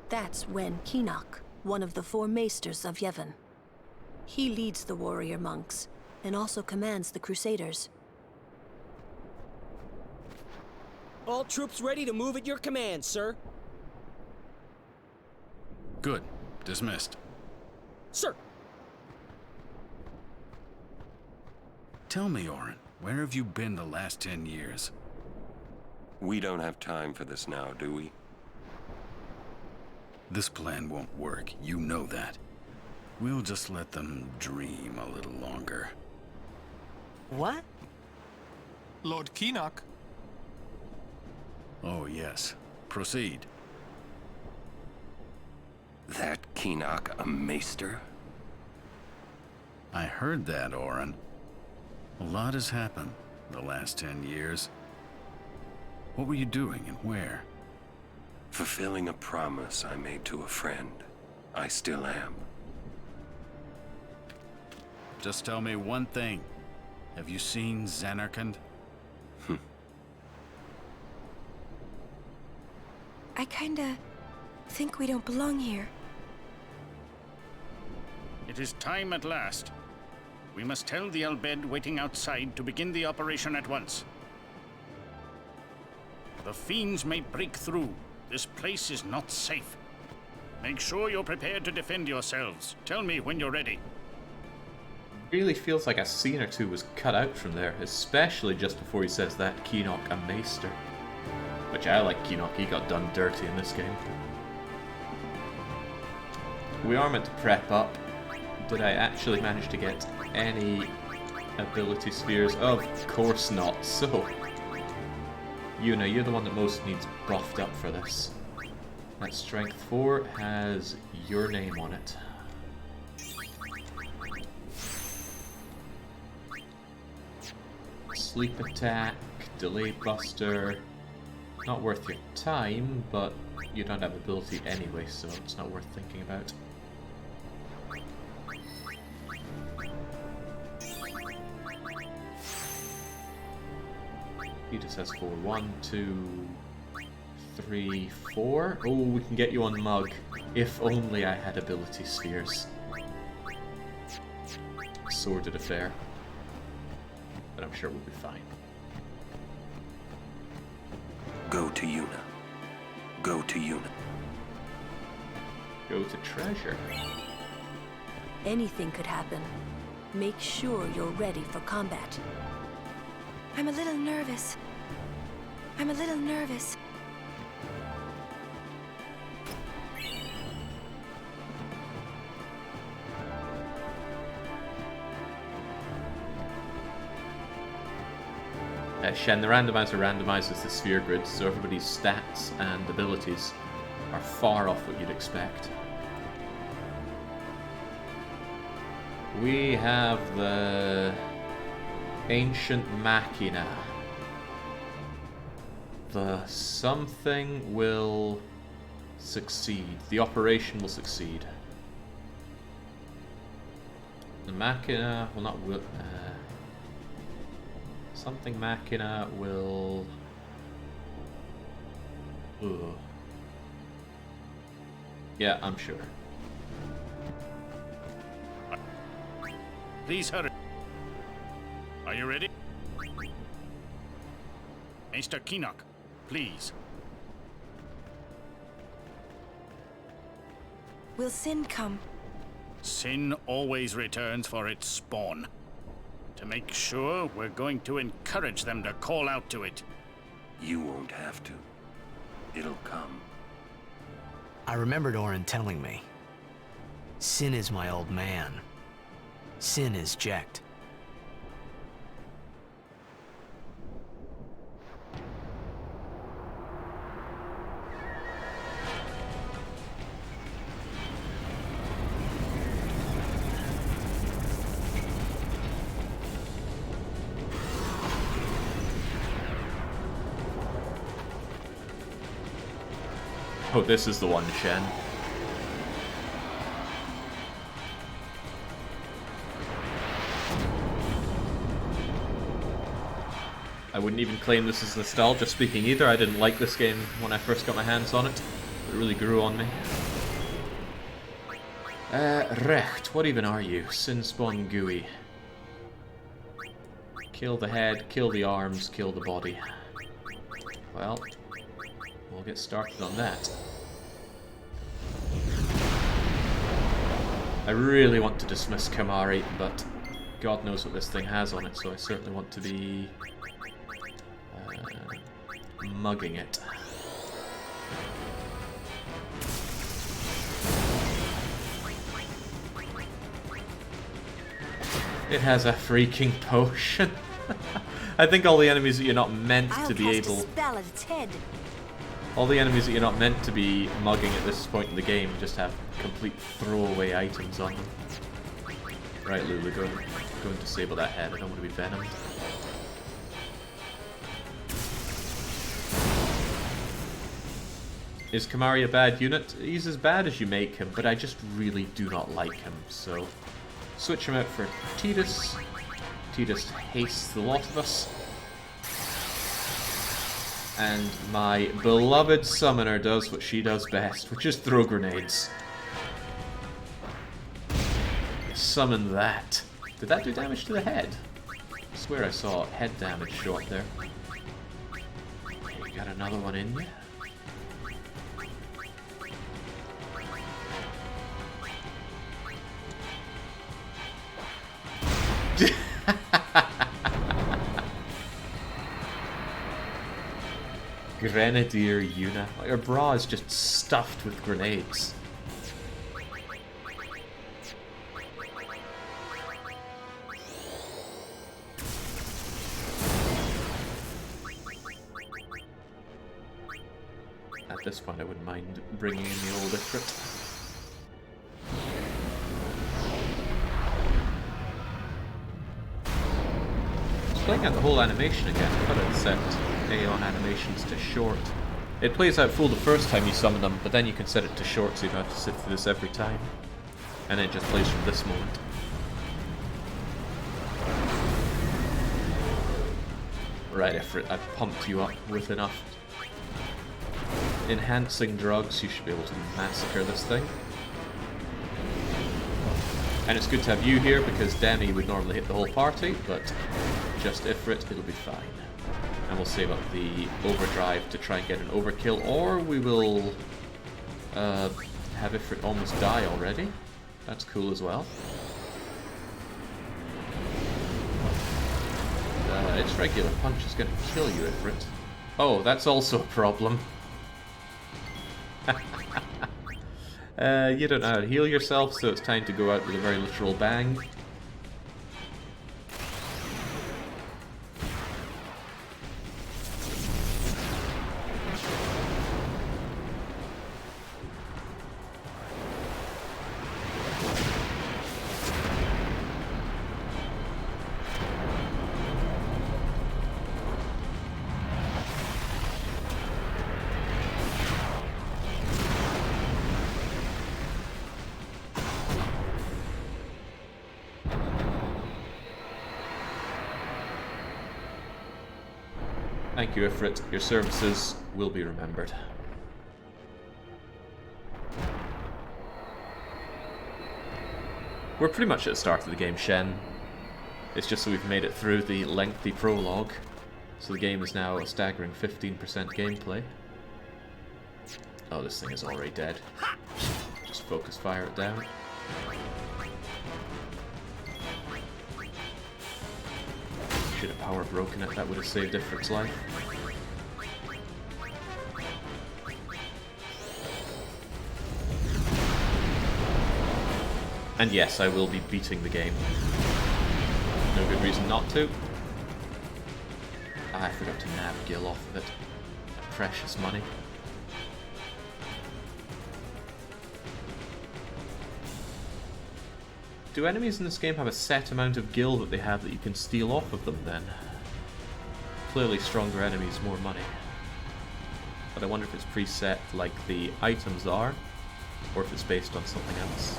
That's Wen Kinok, one of the 4 maesters of Yevon. He leads the warrior monks, and also commands the Crusaders. All troops ready to move at your command, sir. Good. Dismissed. Sir! Tell me, Oren, where have you been the last 10 years? We don't have time for this now, do we? This plan won't work, you know that. We'll just let them dream a little longer. What? Lord Kinok. Oh, yes. Proceed. That Kinok a maester? I heard that, Oren. A lot has happened the last 10 years. What were you doing and where? Fulfilling a promise I made to a friend. I still am. Just tell me one thing. Have you seen Zanarkand? I kinda think we don't belong here. It is time at last. We must tell the Al Bhed waiting outside to begin the operation at once. The fiends may break through. This place is not safe. Make sure you're prepared to defend yourselves. Tell me when you're ready. Really feels like a scene or two was cut out from there, especially just before he says that Kinok a maester. Which I like Kinok, he got done dirty in this game. We are meant to prep up. Did I actually manage to get any ability spheres? Of course not. So, Yuna, you're the one that most needs buffed up for this. That Strength 4 has your name on it. Sleep attack, delay buster. Not worth your time, but you don't have ability anyway, so it's not worth thinking about. He just has 4. 1, 2, 3, 4. Oh, we can get you on Mug. If only I had ability spheres. Sordid affair. But I'm sure we'll be fine. Go to Yuna. Go to Yuna. Go to treasure. Anything could happen. Make sure you're ready for combat. I'm a little nervous. I'm a little nervous. Shen, the randomizer randomizes the sphere grid, so everybody's stats and abilities are far off what you'd expect. We have the Ancient Machina. The something will succeed. The operation will succeed. The Machina will not will. Something Machina will. Ugh. Yeah, I'm sure. Please hurry. Are you ready? Mr. Kinnock, please. Will Sin come? Sin always returns for its spawn. To make sure, we're going to encourage them to call out to it. You won't have to. It'll come. I remembered Orin telling me. Sin is my old man. Sin is Jekt. Oh, this is the one, Shen. I wouldn't even claim this is nostalgia speaking either. I didn't like this game when I first got my hands on it. It really grew on me. Recht, what even are you? Sin spawn gooey. Kill the head, kill the arms, kill the body. Well, we'll get started on that. I really want to dismiss Kamari, but God knows what this thing has on it, so I certainly want to be mugging it. It has a freaking potion. I think all the enemies that you're not meant to be able... spell at its head. All the enemies that you're not meant to be mugging at this point in the game just have complete throwaway items on them. Right, Lulu, go and disable that head. I don't want to be venomed. Is Kamari a bad unit? He's as bad as you make him, but I just really do not like him, so... Switch him out for Tidus. Tidus hastes the lot of us. And my beloved summoner does what she does best, which is throw grenades. Summon that. Did that do damage to the head? I swear I saw head damage show up there. You got another one in you? Grenadier Yuna. Like, her bra is just stuffed with grenades. At this point, I wouldn't mind bringing in the old Ifrit. Playing out the whole animation again. I thought I'd set Aeon animations to short. It plays out full the first time you summon them, but then you can set it to short so you don't have to sit through this every time. And then it just plays from this moment. Right, Ifrit, I've pumped you up with enough enhancing drugs. You should be able to massacre this thing. And it's good to have you here because Demi would normally hit the whole party, but just Ifrit, it'll be fine. And we'll save up the overdrive to try and get an overkill, or we will have Ifrit almost die already. That's cool as well. Its regular punch is going to kill you, Ifrit. Oh, that's also a problem. You don't know how to heal yourself, so it's time to go out with a very literal bang. Thank you, Ifrit. Your services will be remembered. We're pretty much at the start of the game, Shen. It's just that we've made it through the lengthy prologue, so the game is now a staggering 15% gameplay. Oh, this thing is already dead. Just focus fire it down. Should have power broken it, that would have saved Ifrit's life. And yes, I will be beating the game. No good reason not to. Ah, I forgot to nab Gil off of it. Precious money. Do enemies in this game have a set amount of gil that they have that you can steal off of them then? Clearly stronger enemies, more money. But I wonder if it's preset like the items are, or if it's based on something else.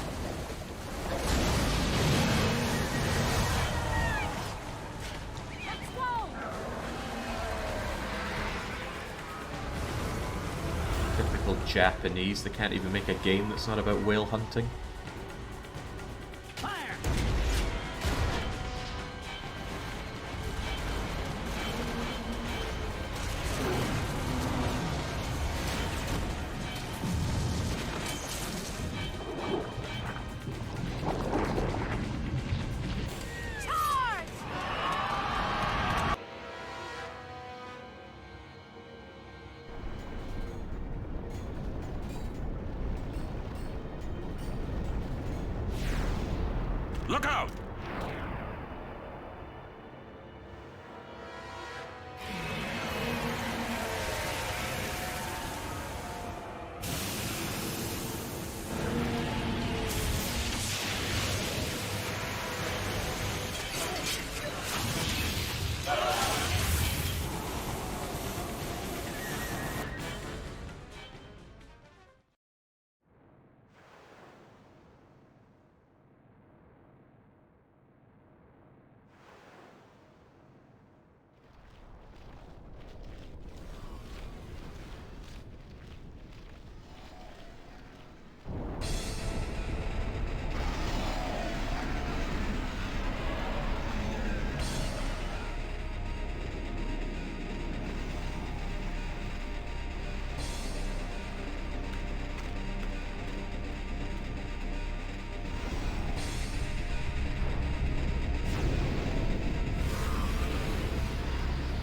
Typical Japanese, they can't even make a game that's not about whale hunting. Look out!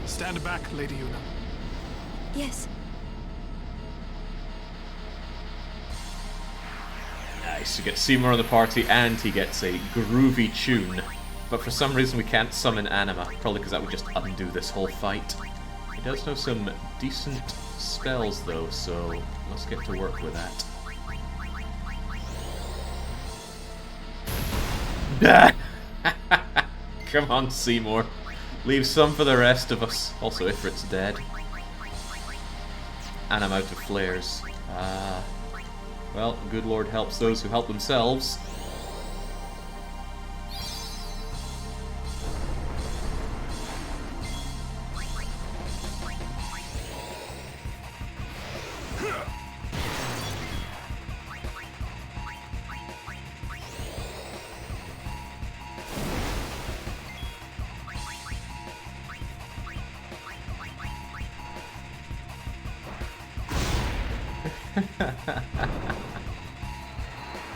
Stand back, Lady Yuna. Yes. Nice, you get Seymour on the party and he gets a groovy tune. But for some reason we can't summon Anima, probably because that would just undo this whole fight. He does know some decent spells though, so let's get to work with that. Come on, Seymour. Leave some for the rest of us. Also, Ifrit's dead. And I'm out of flares. Ah. Well, good Lord helps those who help themselves.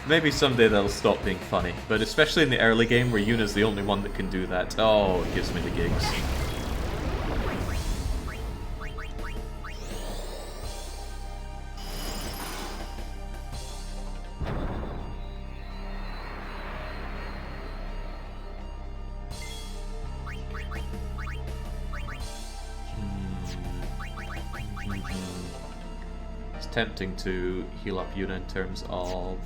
Maybe someday that'll stop being funny, but especially in the early game where Yuna's the only one that can do that. Oh, it gives me the gigs. It's tempting to heal up Yuna in terms of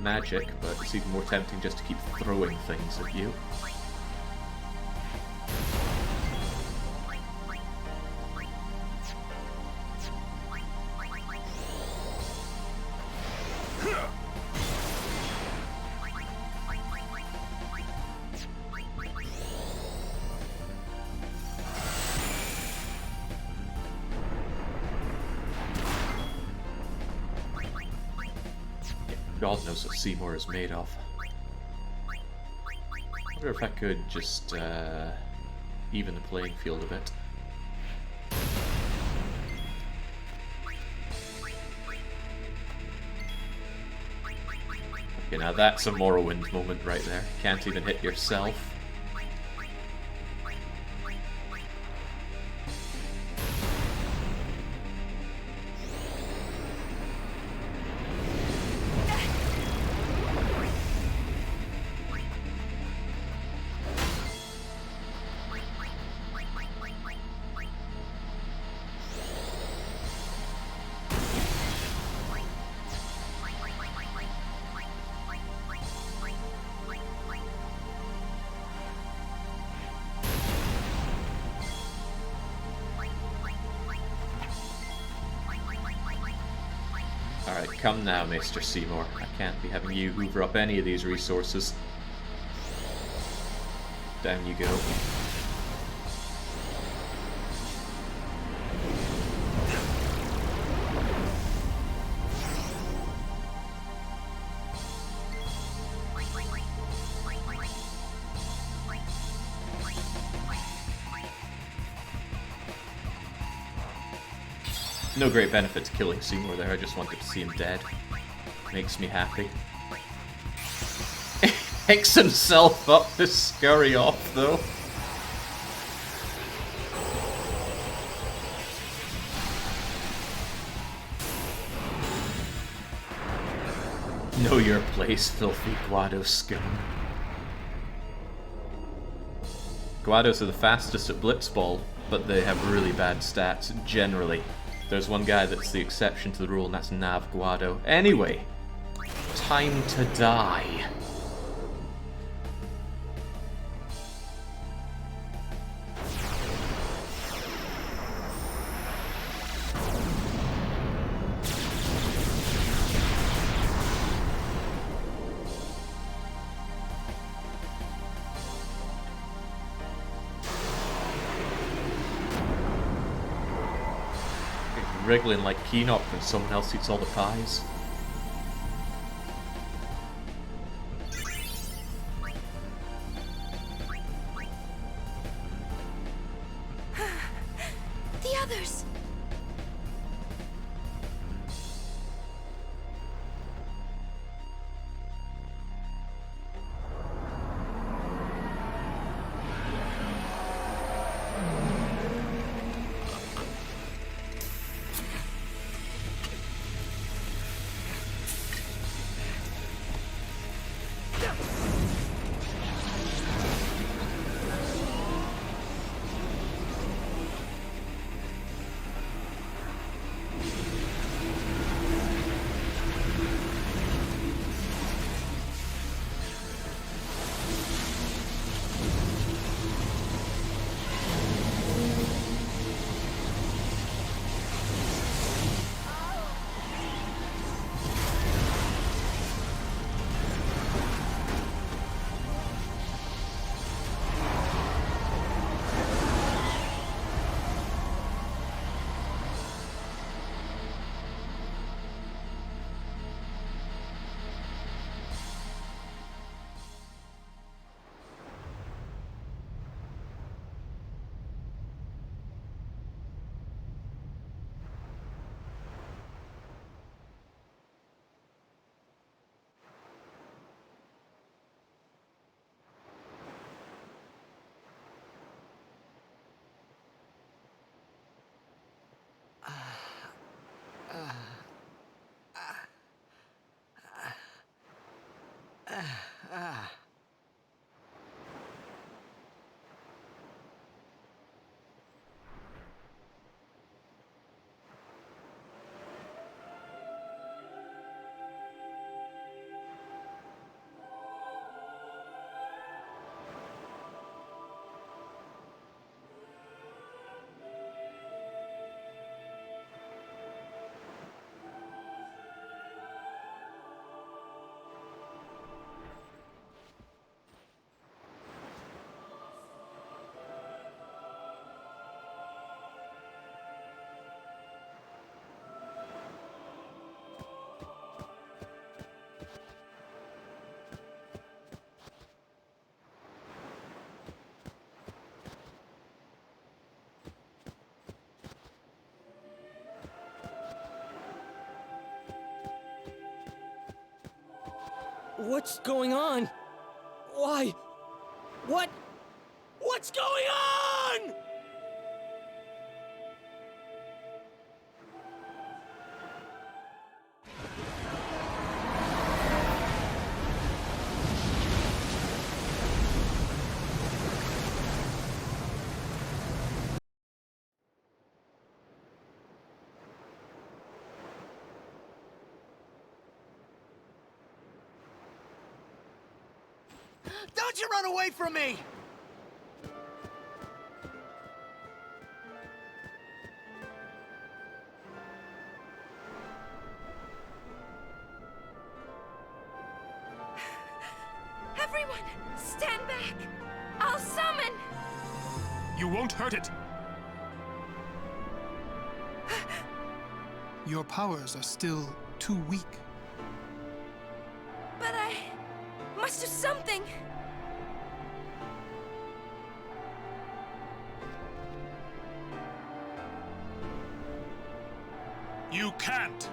magic, but it's even more tempting just to keep throwing things at you. God knows what Seymour is made of. I wonder if I could just even the playing field a bit. Okay, now that's a Morrowind moment right there. Can't even hit yourself. Alright, come now, Mr. Seymour. I can't be having you hoover up any of these resources. Down you go. No great benefit to killing Seymour there, I just wanted to see him dead. Makes me happy. Picks himself up to scurry off, though. Know your place, filthy Guado scum. Guados are the fastest at Blitzball, but they have really bad stats, generally. There's one guy that's the exception to the rule, and that's Nav Guado. Anyway, time to die. Wriggling like Keenock when someone else eats all the pies. The others! What's going on? Why? What's going on? Don't you run away from me! Everyone, stand back! I'll summon! You won't hurt it! Your powers are still too weak. But I must do something! You can't!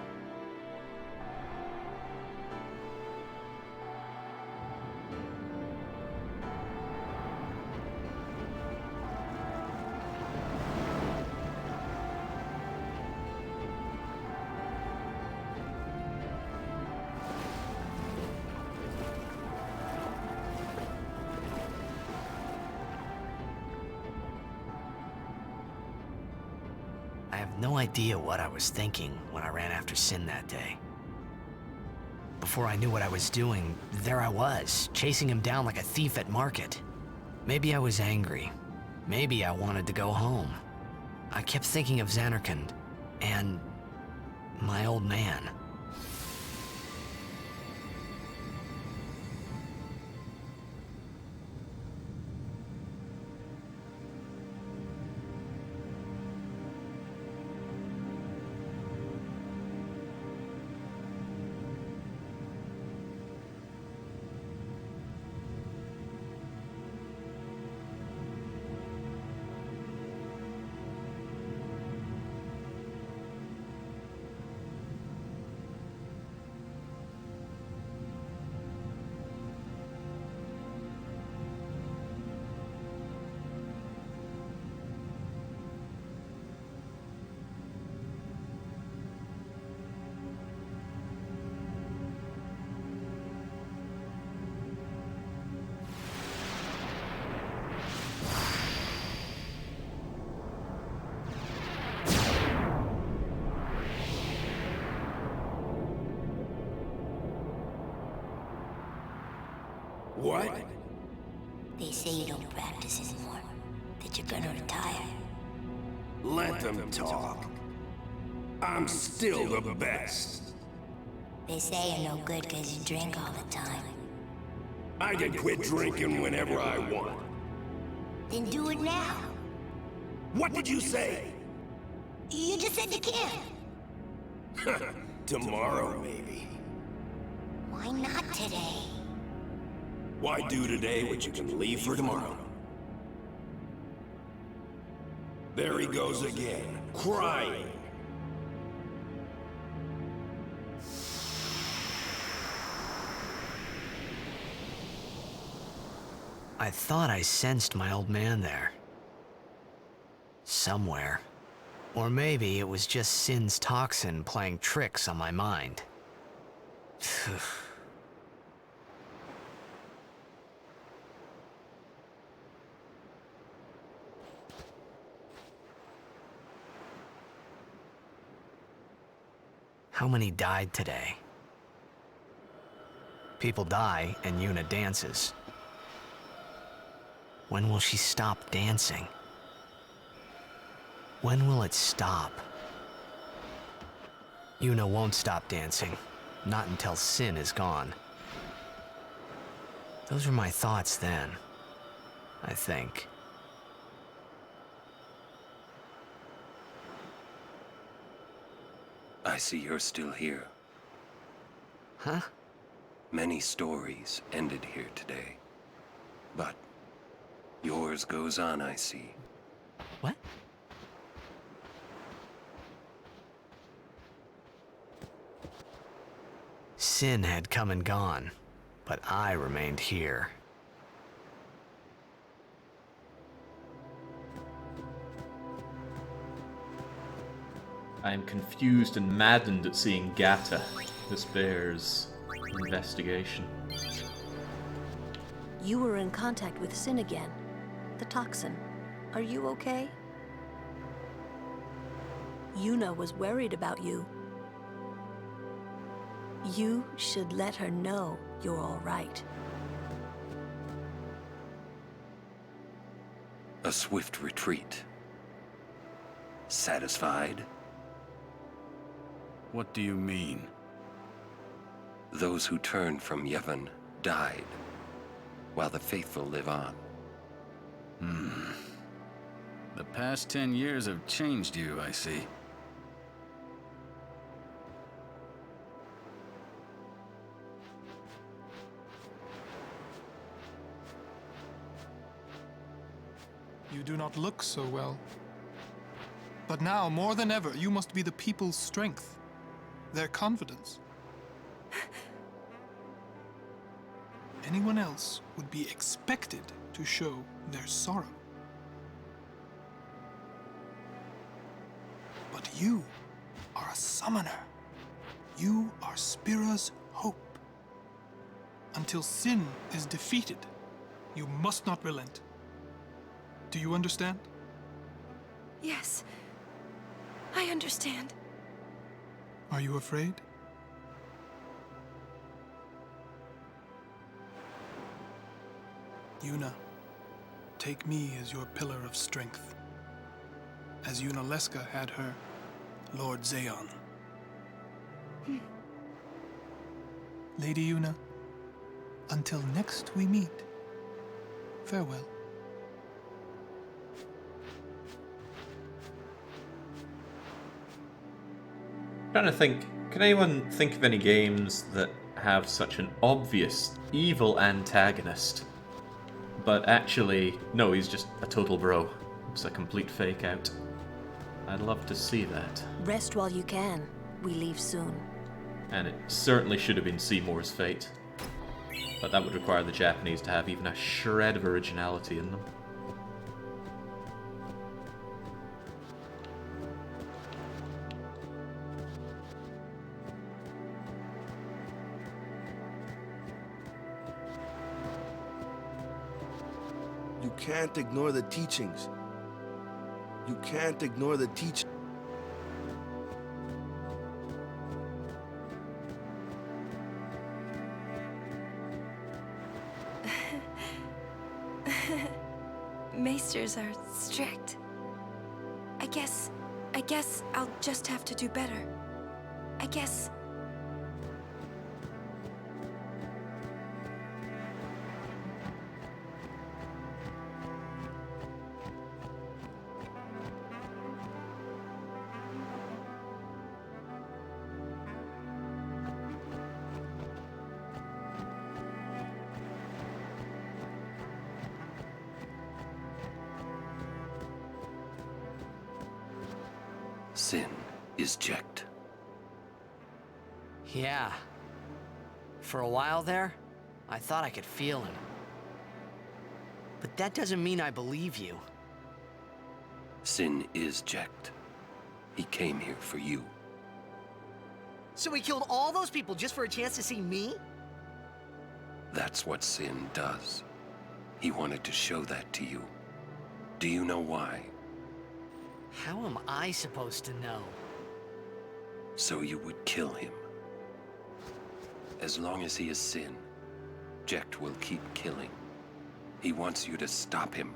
I have no idea what I was thinking when I ran after Sin that day. Before I knew what I was doing, there I was, chasing him down like a thief at market. Maybe I was angry. Maybe I wanted to go home. I kept thinking of Zanarkand and my old man. What? They say you don't practice anymore, that you're gonna retire. Let them talk. I'm still the best. They say you're no good because you drink all the time. I can quit drinking whenever I want. Then do it now. What did you say? You just said you can. Tomorrow, maybe. Why not today? Why do today what you can leave for tomorrow? There he goes again, crying. I thought I sensed my old man there. Somewhere. Or maybe it was just Sin's toxin playing tricks on my mind. How many died today? People die and Yuna dances. When will she stop dancing? When will it stop? Yuna won't stop dancing, not until Sin is gone. Those were my thoughts then, I think. I see you're still here. Huh? Many stories ended here today. But yours goes on, I see. What? Sin had come and gone, but I remained here. I am confused and maddened at seeing Gatta. This bears investigation. You were in contact with Sin again. The toxin. Are you okay? Yuna was worried about you. You should let her know you're all right. A swift retreat. Satisfied? What do you mean? Those who turned from Yevon died, while the faithful live on. The past 10 years have changed you, I see. You do not look so well. But now, more than ever, you must be the people's strength, their confidence. Anyone else would be expected to show their sorrow. But you are a summoner. You are Spira's hope. Until sin is defeated, you must not relent. Do you understand? Yes, I understand. Are you afraid? Yuna, take me as your pillar of strength, as Yunalesca had her Lord Zeon. Lady Yuna, until next we meet, farewell. Trying to think, can anyone think of any games that have such an obvious evil antagonist, but actually, no, he's just a total bro. It's a complete fake out. I'd love to see that. Rest while you can. We leave soon. And it certainly should have been Seymour's fate. But that would require the Japanese to have even a shred of originality in them. You can't ignore the teachings. You can't ignore the teach. Maesters are strict. I guess I'll just have to do better. I guess. Sin is checked. Yeah. For a while there, I thought I could feel him. But that doesn't mean I believe you. Sin is checked. He came here for you. So he killed all those people just for a chance to see me? That's what Sin does. He wanted to show that to you. Do you know why? How am I supposed to know? So you would kill him. As long as he is Sin, Jecht will keep killing. He wants you to stop him.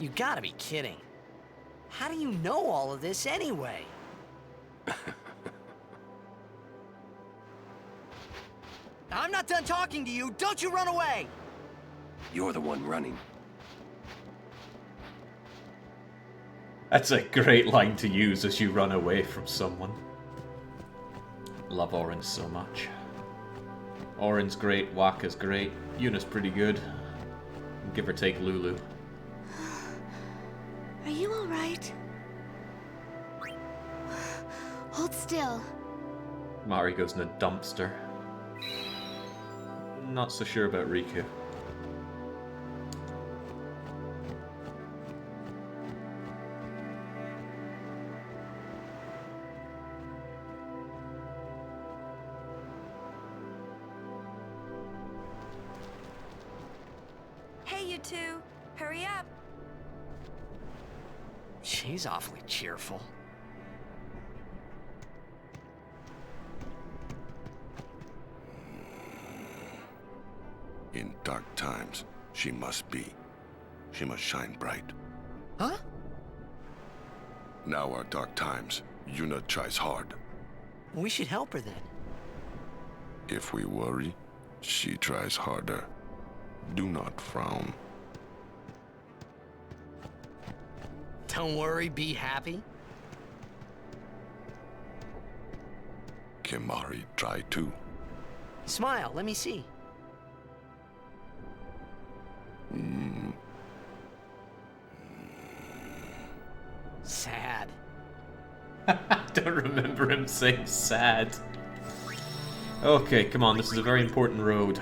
You gotta be kidding. How do you know all of this anyway? I'm not done talking to you. Don't you run away! You're the one running. That's a great line to use as you run away from someone. Love Orange so much. Oran's great, Wakka's great, Yuna's pretty good. Give or take Lulu. Are you alright? Hold still. Mari goes in a dumpster. not so sure about Riku. Hey, you two. Hurry up. She's awfully cheerful. In dark times, she must be. She must shine bright. Huh? Now are dark times. Yuna tries hard. We should help her then. If we worry, she tries harder. Do not frown. Don't worry, be happy. Kimahri try too. Smile, let me see. Sad. I don't remember him saying sad. Okay, come on, this is a very important road.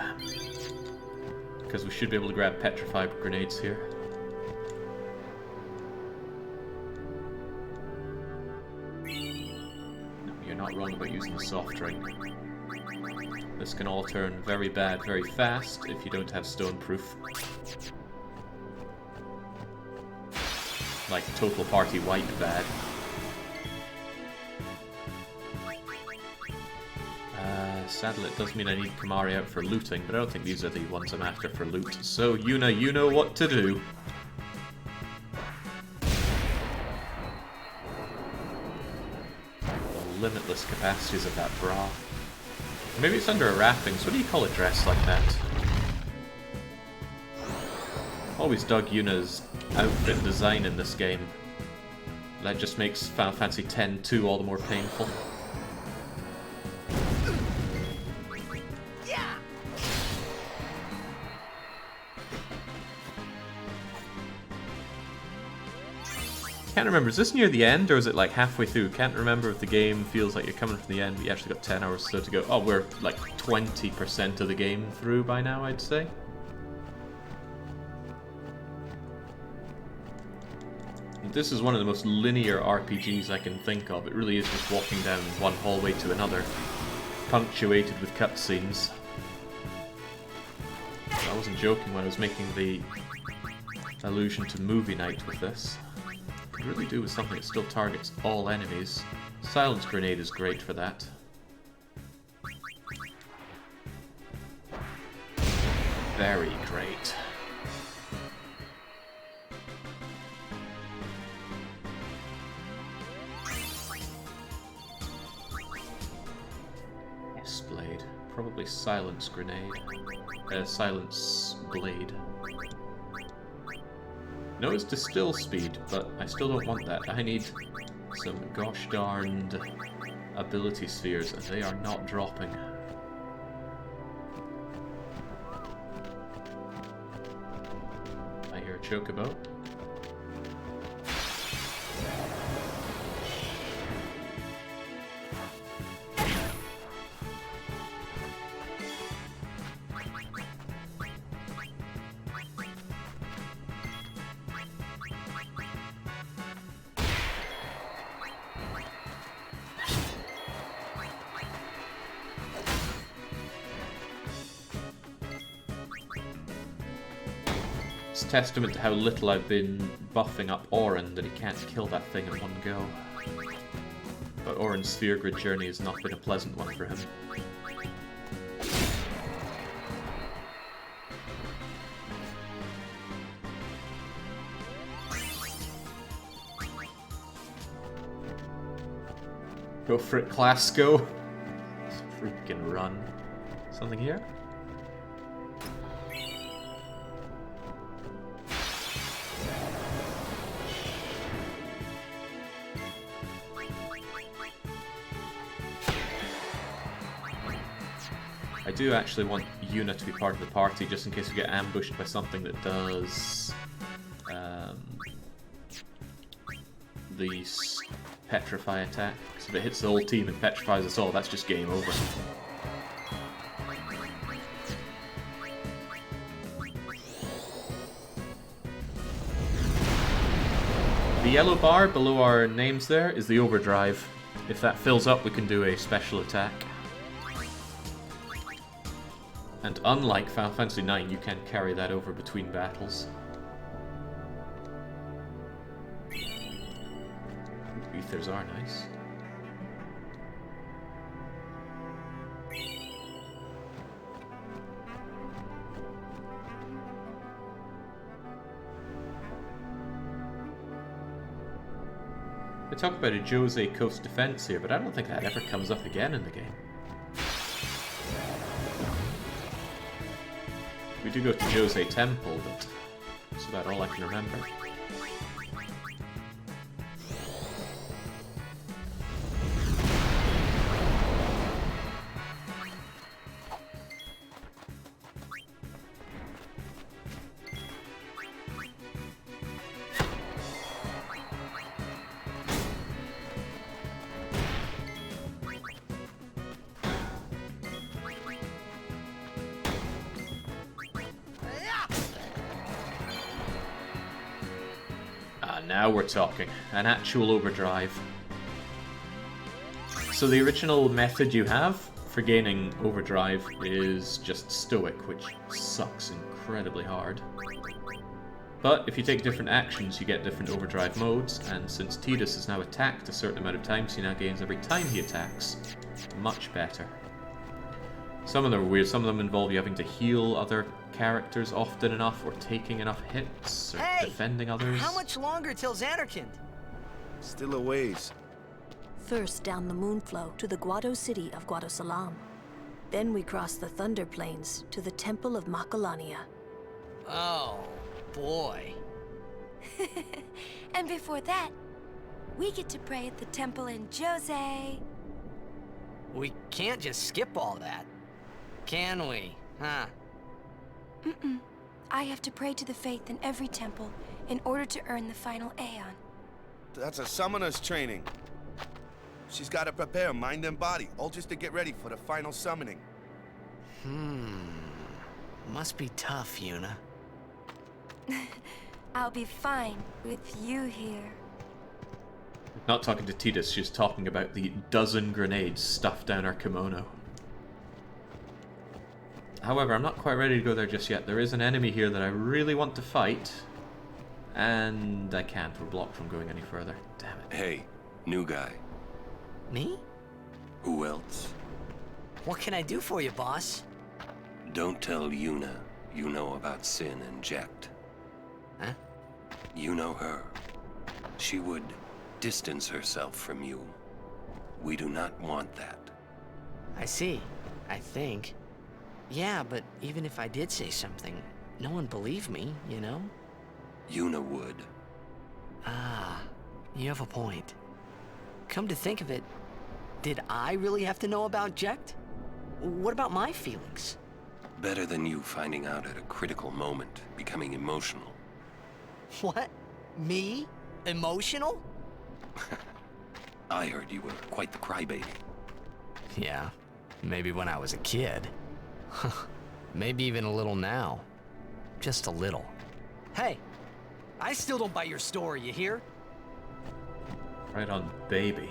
Because we should be able to grab petrified grenades here. No, you're not wrong about using the soft drink. This can all turn very bad very fast if you don't have stone proof. Like total party wipe bad. Sadly, it does mean I need Kimahri out for looting, but I don't think these are the ones I'm after for loot. So, Yuna, you know what to do. The limitless capacities of that bra. Maybe it's under a wrapping, so what do you call a dress like that? Always dug Yuna's outfit design in this game. That just makes Final Fantasy X-2 all the more painful. Can't remember, is this near the end or is it like halfway through? Can't remember if the game feels like you're coming from the end, but you actually got 10 hours still to go. Oh, we're like 20% of the game through by now, I'd say. This is one of the most linear RPGs I can think of. It really is just walking down one hallway to another, punctuated with cutscenes. I wasn't joking when I was making the allusion to movie night with this. Could really do with something that still targets all enemies. Silence Grenade is great for that. Very great. S-Blade. Probably Silence Grenade. Silence Blade. No, it's Distill Speed, but I still don't want that. I need some gosh darned ability spheres, and they are not dropping. I hear a chocobo. Testament to how little I've been buffing up Auron that he can't kill that thing in one go. But Auron's Sphere Grid journey has not been a pleasant one for him. Go for it, Clasco! Freaking run. Something here? I do actually want Yuna to be part of the party, just in case we get ambushed by something that does the petrify attack. Because if it hits the whole team and petrifies us all, that's just game over. The yellow bar below our names there is the overdrive. If that fills up, we can do a special attack. And unlike Final Fantasy IX, you can carry that over between battles. Ethers are nice. They talk about a Djose coast defense here, but I don't think that ever comes up again in the game. We do go to Djose Temple, but that's about all I can remember. Now we're talking. An actual overdrive. So the original method you have for gaining overdrive is just stoic, which sucks incredibly hard. But if you take different actions, you get different overdrive modes, and since Tidus is now attacked a certain amount of times, he now gains every time he attacks. Much better. Some of them are weird. Some of them involve you having to heal other characters often enough, or taking enough hits, or defending others. How much longer till Xanarkand? Still a ways. First down the Moonflow to the Guado city of Guadosalam. Then we cross the Thunder Plains to the Temple of Makalania. Oh, boy. And before that, we get to pray at the temple in Djose. We can't just skip all that, can we? Huh? Mm-mm. I have to pray to the faith in every temple in order to earn the final Aeon. That's a summoner's training. She's got to prepare mind and body, all just to get ready for the final summoning. Must be tough, Yuna. I'll be fine with you here. Not talking to Tidus, she's talking about the dozen grenades stuffed down our kimono. However, I'm not quite ready to go there just yet. There is an enemy here that I really want to fight, and I can't. We're blocked from going any further. Damn it. Hey, new guy. Me? Who else? What can I do for you, boss? Don't tell Yuna you know about Sin and Jecht. Huh? You know her. She would distance herself from you. We do not want that. I see. I think. Yeah, but even if I did say something, no one believed me, you know? Yuna would. Ah, you have a point. Come to think of it, did I really have to know about Jecht? What about my feelings? Better than you finding out at a critical moment, becoming emotional. What? Me? Emotional? I heard you were quite the crybaby. Yeah, maybe when I was a kid. Maybe even a little now. Just a little. Hey, I still don't buy your story, you hear? Right on, baby.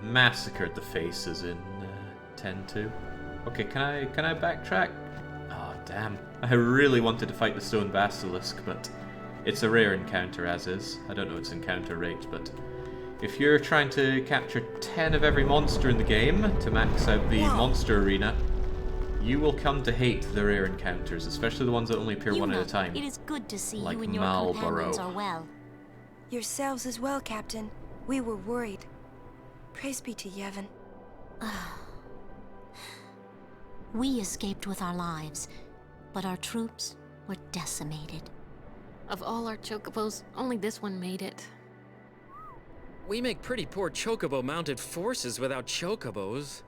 Massacred the faces in 10-2. Okay, can I backtrack? Oh, damn. I really wanted to fight the Stone Basilisk, but it's a rare encounter as is. I don't know its encounter rate, but if you're trying to capture 10 of every monster in the game to max out the monster arena, you will come to hate the rare encounters, especially the ones that only appear one at a time. It is good to see like you and your companions are well. Yourselves as well, Captain. We were worried. Praise be to Yevon. We escaped with our lives, but our troops were decimated. Of all our chocobos, only this one made it. We make pretty poor chocobo-mounted forces without chocobos.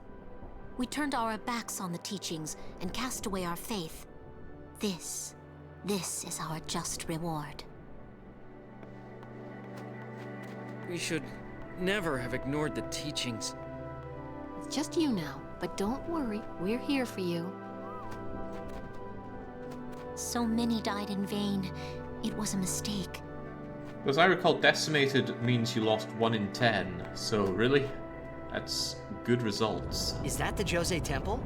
We turned our backs on the teachings and cast away our faith. This is our just reward. We should never have ignored the teachings. It's just you now, but don't worry, we're here for you. So many died in vain. It was a mistake. As I recall, decimated means you lost 1 in 10, so really? That's good results. Is that the Djose temple?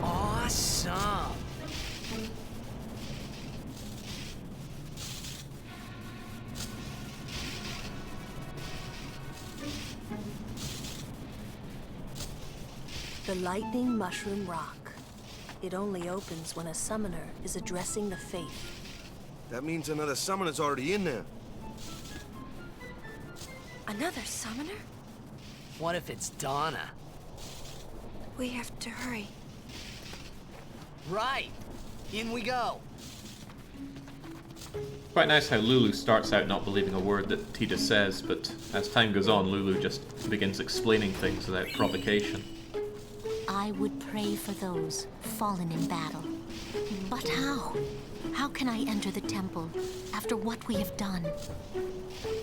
Awesome! The lightning mushroom rock. It only opens when a summoner is addressing the faith. That means another summoner's already in there. Another summoner? What if it's Donna? We have to hurry. Right! In we go! Quite nice how Lulu starts out not believing a word that Tita says, but as time goes on, Lulu just begins explaining things without provocation. I would pray for those fallen in battle. But how? How can I enter the temple after what we have done?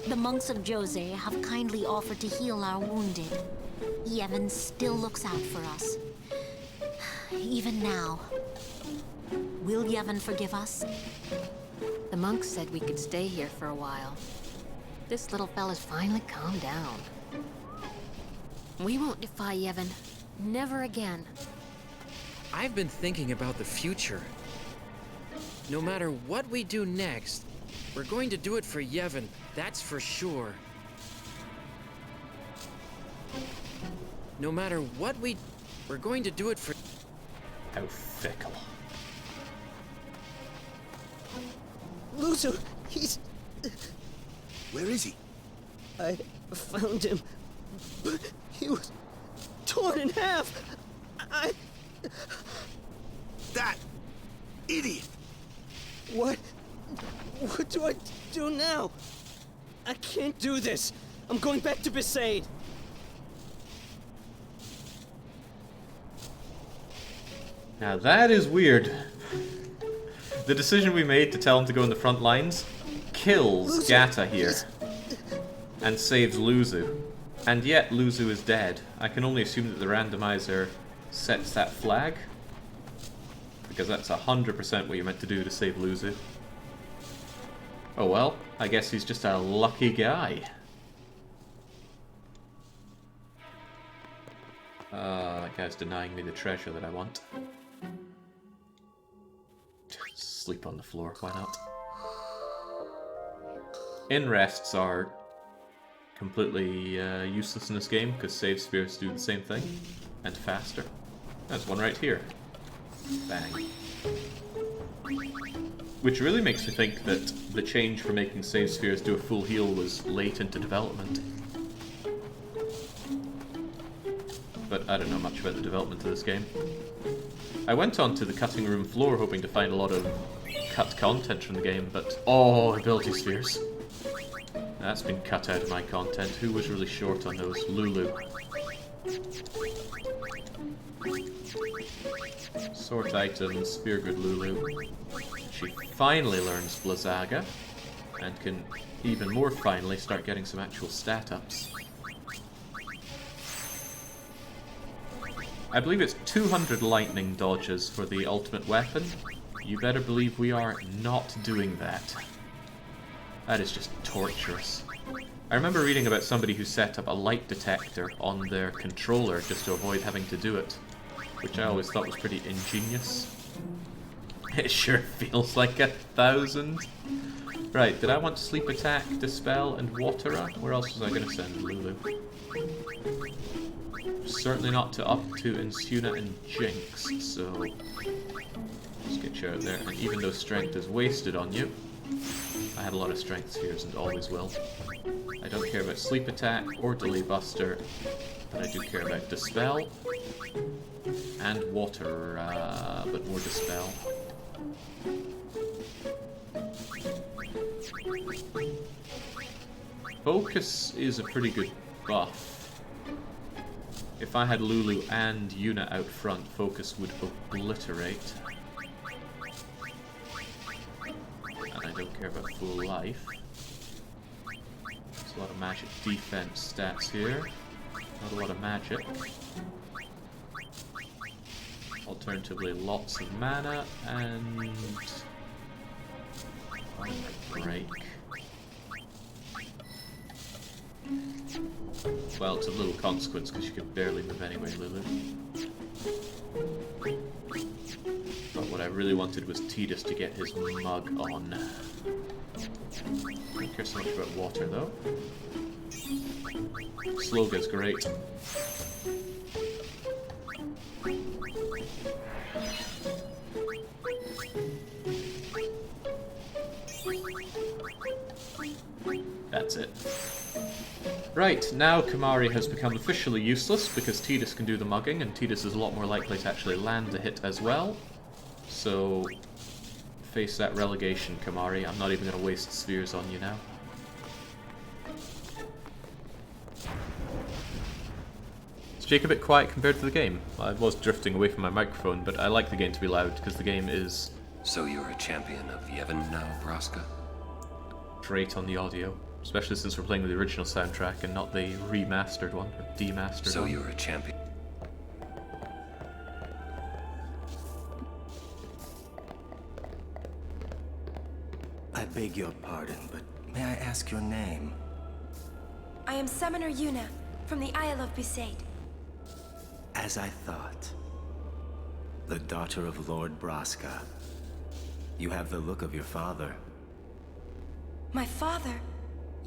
The monks of Djose have kindly offered to heal our wounded. Yevon still looks out for us. Even now. Will Yevon forgive us? The monks said we could stay here for a while. This little fella's finally calmed down. We won't defy Yevon. Never again. I've been thinking about the future. No matter what we do next, we're going to do it for Yevon, that's for sure. No matter what we're going to do it for... How fickle. Luzzu, he's... Where is he? I found him, but he was torn in half. That idiot! What do I do now? I can't do this. I'm going back to Besaid. Now that is weird. The decision we made to tell him to go in the front lines kills Gatta here and saves Luzzu. And yet Luzzu is dead. I can only assume that the randomizer sets that flag, because that's 100% what you're meant to do to save Luzzu. Oh well, I guess he's just a lucky guy. That guy's denying me the treasure that I want. Sleep on the floor, why not? In rests are completely useless in this game, because save spheres do the same thing, and faster. There's one right here. Bang. Which really makes me think that the change for making save spheres do a full heal was late into development. But I don't know much about the development of this game. I went onto the cutting room floor hoping to find a lot of cut content from the game, but... Oh, ability spheres. That's been cut out of my content. Who was really short on those? Lulu. Sort items, Spear Good Lulu. She finally learns Blizzaga, and can even more finally start getting some actual stat ups. I believe it's 200 lightning dodges for the ultimate weapon. You better believe we are not doing that. That is just torturous. I remember reading about somebody who set up a light detector on their controller just to avoid having to do it, which I always thought was pretty ingenious. It sure feels like 1,000. Right, did I want Sleep Attack, Dispel, and Watera? Where else was I going to send Lulu? Certainly not to up to Insuna and Jinx, so let's get you out there. And even though strength is wasted on you, I had a lot of strength spheres and always will. I don't care about Sleep Attack or Delay Buster, but I do care about Dispel and Water, but more Dispel. Focus is a pretty good buff. If I had Lulu and Yuna out front, Focus would obliterate. And I don't care about full life. There's a lot of magic defense stats here. Not a lot of magic. Alternatively, lots of mana and break. Well, it's of little consequence because you can barely move anyway, Lulu. But what I really wanted was Tidus to get his mug on. Don't care so much about water though. Sloga's great. That's it. Right, now Kimahri has become officially useless because Tidus can do the mugging, and Tidus is a lot more likely to actually land a hit as well. So, face that relegation, Kimahri. I'm not even going to waste spheres on you now. Is Jake a bit quiet compared to the game? I was drifting away from my microphone, but I like the game to be loud because the game is... So you're a champion of Yevon now, Braska? Great on the audio. Especially since we're playing with the original soundtrack and not the remastered one, or demastered one. So you're a champion. I beg your pardon, but may I ask your name? I am Summoner Yuna, from the Isle of Besaid. As I thought. The daughter of Lord Braska. You have the look of your father. My father?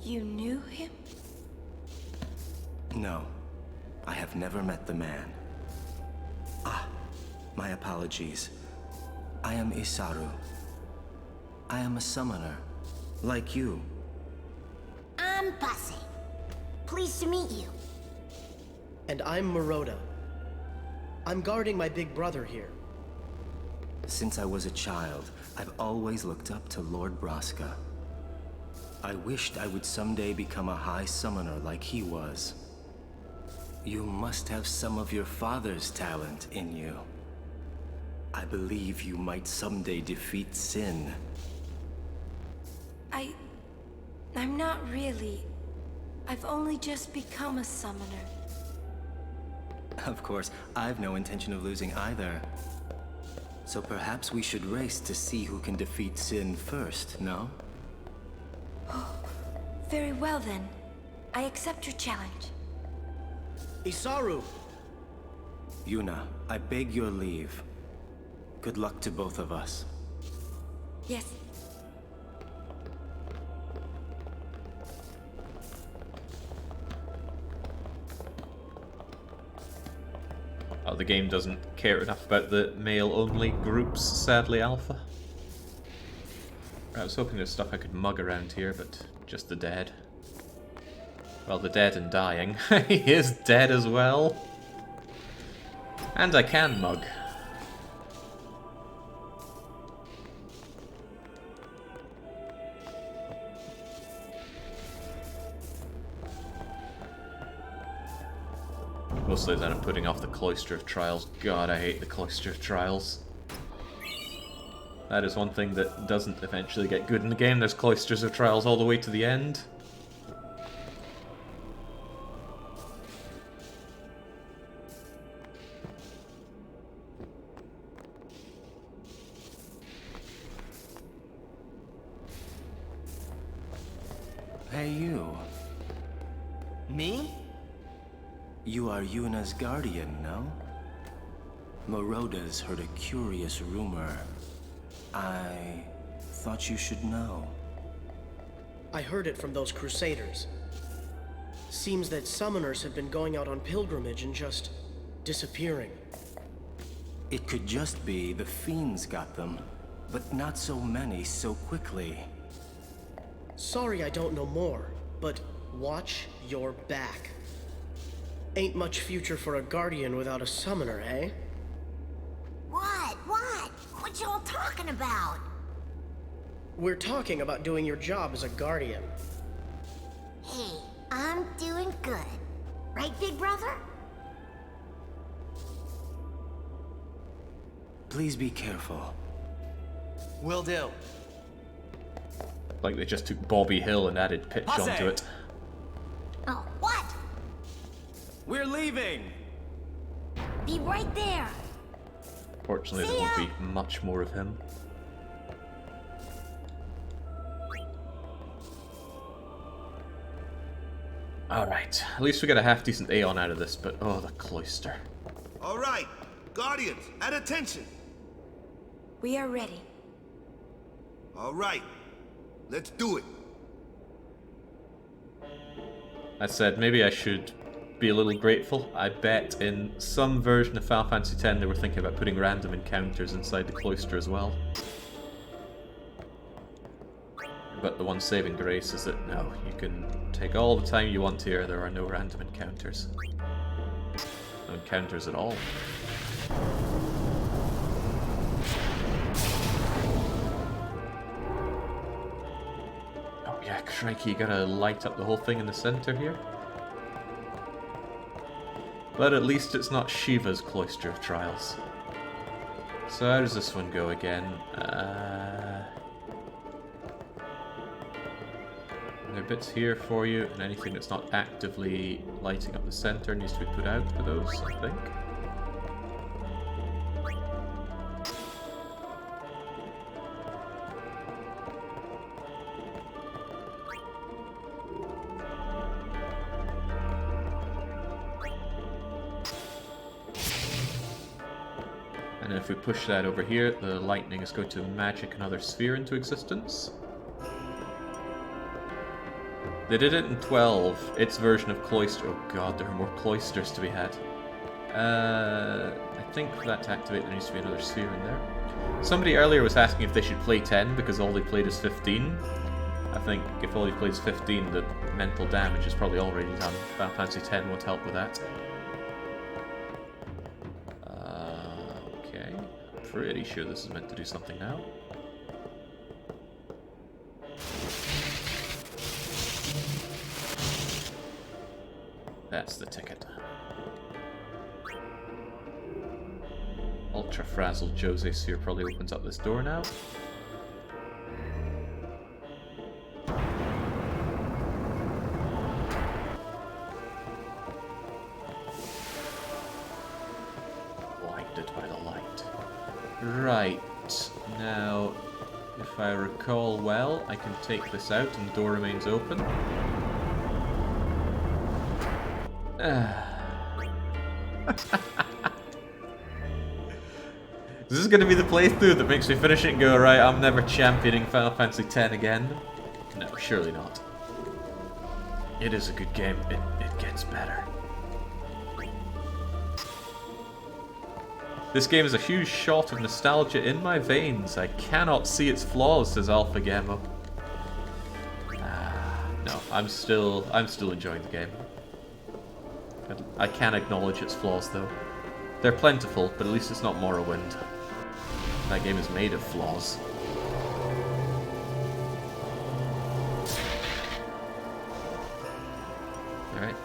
You knew him? No. I have never met the man. Ah, my apologies. I am Isaru. I am a summoner, like you. I'm Bussy. Pleased to meet you. And I'm Maroda. I'm guarding my big brother here. Since I was a child, I've always looked up to Lord Braska. I wished I would someday become a high summoner like he was. You must have some of your father's talent in you. I believe you might someday defeat Sin. I'm not really. I've only just become a summoner. Of course, I've no intention of losing either. So perhaps we should race to see who can defeat Sin first, no? Very well then. I accept your challenge. Isaru! Yuna, I beg your leave. Good luck to both of us. Yes. Oh, the game doesn't care enough about the male-only groups, sadly, Alpha. I was hoping there's stuff I could mug around here, but just the dead. Well, the dead and dying. He is dead as well. And I can mug. Mostly that I'm putting off the Cloister of Trials. God, I hate the Cloister of Trials. That is one thing that doesn't eventually get good in the game. There's Cloisters of Trials all the way to the end. Hey, you. Me? You are Yuna's guardian, no? Maroda's heard a curious rumor. I thought you should know. I heard it from those crusaders. Seems that summoners have been going out on pilgrimage and just disappearing. It could just be the fiends got them, but not so many so quickly. Sorry I don't know more, but watch your back. Ain't much future for a guardian without a summoner, eh? What? What y'all talking about? We're talking about doing your job as a guardian. Hey, I'm doing good. Right, big brother? Please be careful. Will do. Like they just took Bobby Hill and added pitch onto it. We're leaving! Be right there. Fortunately, there won't be much more of him. Alright, at least we got a half-decent Aeon out of this, but oh, the cloister. Alright, Guardians, at attention. We are ready. Alright, let's do it. I said maybe I should be a little grateful. I bet in some version of Final Fantasy X they were thinking about putting random encounters inside the cloister as well. But the one saving grace is that no, you can take all the time you want here, there are no random encounters. No encounters at all. Oh yeah, crikey, you gotta light up the whole thing in the center here. But at least it's not Shiva's Cloister of Trials. So how does this one go again? There are bits here for you, and anything that's not actively lighting up the center needs to be put out for those, I think. And if we push that over here, the lightning is going to magic another sphere into existence. They did it in 12, its version of Cloister. Oh god, there are more cloisters to be had. I think for that to activate there needs to be another sphere in there. Somebody earlier was asking if they should play 10 because all they played is 15. I think if all you played is 15, the mental damage is probably already done. Final Fantasy X won't help with that. Okay, pretty sure this is meant to do something now. That's the ticket. Ultra frazzled Djose Sphere probably opens up this door now. Blinded by the light. Right, now, if I recall well, I can take this out and the door remains open. This is going to be the playthrough that makes me finish it and go, right, I'm never championing Final Fantasy X again. No, surely not. It is a good game. It gets better. This game is a huge shot of nostalgia in my veins. I cannot see its flaws, says Alpha Gamma. No, I'm still enjoying the game. I can acknowledge its flaws, though. They're plentiful, but at least it's not Morrowind. That game is made of flaws. Alright.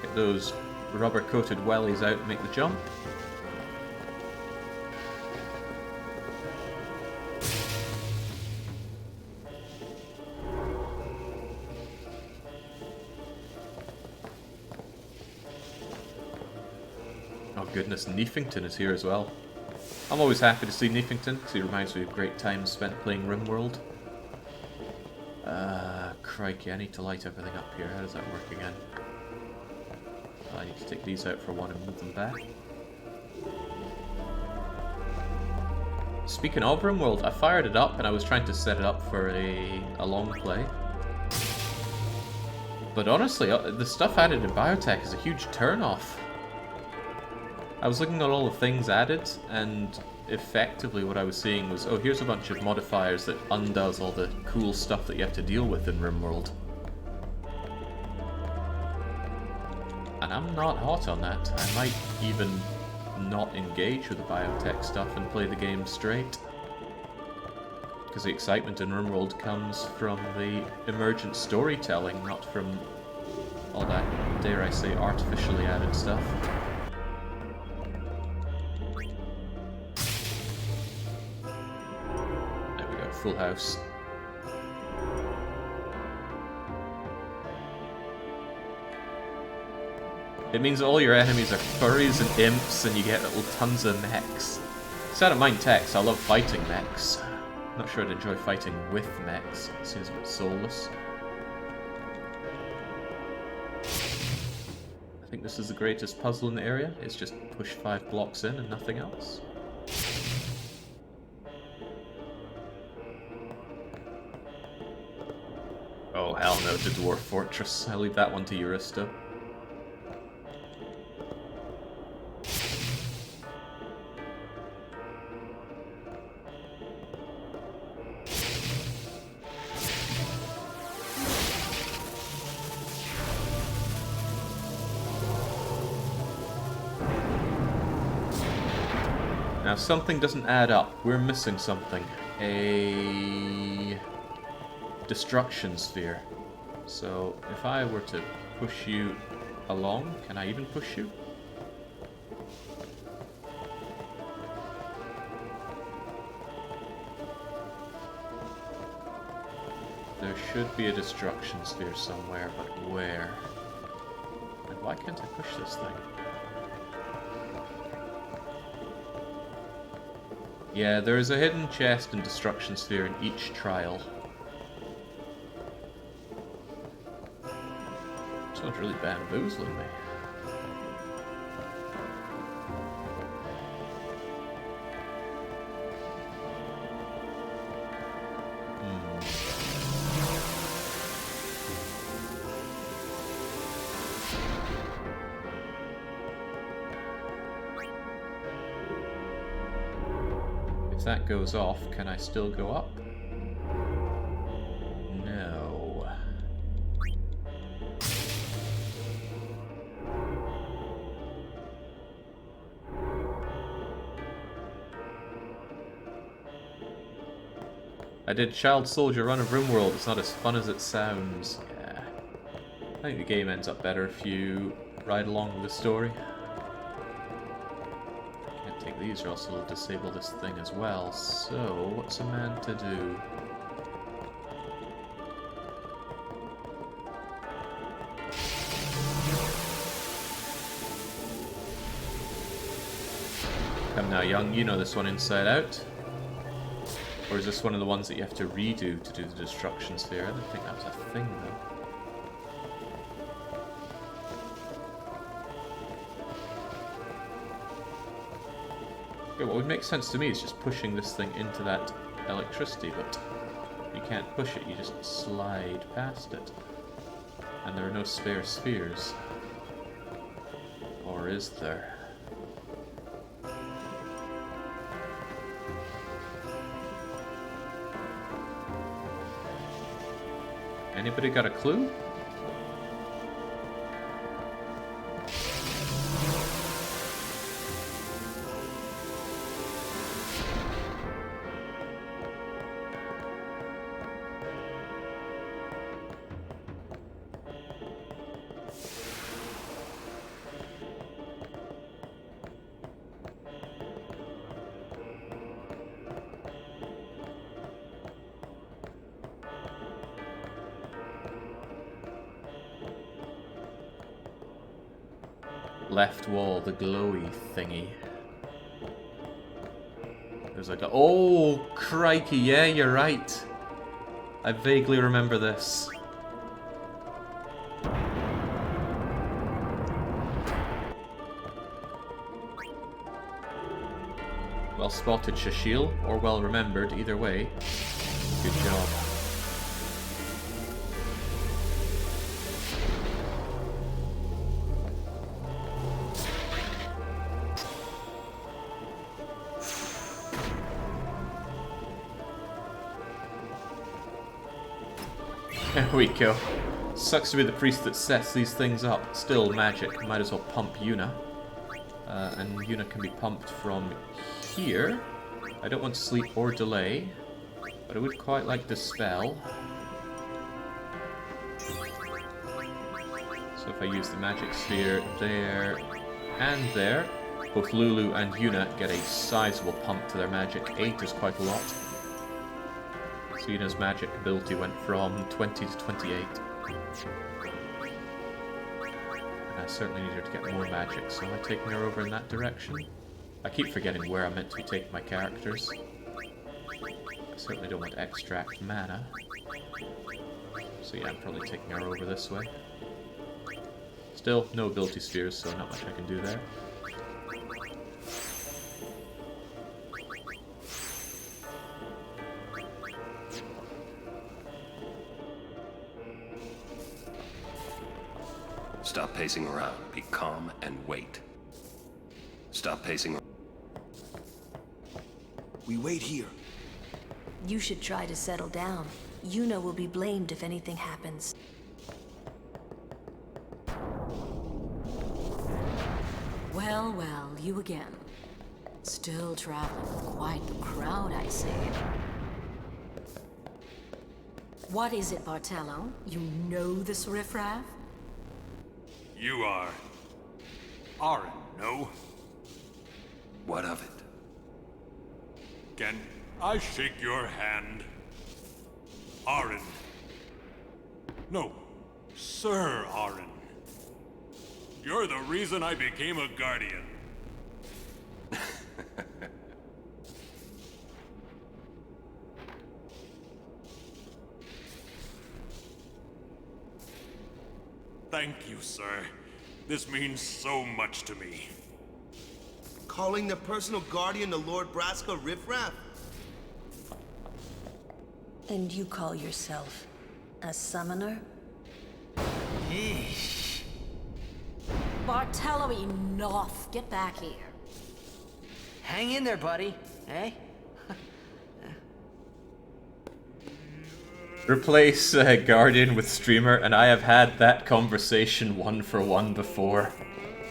Get those rubber-coated wellies out and make the jump. Goodness, Neefington is here as well. I'm always happy to see Neefington because he reminds me of great times spent playing RimWorld. Crikey, I need to light everything up here. How does that work again? I need to take these out for one and move them back. Speaking of RimWorld, I fired it up and I was trying to set it up for a long play. But honestly, the stuff added in Biotech is a huge turn-off. I was looking at all the things added, and effectively what I was seeing was, oh, here's a bunch of modifiers that undoes all the cool stuff that you have to deal with in RimWorld. And I'm not hot on that. I might even not engage with the biotech stuff and play the game straight. Because the excitement in RimWorld comes from the emergent storytelling, not from all that, dare I say, artificially added stuff. Full house. It means all your enemies are furries and imps, and you get little tons of mechs. So I don't mind techs, I love fighting mechs. Not sure I'd enjoy fighting with mechs, it seems a bit soulless. I think this is the greatest puzzle in the area. It's just push 5 blocks in and nothing else. Oh hell no to Dwarf Fortress. I'll leave that one to Euristo. Now something doesn't add up. We're missing something. A destruction sphere. So if I were to push you along, can I even push you? There should be a destruction sphere somewhere, but where? And why can't I push this thing? Yeah, there is a hidden chest and destruction sphere in each trial. Someone's really bamboozling me. If that goes off, can I still go up? No. I did Child Soldier Run of RimWorld. It's not as fun as it sounds. Yeah. I think the game ends up better if you ride along with the story. Can't take these or else it'll disable this thing as well. So, what's a man to do? Come now, young, you know this one inside out. Or is this one of the ones that you have to redo to do the destruction sphere? I don't think that was a thing, though. Okay, what would make sense to me is just pushing this thing into that electricity, but you can't push it, you just slide past it. And there are no spare spheres. Or is there? Anybody got a clue? Left wall, the glowy thingy. There's like a... Oh, crikey, yeah, you're right. I vaguely remember this. Well spotted, Shashil, or well remembered, either way. Good job. There we go. Sucks to be the priest that sets these things up. Still magic. Might as well pump Yuna. And Yuna can be pumped from here. I don't want sleep or delay, but I would quite like dispel. So if I use the magic sphere there and there, both Lulu and Yuna get a sizable pump to their magic. 8 is quite a lot. Yuna's magic ability went from 20 to 28. I certainly need her to get more magic, so am I taking her over in that direction? I keep forgetting where I'm meant to be taking my characters. I certainly don't want to extract mana. So yeah, I'm probably taking her over this way. Still, no ability spheres, so not much I can do there. Stop pacing around. Be calm and wait. Stop pacing. We wait here. You should try to settle down. Yuna will be blamed if anything happens. Well, well, you again. Still traveling quite the crowd, I see. What is it, Bartello? You know this riffraff? You are... Arin, no? What of it? Can I shake your hand? Arin. No, Sir Arin. You're the reason I became a guardian. Thank you, sir. This means so much to me. Calling the personal guardian the Lord Braska riffraff? And you call yourself a summoner? Yeesh. Bartello, enough! Get back here. Hang in there, buddy. Eh? Replace Guardian with Streamer, and I have had that conversation 1-for-1 before.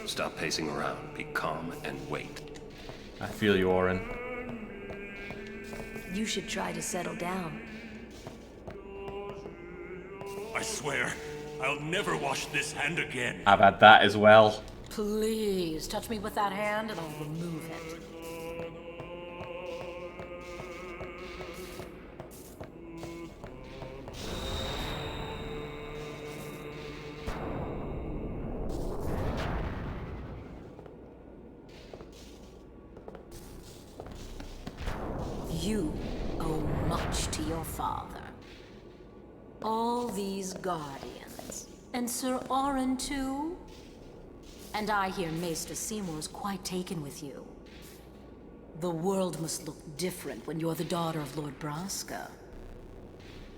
Stop pacing around. Be calm and wait. I feel you, Orin. You should try to settle down. I swear, I'll never wash this hand again. I've had that as well. Please, touch me with that hand and I'll remove it. You owe much to your father. All these guardians. And Sir Orin too? And I hear Maester Seymour's quite taken with you. The world must look different when you're the daughter of Lord Braska.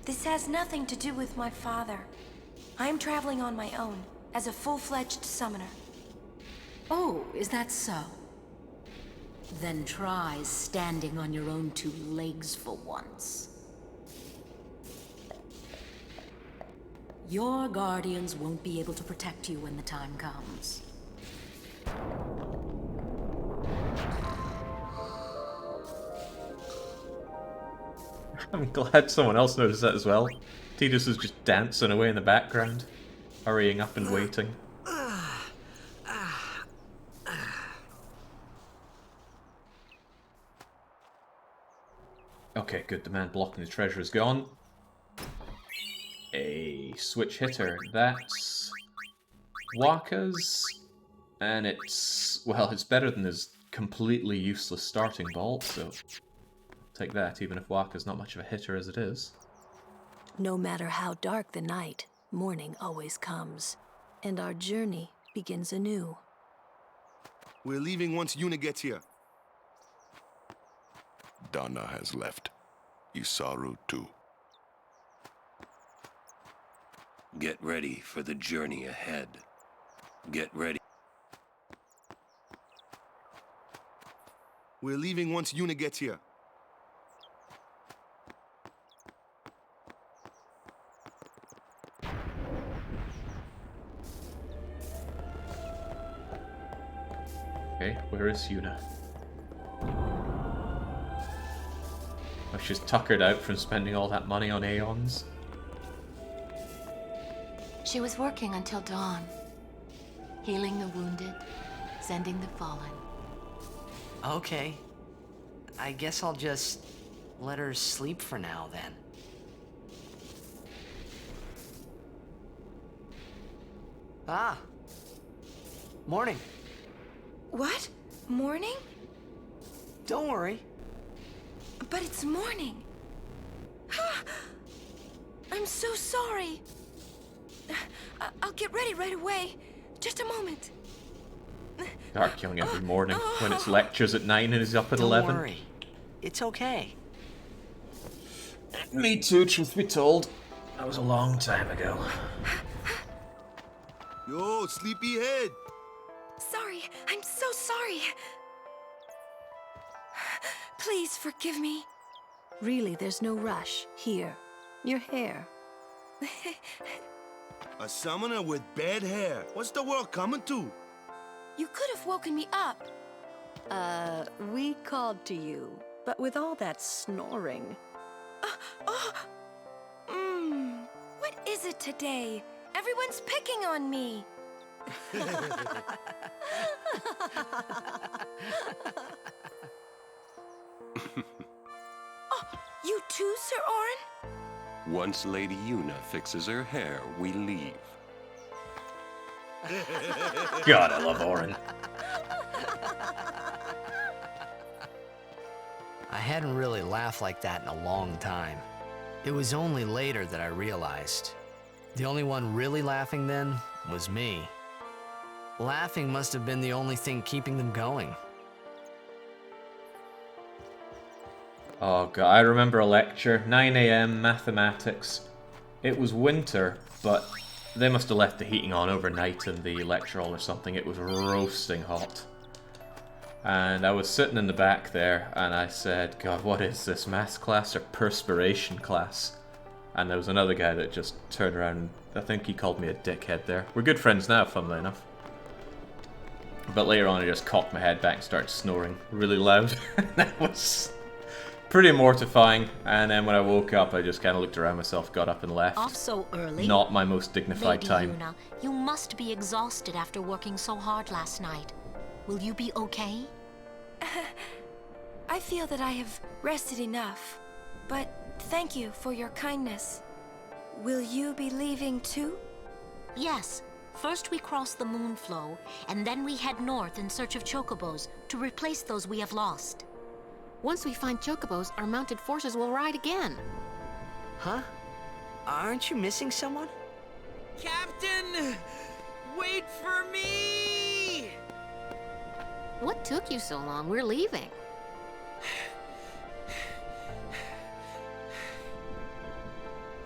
This has nothing to do with my father. I'm traveling on my own, as a full-fledged summoner. Oh, is that so? Then try standing on your own two legs for once. Your guardians won't be able to protect you when the time comes. I'm glad someone else noticed that as well. Tidus is just dancing away in the background, hurrying up and waiting. Okay, good. The man blocking the treasure is gone. A switch hitter. That's Wakka's. And it's, well, it's better than his completely useless starting bolt, so take that, even if Wakka's not much of a hitter as it is. No matter how dark the night, morning always comes. And our journey begins anew. We're leaving once Yuna gets here. Donna has left. Isaru too. Get ready for the journey ahead. Get ready. We're leaving once Yuna gets here. Okay, where is Yuna? Oh, she's tuckered out from spending all that money on Aeons. She was working until dawn, healing the wounded, sending the fallen. Okay. I guess I'll just let her sleep for now, then. Ah! Morning. What? Morning? Don't worry. But it's morning. I'm so sorry. I'll get ready right away. Just a moment. Dark Young every morning when it's lectures at 9 and he's up at 11. Don't worry. It's okay. Me too, truth be told. That was a long time ago. Yo, sleepyhead. Sorry. I'm so sorry. Please forgive me. Really, there's no rush. Here, your hair. A summoner with bad hair. What's the world coming to? You could have woken me up. We called to you, but with all that snoring. What is it today? Everyone's picking on me. You too, Sir Orin? Once Lady Yuna fixes her hair, we leave. God, I love Orin. I hadn't really laughed like that in a long time. It was only later that I realized. The only one really laughing then was me. Laughing must have been the only thing keeping them going. Oh god, I remember a lecture, 9 AM, mathematics. It was winter, but they must have left the heating on overnight in the lecture hall or something. It was roasting hot. And I was sitting in the back there, and I said, God, what is this, maths class or perspiration class? And there was another guy that just turned around, I think he called me a dickhead there. We're good friends now, funnily enough. But later on I just cocked my head back and started snoring really loud. That was pretty mortifying. And then when I woke up, I just kind of looked around myself, got up and left. Off so early? Not my most dignified Lady time. Yuna, you must be exhausted after working so hard last night. Will you be okay? I feel that I have rested enough, but thank you for your kindness. Will you be leaving too? Yes. First we cross the Moonflow, and then we head north in search of chocobos to replace those we have lost. Once we find chocobos, our mounted forces will ride again. Huh? Aren't you missing someone? Captain! Wait for me! What took you so long? We're leaving.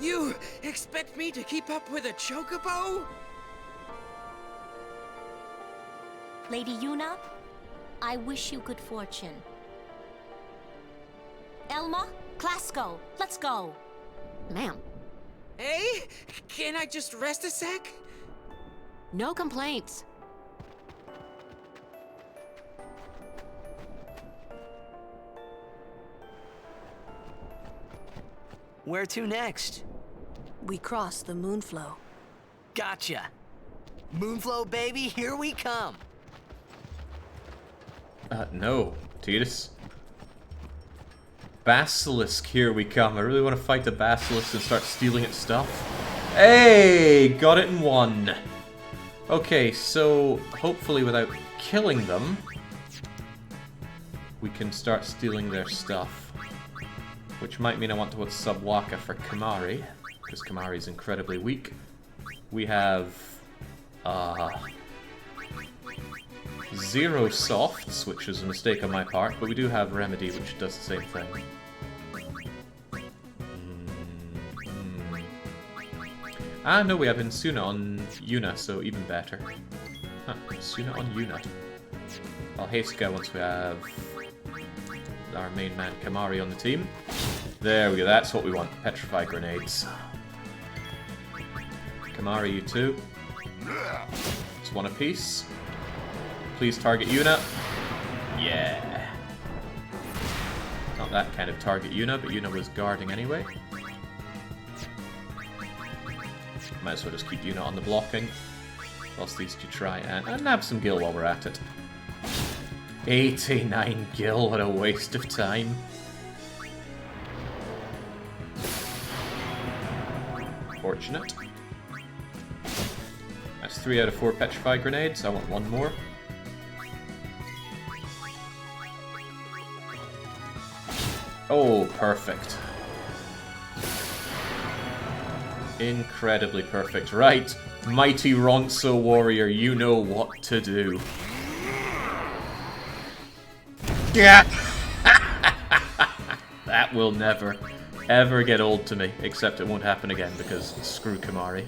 You expect me to keep up with a chocobo? Lady Yuna, I wish you good fortune. Elma, Clasco, let's go. Ma'am. Hey, can I just rest a sec? No complaints. Where to next? We cross the Moonflow. Gotcha. Moonflow, baby, here we come. No, Titus. Basilisk, here we come. I really want to fight the Basilisk and start stealing its stuff. Hey! Got it in one. Okay, so hopefully without killing them, we can start stealing their stuff. Which might mean I want to go to Subwaka for Kimahri, because Kimahri is incredibly weak. We have... zero softs, which is a mistake on my part, but we do have Remedy, which does the same thing. Ah, no, we have Insuna on Yuna, so even better. Huh, Insuna on Yuna. I'll haste go once we have our main man Kimahri on the team. There we go, that's what we want. Petrify grenades. Kimahri, you too. Just one apiece. Please target Yuna. Yeah. Not that kind of target Yuna, but Yuna was guarding anyway. Might as well just keep Yuna on the blocking. Whilst these two try and nab some gil while we're at it. 89 gil, what a waste of time. Fortunate. I That's 3 out of 4 Petrify Grenades. I want one more. Oh, perfect. Incredibly perfect. Right, mighty Ronso warrior, you know what to do. Yeah! That will never, ever get old to me, except it won't happen again because screw Kimahri.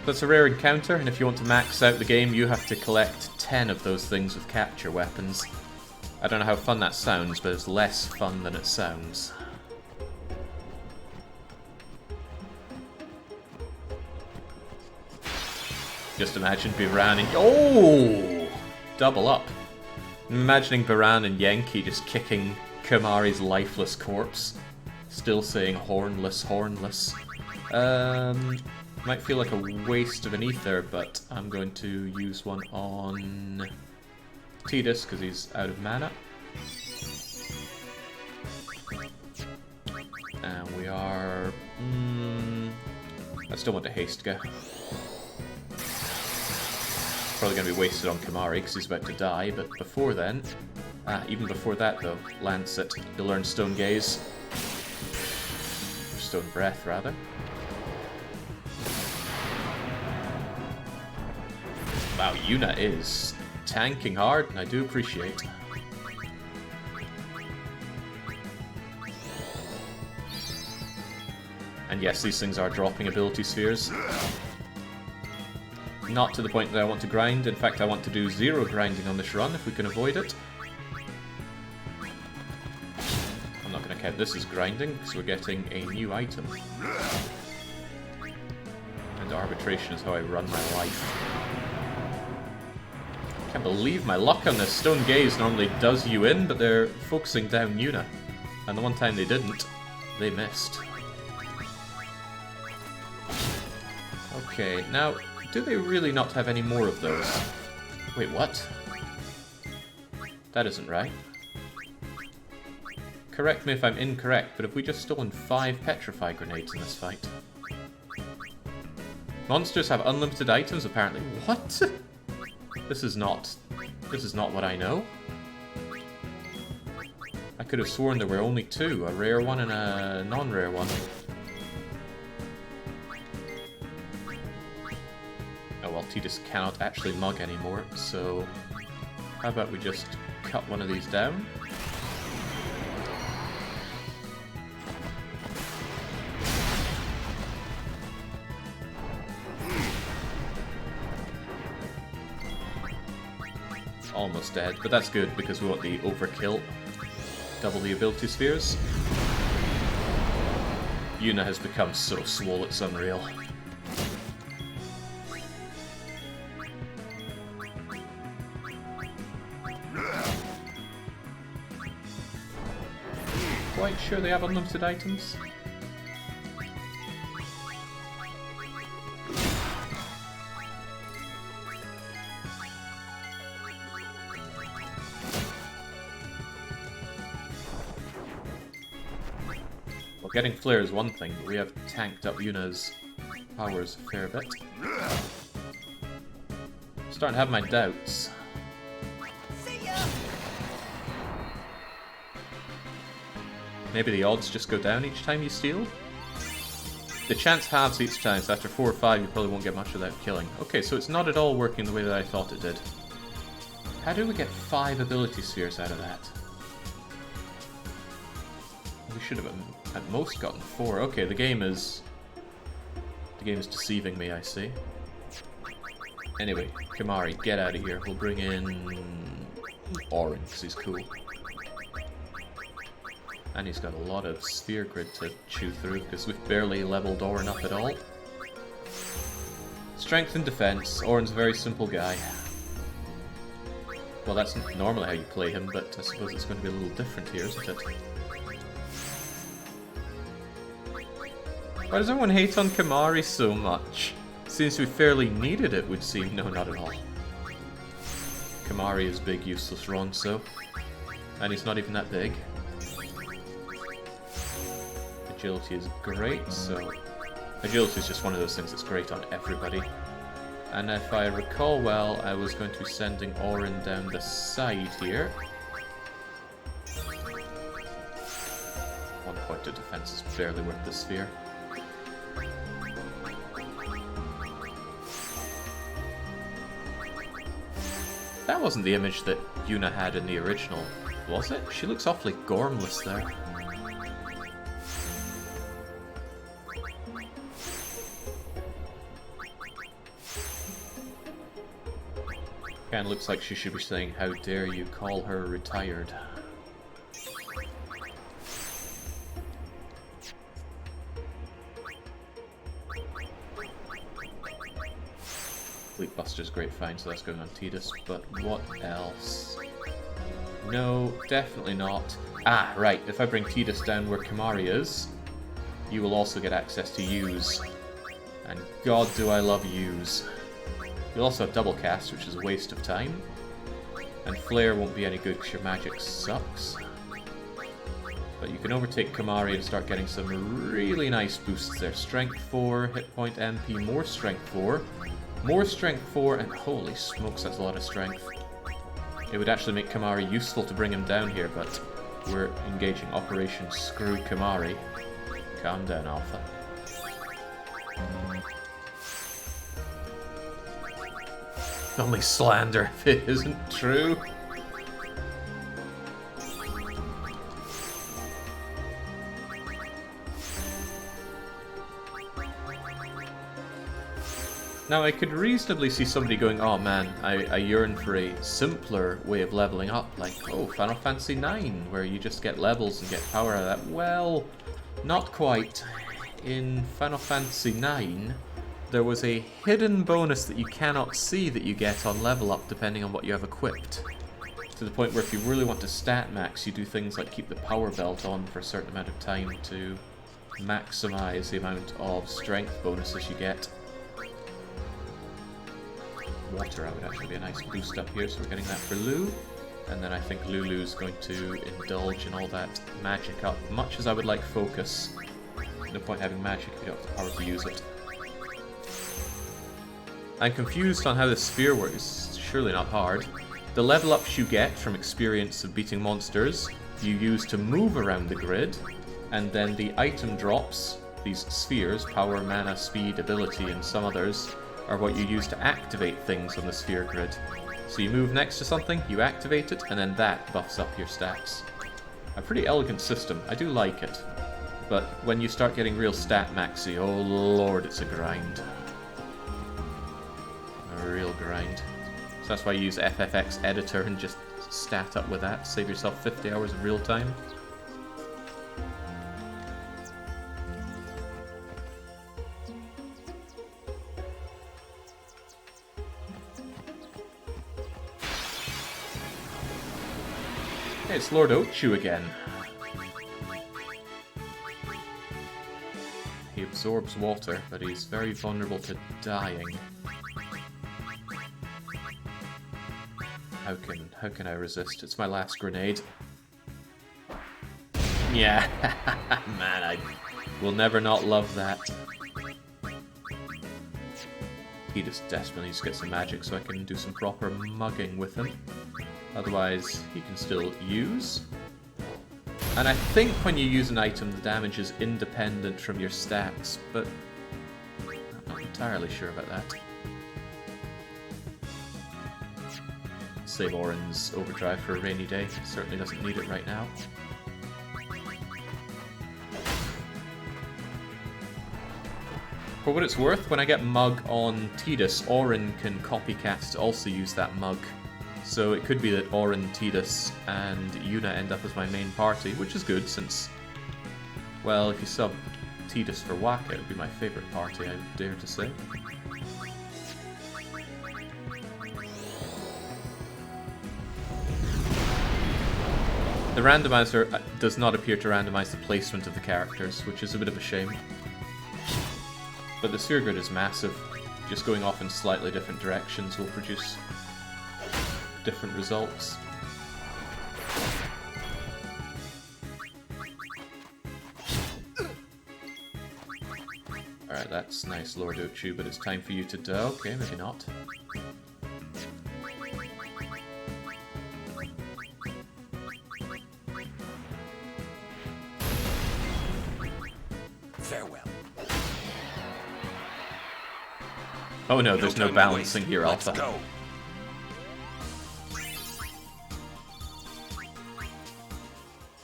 That's a rare encounter, and if you want to max out the game, you have to collect 10 of those things with capture weapons. I don't know how fun that sounds, but it's less fun than it sounds. Just imagine Biran and... Oh! Double up. I'm imagining Biran and Yankee just kicking Kimahri's lifeless corpse. Still saying hornless, hornless. Might feel like a waste of an ether, but I'm going to use one on Tidus because he's out of mana. And we are... I still want to haste go. Probably going to be wasted on Kimahri because he's about to die, but before then... even before that though, Lancet, you learn Stone Gaze. Or Stone Breath, rather. Wow, Yuna is tanking hard, and I do appreciate. And yes, these things are dropping ability spheres. Not to the point that I want to grind. In fact, I want to do 0 grinding on this run if we can avoid it. I'm not going to count this as grinding, because we're getting a new item. And arbitration is how I run my life. Can't believe my luck on this. Stone Gaze normally does you in, but they're focusing down Yuna. And the one time they didn't, they missed. Okay, now, do they really not have any more of those? Wait, what? That isn't right. Correct me if I'm incorrect, but have we just stolen 5 Petrify Grenades in this fight? Monsters have unlimited items, apparently. What? This is not what I know. I could have sworn there were only 2, a rare one and a non-rare one. Oh well, Tidus cannot actually mug anymore, so how about we just cut one of these down? Almost dead, but that's good because we want the overkill. Double the ability spheres. Yuna has become so swole it's unreal. Quite sure they have unlimited items? Getting Flare is one thing, but we have tanked up Yuna's powers a fair bit. Starting to have my doubts. Maybe the odds just go down each time you steal? The chance halves each time, so after 4 or 5 you probably won't get much without killing. Okay, so it's not at all working the way that I thought it did. How do we get 5 ability spheres out of that? We should have at most gotten 4. Okay, the game is deceiving me, I see. Anyway, Kimahri, get out of here. We'll bring in Orin, because he's cool. And he's got a lot of sphere grid to chew through, because we've barely leveled Orin up at all. Strength and defense. Orin's a very simple guy. Well, that's normally how you play him, but I suppose it's going to be a little different here, isn't it? Why does everyone hate on Kimahri so much? Seems we fairly needed it, would seem. No, not at all. Kimahri is big, useless Ronso. And he's not even that big. agility is great, so agility is just one of those things that's great on everybody. And if I recall well, I was going to be sending Orin down the side here. 1 point of defense is barely worth the sphere. That wasn't the image that Yuna had in the original, was it? She looks awfully gormless there. Kinda looks like she should be saying, "How dare you call her retired." Fleetbuster's great find, so that's going on Tidus, but what else? No, definitely not. Ah, right, if I bring Tidus down where Kimahri is, you will also get access to Use. And god do I love Use. You'll also have double cast, which is a waste of time. And Flare won't be any good because your magic sucks. But you can overtake Kimahri and start getting some really nice boosts there. Strength 4, hit point MP, more Strength 4. More Strength 4, and holy smokes, that's a lot of strength. It would actually make Kimahri useful to bring him down here, but we're engaging Operation Screw Kimahri. Calm down, Alpha. Only slander if it isn't true. Now I could reasonably see somebody going, oh man, I yearn for a simpler way of leveling up, like, oh, Final Fantasy IX, where you just get levels and get power out of that. Well, not quite. In Final Fantasy IX, there was a hidden bonus that you cannot see that you get on level up depending on what you have equipped. To the point where if you really want to stat max, you do things like keep the power belt on for a certain amount of time to maximize the amount of strength bonuses you get. Water out would actually be a nice boost up here, so we're getting that for Lu. And then I think Lulu's going to indulge in all that magic up, much as I would like focus. No point having magic if you don't have the power to use it. I'm confused on how the sphere works. Surely not hard. The level ups you get from experience of beating monsters, you use to move around the grid, and then the item drops, these spheres, power, mana, speed, ability, and some others, are what you use to activate things on the sphere grid. So you move next to something, you activate it, and then that buffs up your stats. A pretty elegant system. I do like it. But when you start getting real stat maxy, oh lord, it's a grind. A real grind. So that's why you use FFX Editor and just stat up with that. Save yourself 50 hours of real time. Hey, it's Lord Ochu again. He absorbs water, but he's very vulnerable to dying. How can I resist? It's my last grenade. Yeah, man, I will never not love that. He just desperately needs to get some magic so I can do some proper mugging with him. Otherwise, he can still use. And I think when you use an item, the damage is independent from your stats, but I'm not entirely sure about that. Save Orin's overdrive for a rainy day. Certainly doesn't need it right now. For what it's worth, when I get Mug on Tidus, Orin can copycat to also use that Mug. So it could be that Orin, Tidus, and Yuna end up as my main party, which is good since, well, if you sub Tidus for Waka, it would be my favourite party, I dare to say. The randomizer does not appear to randomize the placement of the characters, which is a bit of a shame. But the sphere grid is massive. Just going off in slightly different directions will produce different results. Alright, that's nice, Lord Ochu, but it's time for you to do. Okay, maybe not. Farewell. Oh no, there's no balancing here, Alpha. Let's go.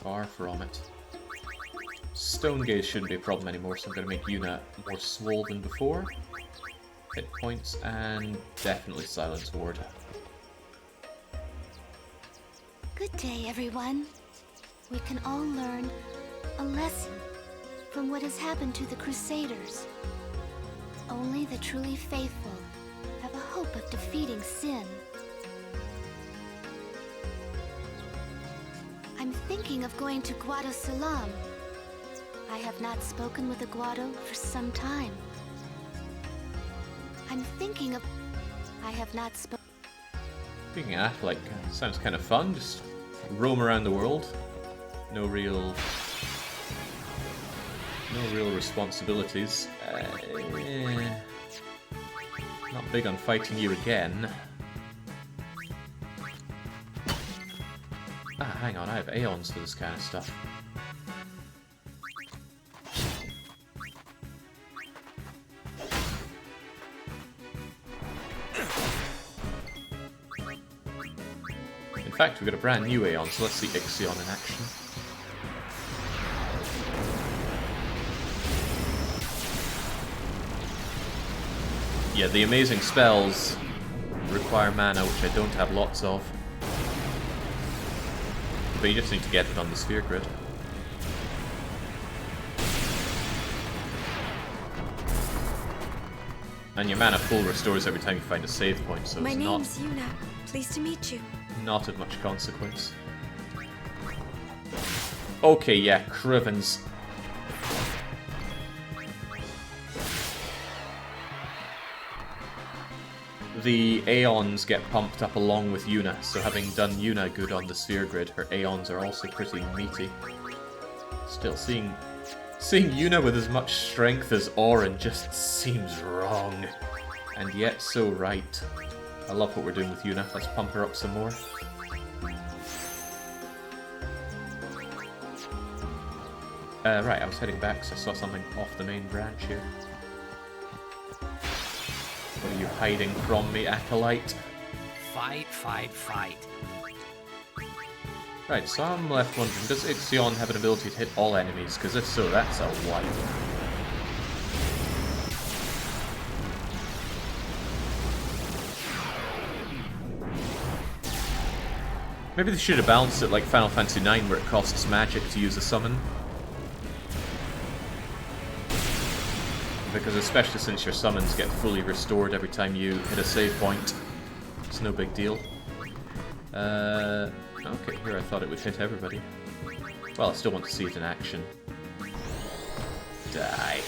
Far from it. Stone Gaze shouldn't be a problem anymore, so I'm going to make Yuna more swole than before. Hit points, and definitely Silence Ward. Good day, everyone. We can all learn a lesson from what has happened to the Crusaders. Only the truly faithful have a hope of defeating sin. I'm thinking of going to Guado Salam. I have not spoken with a Guado for some time. I'm thinking of... I have not spoken... Being an athlete sounds kind of fun, just roam around the world. No real responsibilities. Not big on fighting you again. Ah, hang on, I have Aeons for this kind of stuff. In fact, we've got a brand new Aeon, so let's see Ixion in action. Yeah, the amazing spells require mana, which I don't have lots of. But you just need to get it on the sphere grid. And your mana full restores every time you find a save point, so My it's name's Yuna. Pleased to meet you. not of much consequence. Okay, yeah, Crivens. The Aeons get pumped up along with Yuna, so having done Yuna good on the sphere grid, her Aeons are also pretty meaty. Still, seeing Yuna with as much strength as Auron just seems wrong. And yet so right. I love what we're doing with Yuna. Let's pump her up some more. Right, I was heading back because I saw something off the main branch here. What are you hiding from me, Acolyte? Fight, fight, fight. Right, so I'm left wondering, does Ixion have an ability to hit all enemies? Because if so, that's a wipe. Maybe they should have balanced it like Final Fantasy IX, where it costs magic to use a summon. Because especially since your summons get fully restored every time you hit a save point, it's no big deal. Okay, here I thought it would hit everybody. Well, I still want to see it in action. Die.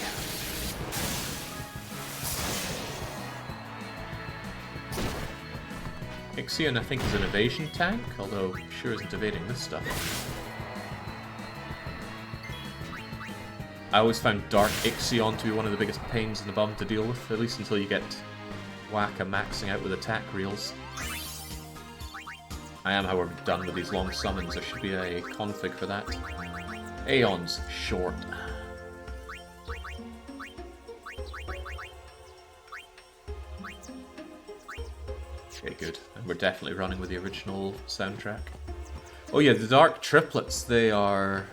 Ixion, I think, is an evasion tank, although sure isn't evading this stuff. I always found Dark Ixion to be one of the biggest pains in the bum to deal with, at least until you get Waka maxing out with attack reels. I am, however, done with these long summons. There should be a config for that. Aeon's short. Okay, good. And we're definitely running with the original soundtrack. Oh yeah, the Dark Triplets, they are...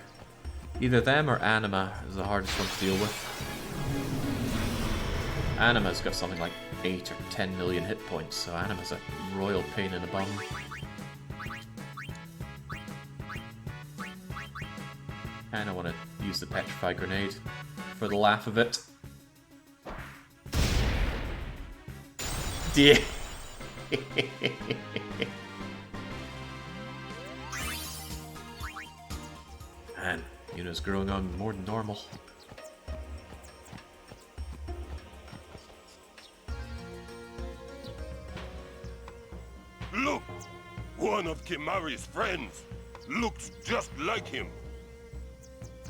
Either them or Anima is the hardest one to deal with. Anima's got something like 8 or 10 million hit points, so Anima's a royal pain in the bum. And I want to use the Petrify Grenade for the laugh of it. Yeah. Man, Yuna's growing on more than normal. Look! One of Kimari's friends looks just like him.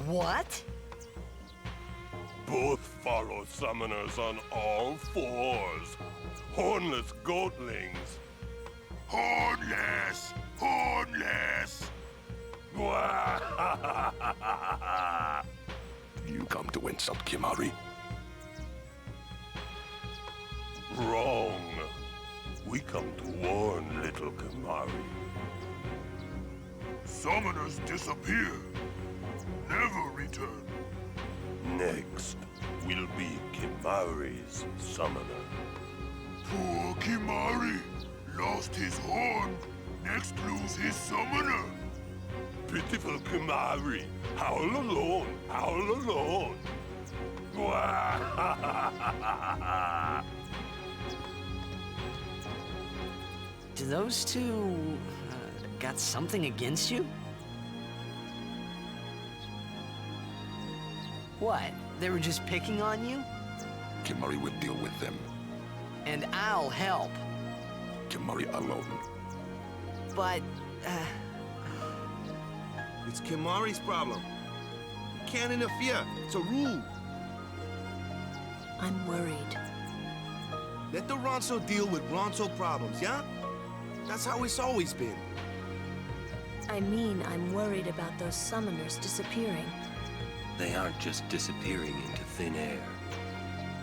What? both follow summoners on all fours. Hornless goatlings. Hornless! Hornless! You come to insult Kimahri? Wrong. We come to warn little Kimahri. Summoners disappear. Never return. Next will be Kimahri's summoner. Poor Kimahri. Lost his horn. Next lose his summoner. Pitiful Kimahri. Howl alone. Howl alone. Do those two got something against you? What? They were just picking on you? Kimahri will deal with them. And I'll help. Kimahri alone. But, It's Kimahri's problem. You can't interfere. It's a rule. I'm worried. Let the Ronso deal with Ronso problems, yeah? That's how it's always been. I mean, I'm worried about those summoners disappearing. They aren't just disappearing into thin air.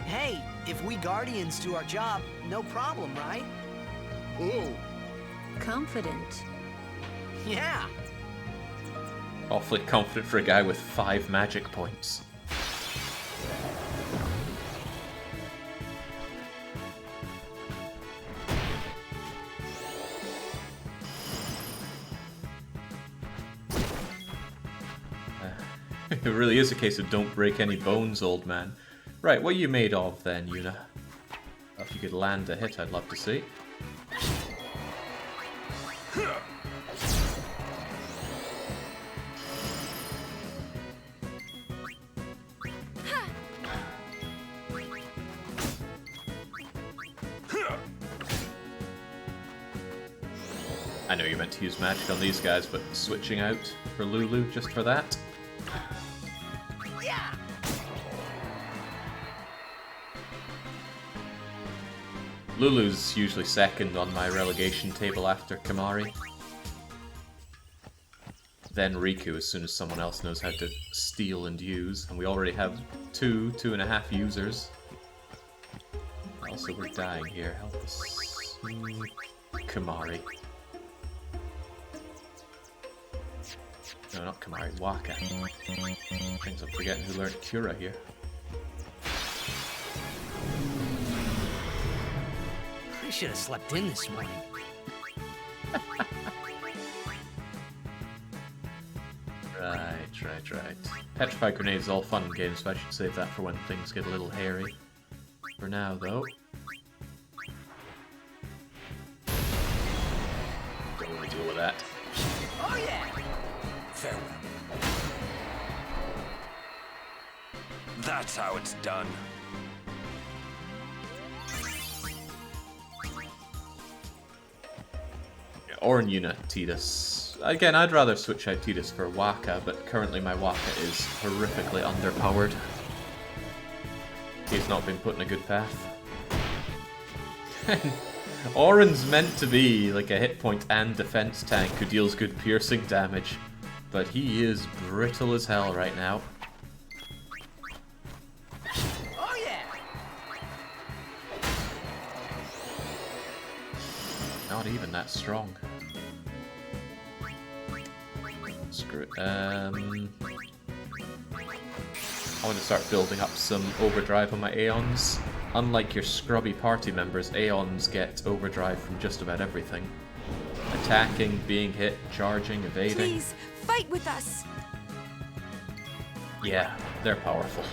hey, if we Guardians do our job, no problem, right? Oh. Confident. Yeah. Awfully confident for a guy with 5 magic points. It really is a case of don't break any bones, old man. Right, what are you made of then, Yuna? If you could land a hit, I'd love to see. I know you meant to use magic on these guys, but switching out for Lulu just for that? Yeah. Lulu's usually second on my relegation table after Kimahri. Then Riku as soon as someone else knows how to steal and use, and we already have 2.5 users. Also, we're dying here. Help us. Kimahri. No, not Kimahri, Waka. Things I'm forgetting who learned Cura here. I should have slept in this morning. Right. Petrified grenades is all fun and games, so I should save that for when things get a little hairy. For now, though. Don't want to deal with that. Oh yeah! Farewell. That's how it's done. Or in Yuna, Tidus. Again, I'd rather switch out Tidus for Waka, but currently my Waka is horrifically underpowered. He's not been put in a good path. Orin's meant to be like a hit point and defense tank who deals good piercing damage, but he is brittle as hell right now. Oh yeah! Not even that strong. Screw it. I want to start building up some overdrive on my Aeons. Unlike your scrubby party members, Aeons get overdrive from just about everything. Attacking, being hit, charging, evading. Please, fight with us! Yeah, they're powerful.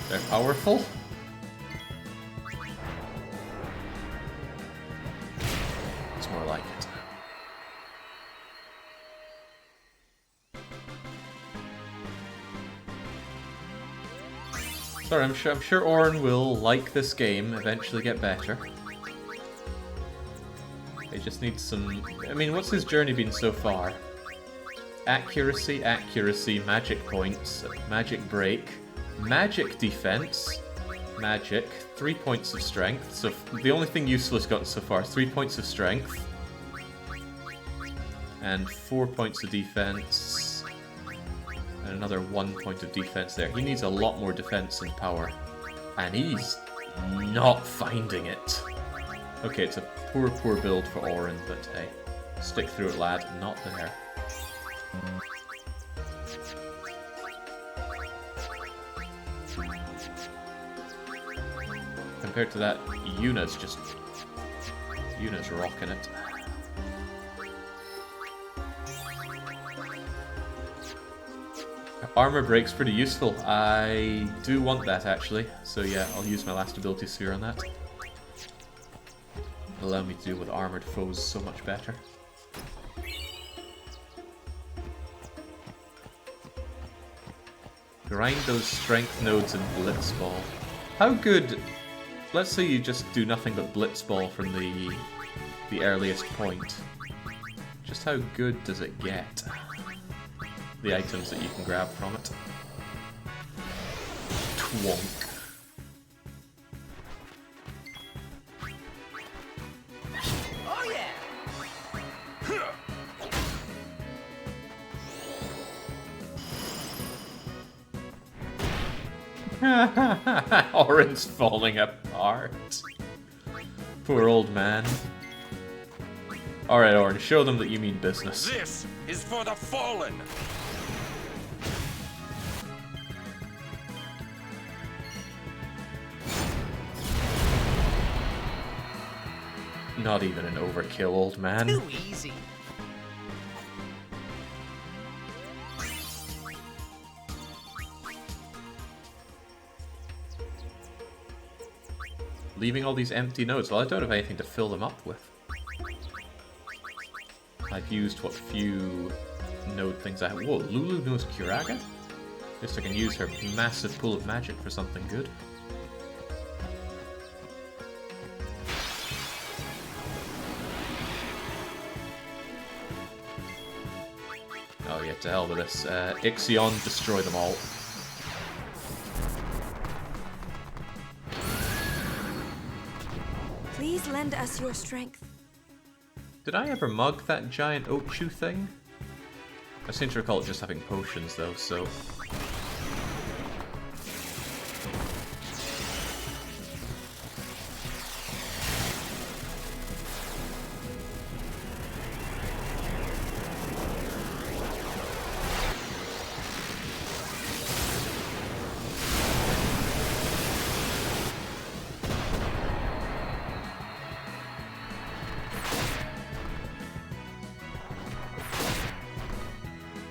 They're powerful? It's more like it. Sorry, I'm sure Orin will like this game, eventually get better. He just needs some... I mean, what's his journey been so far? Accuracy, accuracy, magic points, magic break, magic defense, magic, 3 points of strength. So the only thing useful he's gotten so far is 3 points of strength. And 4 points of defense. And another 1 point of defense there. He needs a lot more defense and power. And he's not finding it. Okay, it's a poor, poor build for Orin, but hey. Stick through it, lad. Not there. Compared to that, Yuna's rocking it. Armor break's pretty useful. I do want that actually. So yeah, I'll use my last ability sphere on that. It'll allow me to deal with armored foes so much better. Grind those strength nodes in Blitzball. How good... Let's say you just do nothing but Blitzball from the earliest point. Just how good does it get? The items that you can grab from it. Twonk. Oh yeah! Orin's falling apart. Poor old man. Alright, Orin, show them that you mean business. This is for the fallen! Not even an overkill, old man. Too easy. Leaving all these empty nodes. Well, I don't have anything to fill them up with. I've used what few node things I have. Whoa, Lulu knows Curaga? Guess I can use her massive pool of magic for something good. Oh yeah, to hell with this. Ixion, destroy them all. Please lend us your strength. Did I ever mug that giant Ochu thing? I seem to recall it just having potions though, so...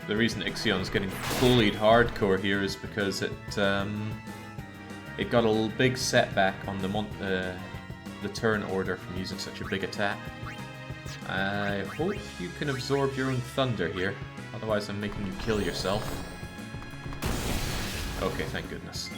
The reason Ixion's getting bullied hardcore here is because it got a little big setback on the turn order from using such a big attack. I hope you can absorb your own thunder here, otherwise I'm making you kill yourself. Okay, thank goodness.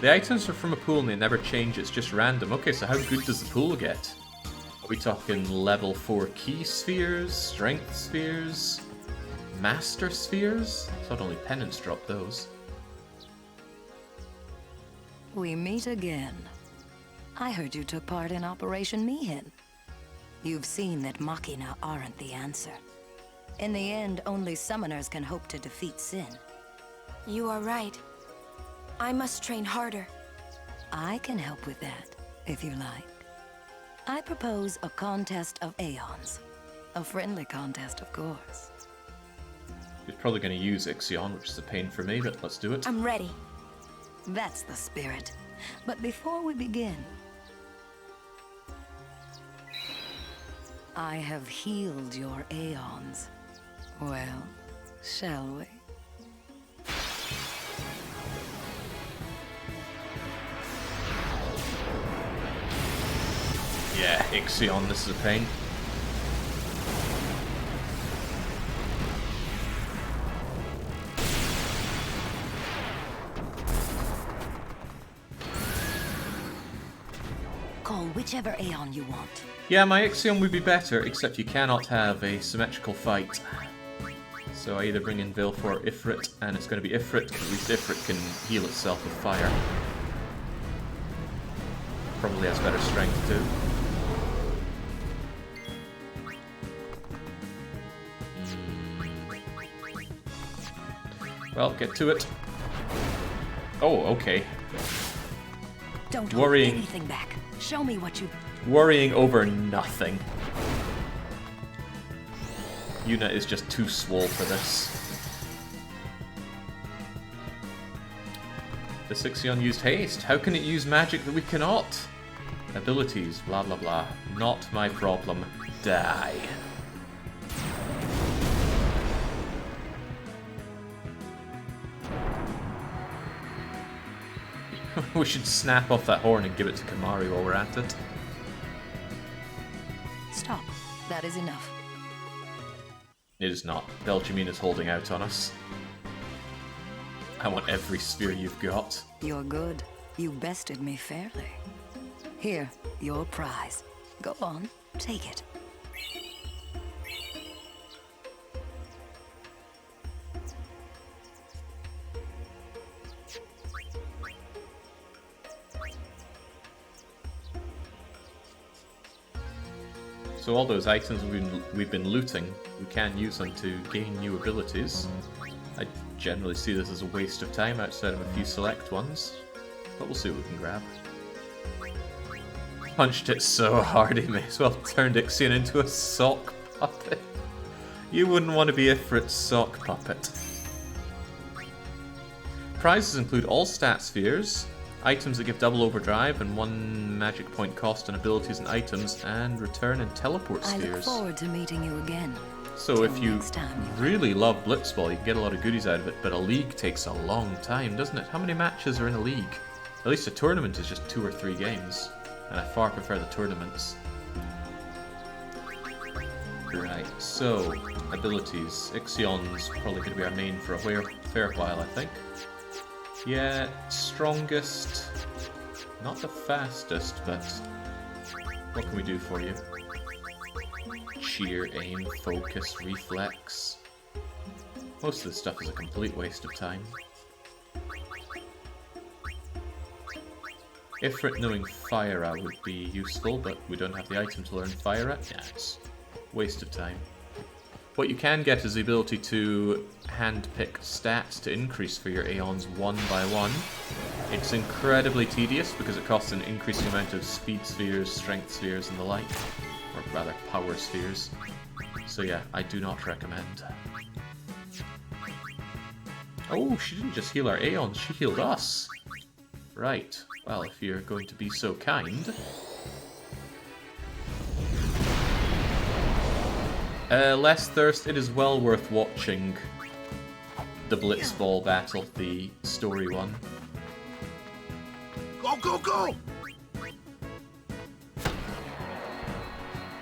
The items are from a pool and they never change, it's just random. Okay, so how good does the pool get? Are we talking level 4 key spheres, strength spheres, master spheres? I thought only penance dropped those. We meet again. I heard you took part in Operation Mihen. You've seen that Machina aren't the answer. In the end, only summoners can hope to defeat sin. You are right. I must train harder. I can help with that, if you like. I propose a contest of Aeons. A friendly contest, of course. He's probably going to use Ixion, which is a pain for me, but let's do it. I'm ready. That's the spirit. But before we begin, I have healed your Aeons. Well, shall we? Yeah. Ixion, this is a pain. Call whichever Aeon you want. Yeah, my Ixion would be better, except you cannot have a symmetrical fight. So I either bring in Vilf or Ifrit, and it's going to be Ifrit, because at least Ifrit can heal itself with fire. Probably has better strength too. Well, get to it. Oh, okay. Don't hold Worrying. anything back. Show me what you... Worrying over nothing. Yuna is just too swole for this. The Ixion used haste. How can it use magic that we cannot? Abilities, blah blah blah. Not my problem. Die. We should snap off that horn and give it to Kamari while we're at it. Stop. That is enough. It is not. Belgemine is holding out on us. I want every sphere you've got. You're good. You bested me fairly. Here, your prize. Go on, take it. So all those items we've been looting, we can use them to gain new abilities. I generally see this as a waste of time outside of a few select ones, but we'll see what we can grab. Punched it so hard he may as well turned Ixion into a sock puppet. You wouldn't want to be Ifrit's sock puppet. Prizes include all stat spheres, items that give double overdrive and 1 magic point cost on abilities and items, and return and teleport I look spheres. forward to meeting you again. So if you next time. really love Blitzball, you can get a lot of goodies out of it, but a league takes a long time, doesn't it? How many matches are in a league? At least a tournament is just 2 or 3 games, and I far prefer the tournaments. Right, so, abilities. Ixion's probably going to be our main for a fair while, I think. Yeah, strongest, not the fastest, but what can we do for you? Cheer, aim, focus, reflex. Most of this stuff is a complete waste of time. Ifrit knowing Fire Out would be useful, but we don't have the item to learn Fire Out. Yeah, it's a waste of time. What you can get is the ability to handpick stats to increase for your Aeons 1 by 1. It's incredibly tedious because it costs an increasing amount of speed spheres, strength spheres, and the like. Or rather, power spheres. So yeah, I do not recommend. Oh, she didn't just heal our Aeons, she healed us. Right, well, if you're going to be so kind... Less thirst, it is well worth watching the Blitzball battle, the story one. Go, go, go!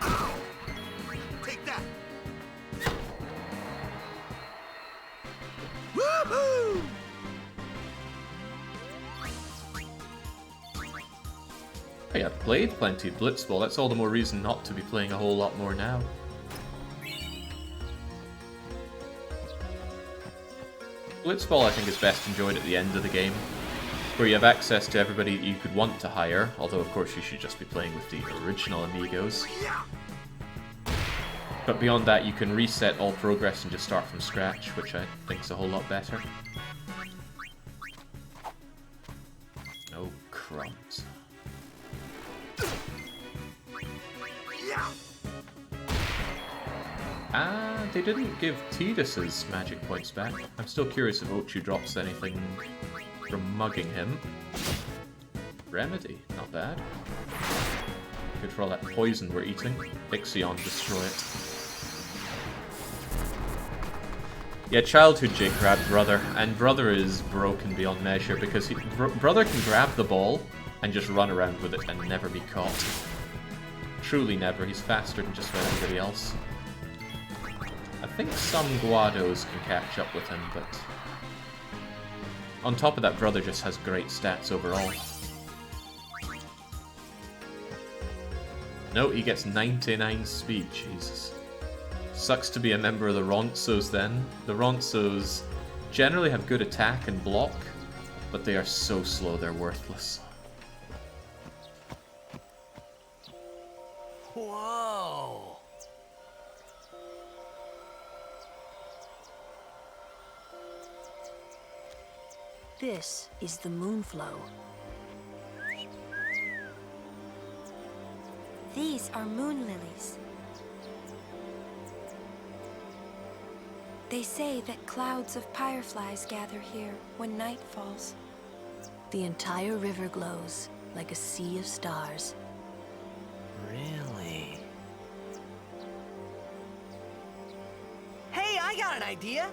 Ow. Take that! Woohoo! Hey, I've played plenty of Blitzball, that's all the more reason not to be playing a whole lot more now. Blitzball, I think, is best enjoyed at the end of the game, where you have access to everybody that you could want to hire, although of course you should just be playing with the original amigos. But beyond that, you can reset all progress and just start from scratch, which I think is a whole lot better. Oh, crumbs. Ah, they didn't give Tidus's magic points back. I'm still curious if Ochu drops anything from mugging him. Remedy, not bad. Good for all that poison we're eating. Ixion, destroy it. Yeah, childhood Jake grabbed Brother, and Brother is broken beyond measure because Brother can grab the ball and just run around with it and never be caught. truly never. He's faster than just about anybody else. I think some Guados can catch up with him, but on top of that, brother just has great stats overall. No, he gets 99 speed, Jesus. Sucks to be a member of the Ronsos then. The Ronsos generally have good attack and block, but they are so slow they're worthless. Whoa! This is the Moonflow. These are moon lilies. They say that clouds of fireflies gather here when night falls. The entire river glows like a sea of stars. Really? Hey, I got an idea!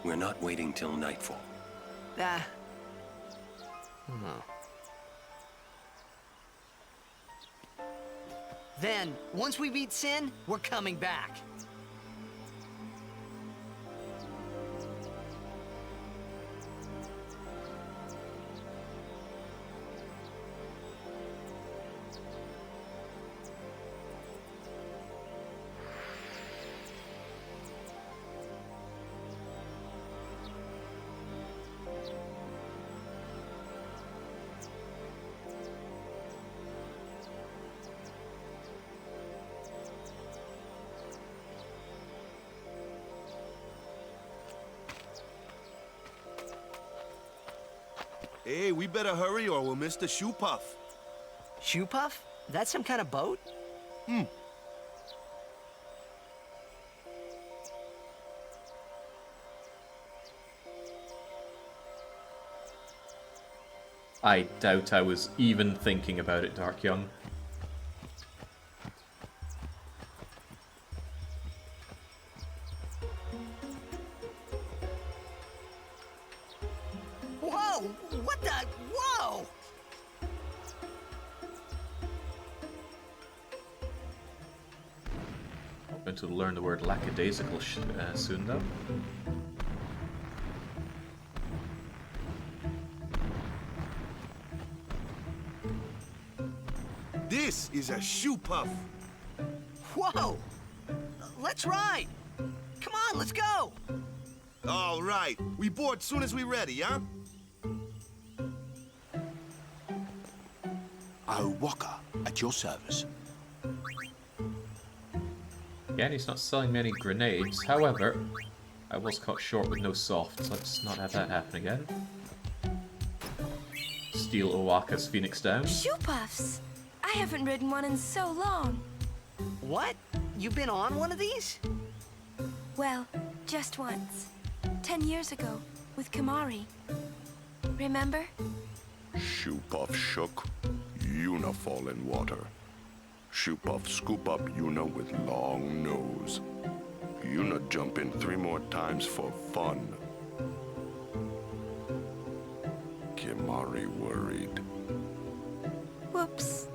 We're not waiting till nightfall. Then, once we beat Sin, we're coming back. Hey, we better hurry or we'll miss the shoe puff. Shoe puff? That's some kind of boat? I doubt I was even thinking about it, Dark Young. Whoa! What the? Whoa! I'm going to learn the word lackadaisical soon, though. This is a shoe puff. Whoa! Let's ride! Come on, let's go! All right. We board soon as we ready, huh? Waka, at your service. Again, he's not selling many grenades. However, I was caught short with no softs. Let's not have that happen again. Steal Owaka's Phoenix down. Shoe puffs! I haven't ridden one in so long. What? You've been on one of these? Well, just once. 10 years ago, with Kimahri. Remember? Shoe Puff shook, Yuna fall in water. Shoe Puff scoop up Yuna with long nose. Yuna jump in 3 more times for fun. Kimahri worried. Whoops.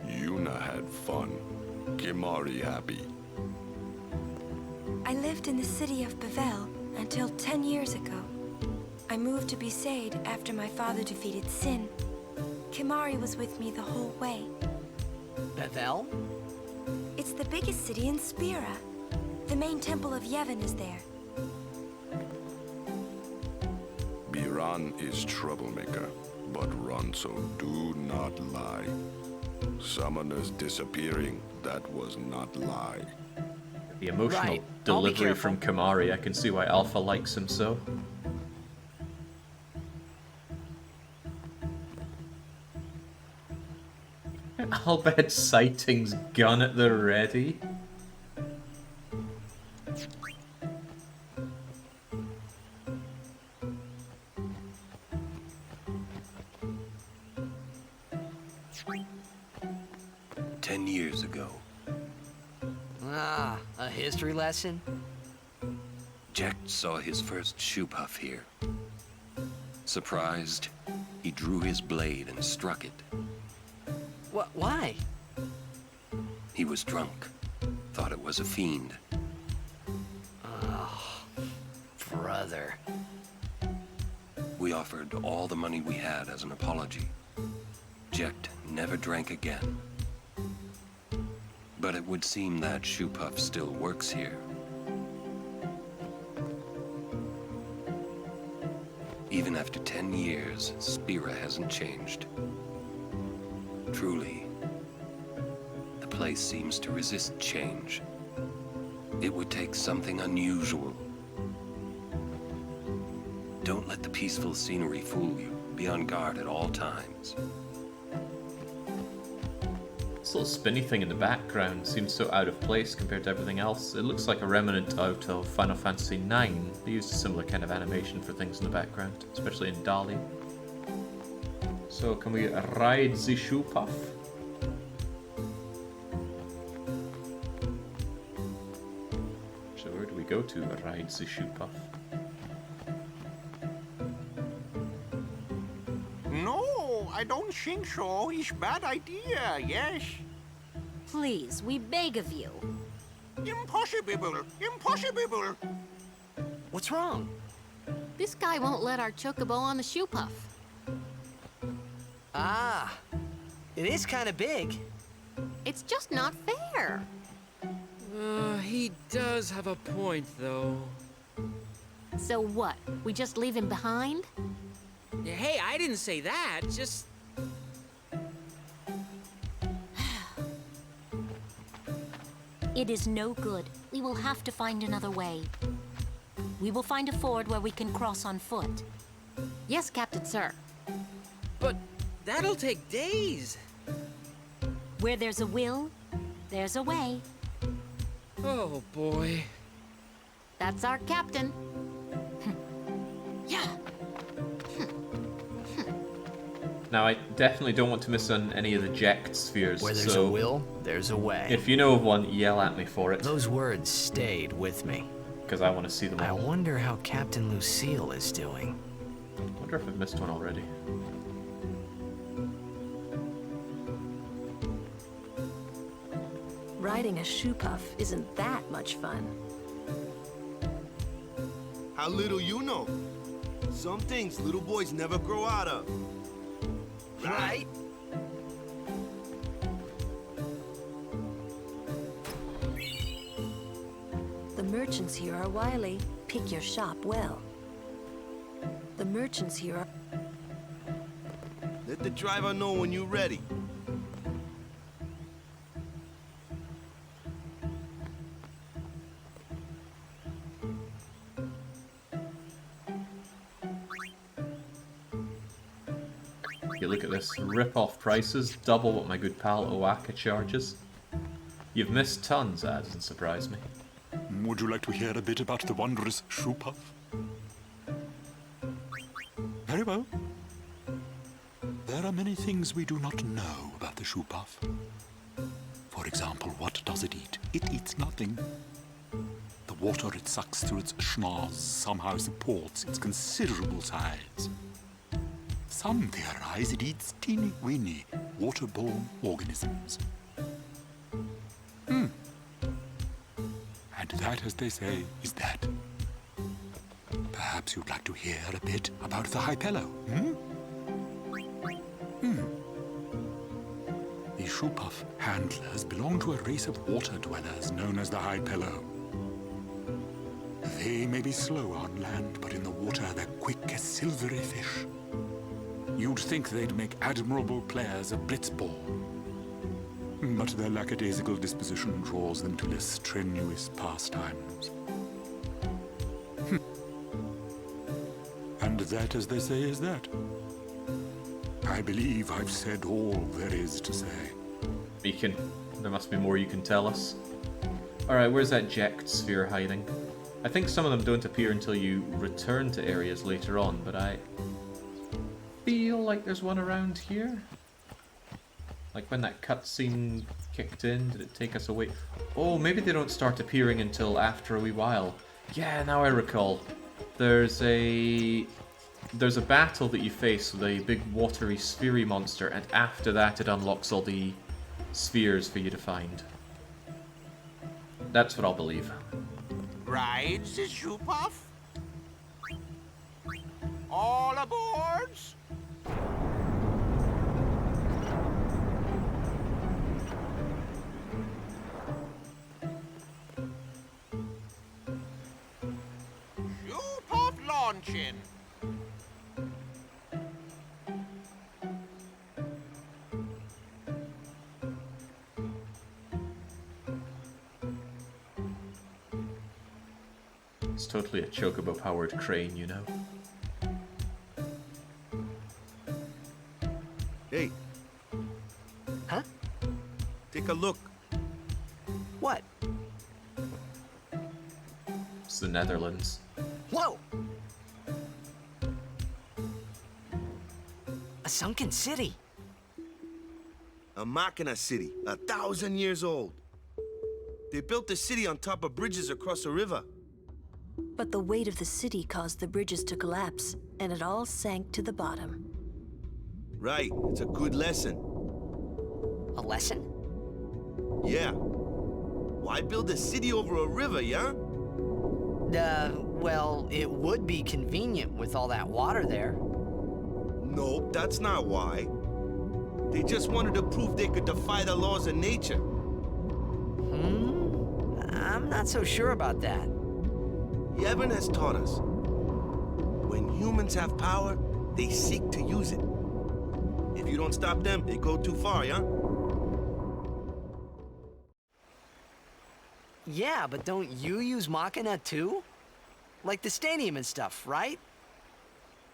Yuna had fun. Kimahri happy. I lived in the city of Bevel until 10 years ago. I moved to Besaid after my father defeated Sin. Kimahri was with me the whole way. Bevel? It's the biggest city in Spira. The main temple of Yevon is there. Biran is troublemaker, but Ronso do not lie. Summoners disappearing, that was not lie. The emotional Right. delivery from Kimahri, I can see why Alpha likes him so. I'll bet Sighting's gun at the ready. Years ago. Ah, a history lesson? Jecht saw his first shoe puff here. Surprised, he drew his blade and struck it. Why? He was drunk. Thought it was a fiend. Oh, brother. We offered all the money we had as an apology. Jecht never drank again. But it would seem that Shoepuff still works here. Even after 10 years, Spira hasn't changed. Truly, the place seems to resist change. It would take something unusual. Don't let the peaceful scenery fool you. Be on guard at all times. This little spinny thing in the background seems so out of place compared to everything else. It looks like a remnant out of Final Fantasy IX. They used a similar kind of animation for things in the background, especially in Dali. So, can we ride the Shoepuff? So, where do we go to ride the Shoepuff? No, I don't think so. It's a bad idea, yes. Please, we beg of you. Impossible! Impossible! What's wrong? This guy won't let our chocobo on the shoe puff. Ah, it is kind of big. It's just not fair. He does have a point, though. So what? We just leave him behind? Hey, I didn't say that. Just... It is no good. We will have to find another way. We will find a ford where we can cross on foot. Yes, Captain Sir. But that'll take days. Where there's a will, there's a way. Oh, boy. That's our captain. Yeah. Now, I definitely don't want to miss on any of the Jecht spheres. Where there's a will, there's a way. If you know of one, yell at me for it. Those words stayed with me. Because I want to see them all. I wonder how Captain Lucille is doing. I wonder if I've missed one already. Riding a shoe puff isn't that much fun. How little you know. Some things little boys never grow out of. Right? The merchants here are wily. Pick your shop well. The merchants here are... Let the driver know when you're ready. You look at this. Rip-off prices, double what my good pal Oaka charges. You've missed tons, that doesn't surprise me. Would you like to hear a bit about the wondrous shoe puff? Very well. There are many things we do not know about the shoe puff. For example, what does it eat? It eats nothing. The water it sucks through its schnoz somehow supports its considerable size. Some theorize it eats teeny-weeny waterborne organisms. And that, as they say, is that. Perhaps you'd like to hear a bit about the Hypello, The shoepuff handlers belong to a race of water dwellers known as the Hypello. They may be slow on land, but in the water they're quick as silvery fish. You'd think they'd make admirable players of blitzball. But their lackadaisical disposition draws them to less strenuous pastimes. And that, as they say, is that. I believe I've said all there is to say. Beacon, there must be more you can tell us. Alright, where's that Jecht sphere hiding? I think some of them don't appear until you return to areas later on, but I feel like there's one around here. Like when that cutscene kicked in, did it take us away? Oh, maybe they don't start appearing until after a wee while. Yeah, now I recall. There's a there's a battle that you face with a big watery sphery monster, and after that it unlocks all the spheres for you to find. That's what I'll believe. Rides the shoe puff? All aboards? Shoe puff launching. It's totally a chocobo-powered crane, you know. Hey. Huh? Take a look. What? It's the Netherlands. Whoa! A sunken city. A Machina city, 1,000 years old. They built the city on top of bridges across a river. But the weight of the city caused the bridges to collapse, and it all sank to the bottom. Right, it's a good lesson. A lesson? Yeah. Why build a city over a river, yeah? Well, it would be convenient with all that water there. Nope, that's not why. They just wanted to prove they could defy the laws of nature. I'm not so sure about that. Yevon has taught us. When humans have power, they seek to use it. If you don't stop them, they go too far, yeah? Yeah, but don't you use Machina too? Like the stadium and stuff, right?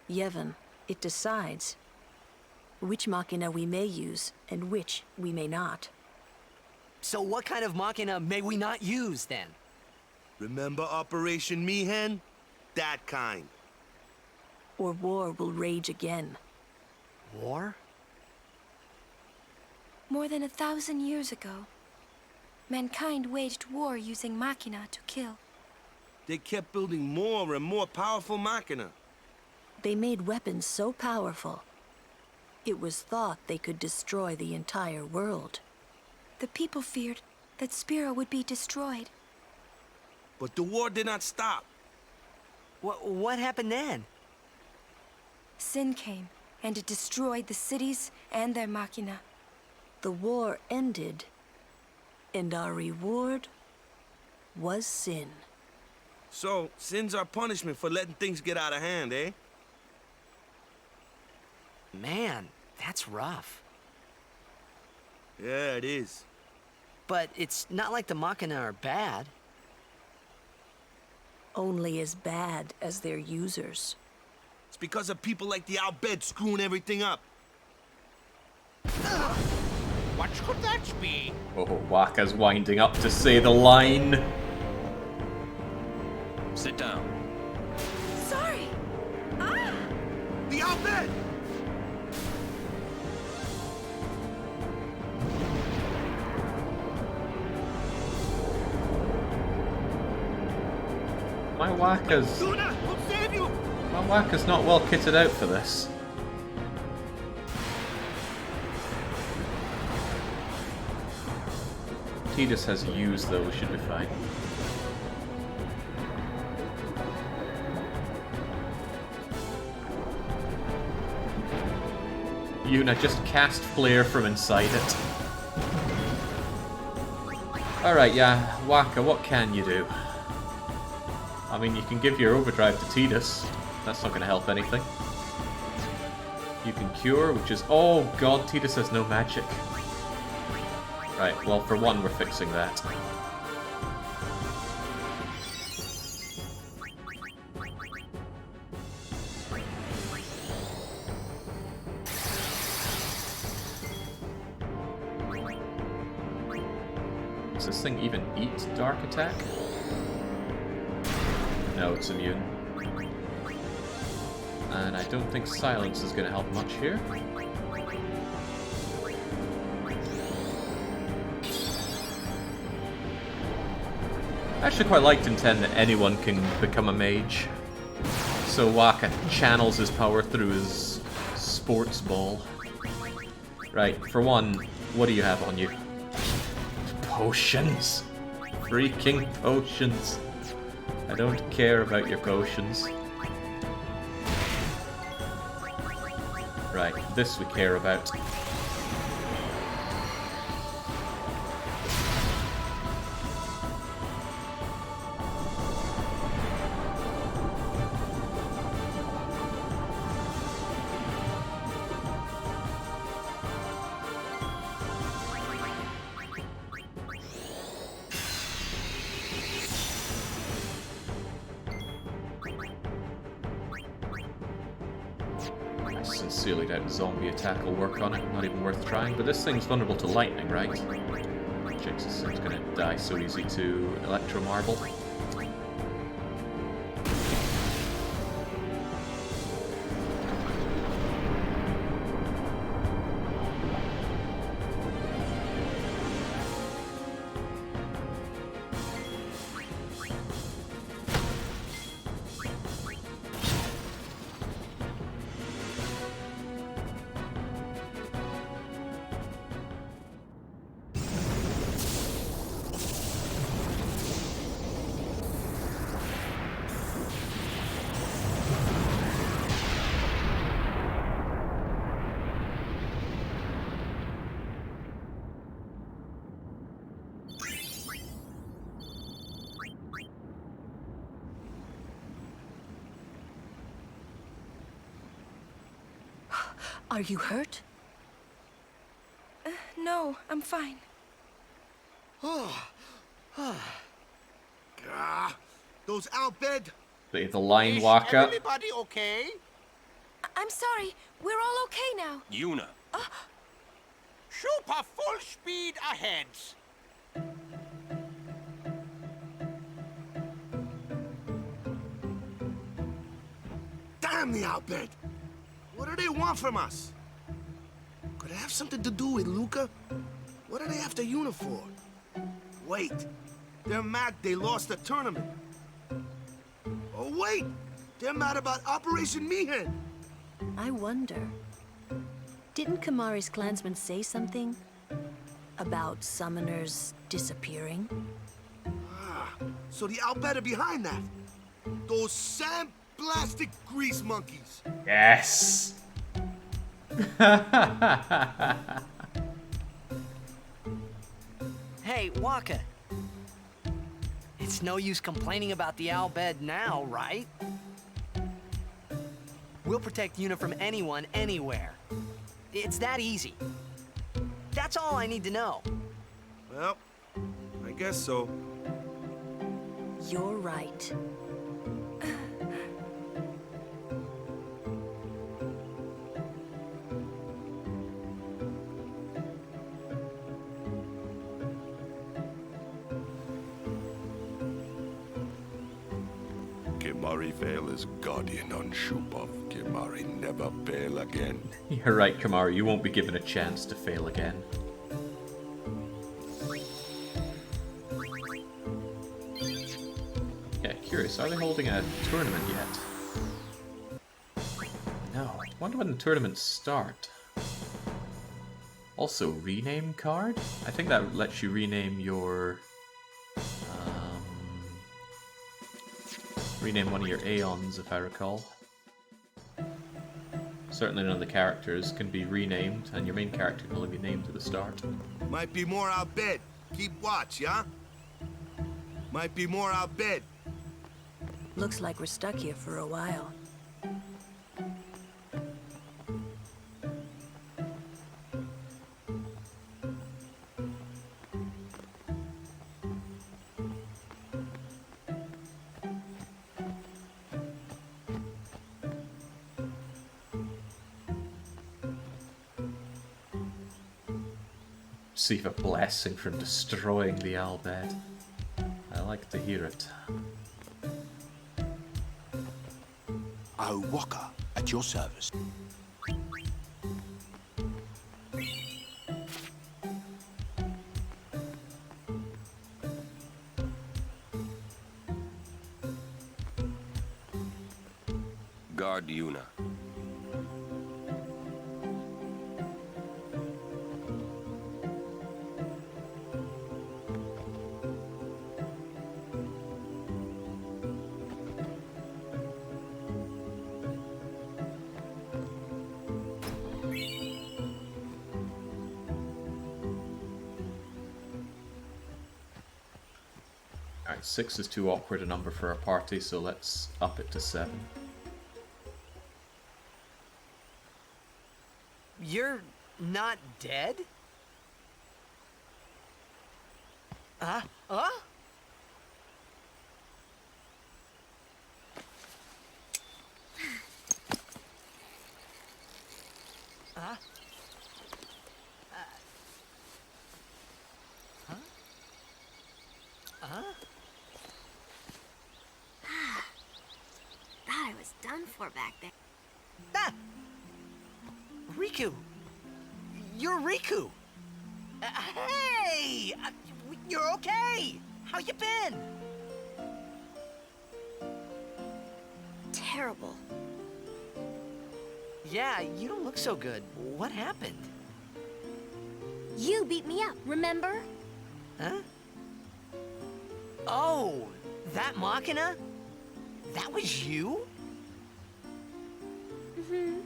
Yevon, it decides which Machina we may use and which we may not. So what kind of Machina may we not use, then? Remember Operation Mihen? That kind. Or war will rage again. War? More than 1,000 years ago, mankind waged war using Machina to kill. They kept building more and more powerful Machina. They made weapons so powerful, it was thought they could destroy the entire world. The people feared that Spira would be destroyed. But the war did not stop. What happened then? Sin came, and it destroyed the cities and their Machina. The war ended, and our reward was sin. So, sin's our punishment for letting things get out of hand, eh? Man, that's rough. Yeah, it is. But it's not like the Machina are bad. Only as bad as their users. It's because of people like the Bhed screwing everything up. What could that be? Oh, Wakka's winding up to say the line. Sit down. Sorry! Ah! The Bhed! My Wakka's... My Wakka's not well kitted out for this. Tidus has used though, we should be fine. Yuna, just cast Flare from inside it. Alright, yeah, Wakka, what can you do? I mean, you can give your overdrive to Tidus. That's not going to help anything. You can cure, which is... Oh god, Tidus has no magic. Right, well, for one, we're fixing that. Does this thing even eat Dark Attack? No, it's immune. And I don't think Silence is going to help much here. I actually quite liked in 10 that anyone can become a mage. So Waka channels his power through his sports ball. Right, for one, what do you have on you? Potions! Freaking potions! I don't care about your potions. Right, this we care about. Sincerely doubt zombie attack will work on it, not even worth trying, but this thing's vulnerable to lightning, right? Jinx is gonna die so easy to Electro Marble. Are you hurt? No, I'm fine. Those Albed. The line Waka. Everybody okay? I'm sorry. We're all okay now. Yuna. Super full speed ahead. Damn the Albed! What do they want from us? Could it have something to do with Luca? What are they after Yuna for? Wait, they're mad they lost the tournament. Oh wait, they're mad about Operation Mihen. I wonder. Didn't Kamari's clansmen say something about summoners disappearing? So the Albed are behind that. Those sandblasted grease monkeys. Yes. Hey, Waka. It's no use complaining about the Albed now, right? We'll protect Yuna from anyone, anywhere. It's that easy. That's all I need to know. Well, I guess so. You're right. Kimari fail as guardian on Shupov. Kimari never fail again. You're right, Kamari. You won't be given a chance to fail again. Yeah, curious. Are they holding a tournament yet? No. I wonder when the tournaments start. Also, rename card? I think that lets you rename your... rename one of your Aeons, if I recall. Certainly none of the characters can be renamed, and your main character can only be named at the start. Might be more Albed. Keep watch, yeah? Might be more Albed. Looks like we're stuck here for a while. Receive a blessing from destroying the Albed. I like to hear it. Oh, Waka, at your service. Guard Yuna. Alright, 6 is too awkward a number for our party, so let's up it to 7. You're not dead? Huh? Thought I was done for back there. Ah! Riku! You're Riku! Hey! You're okay! How you been? Terrible. Yeah, you don't look so good. What happened? You beat me up, remember? Huh? Oh, that Machina? That was you? Mm-hmm.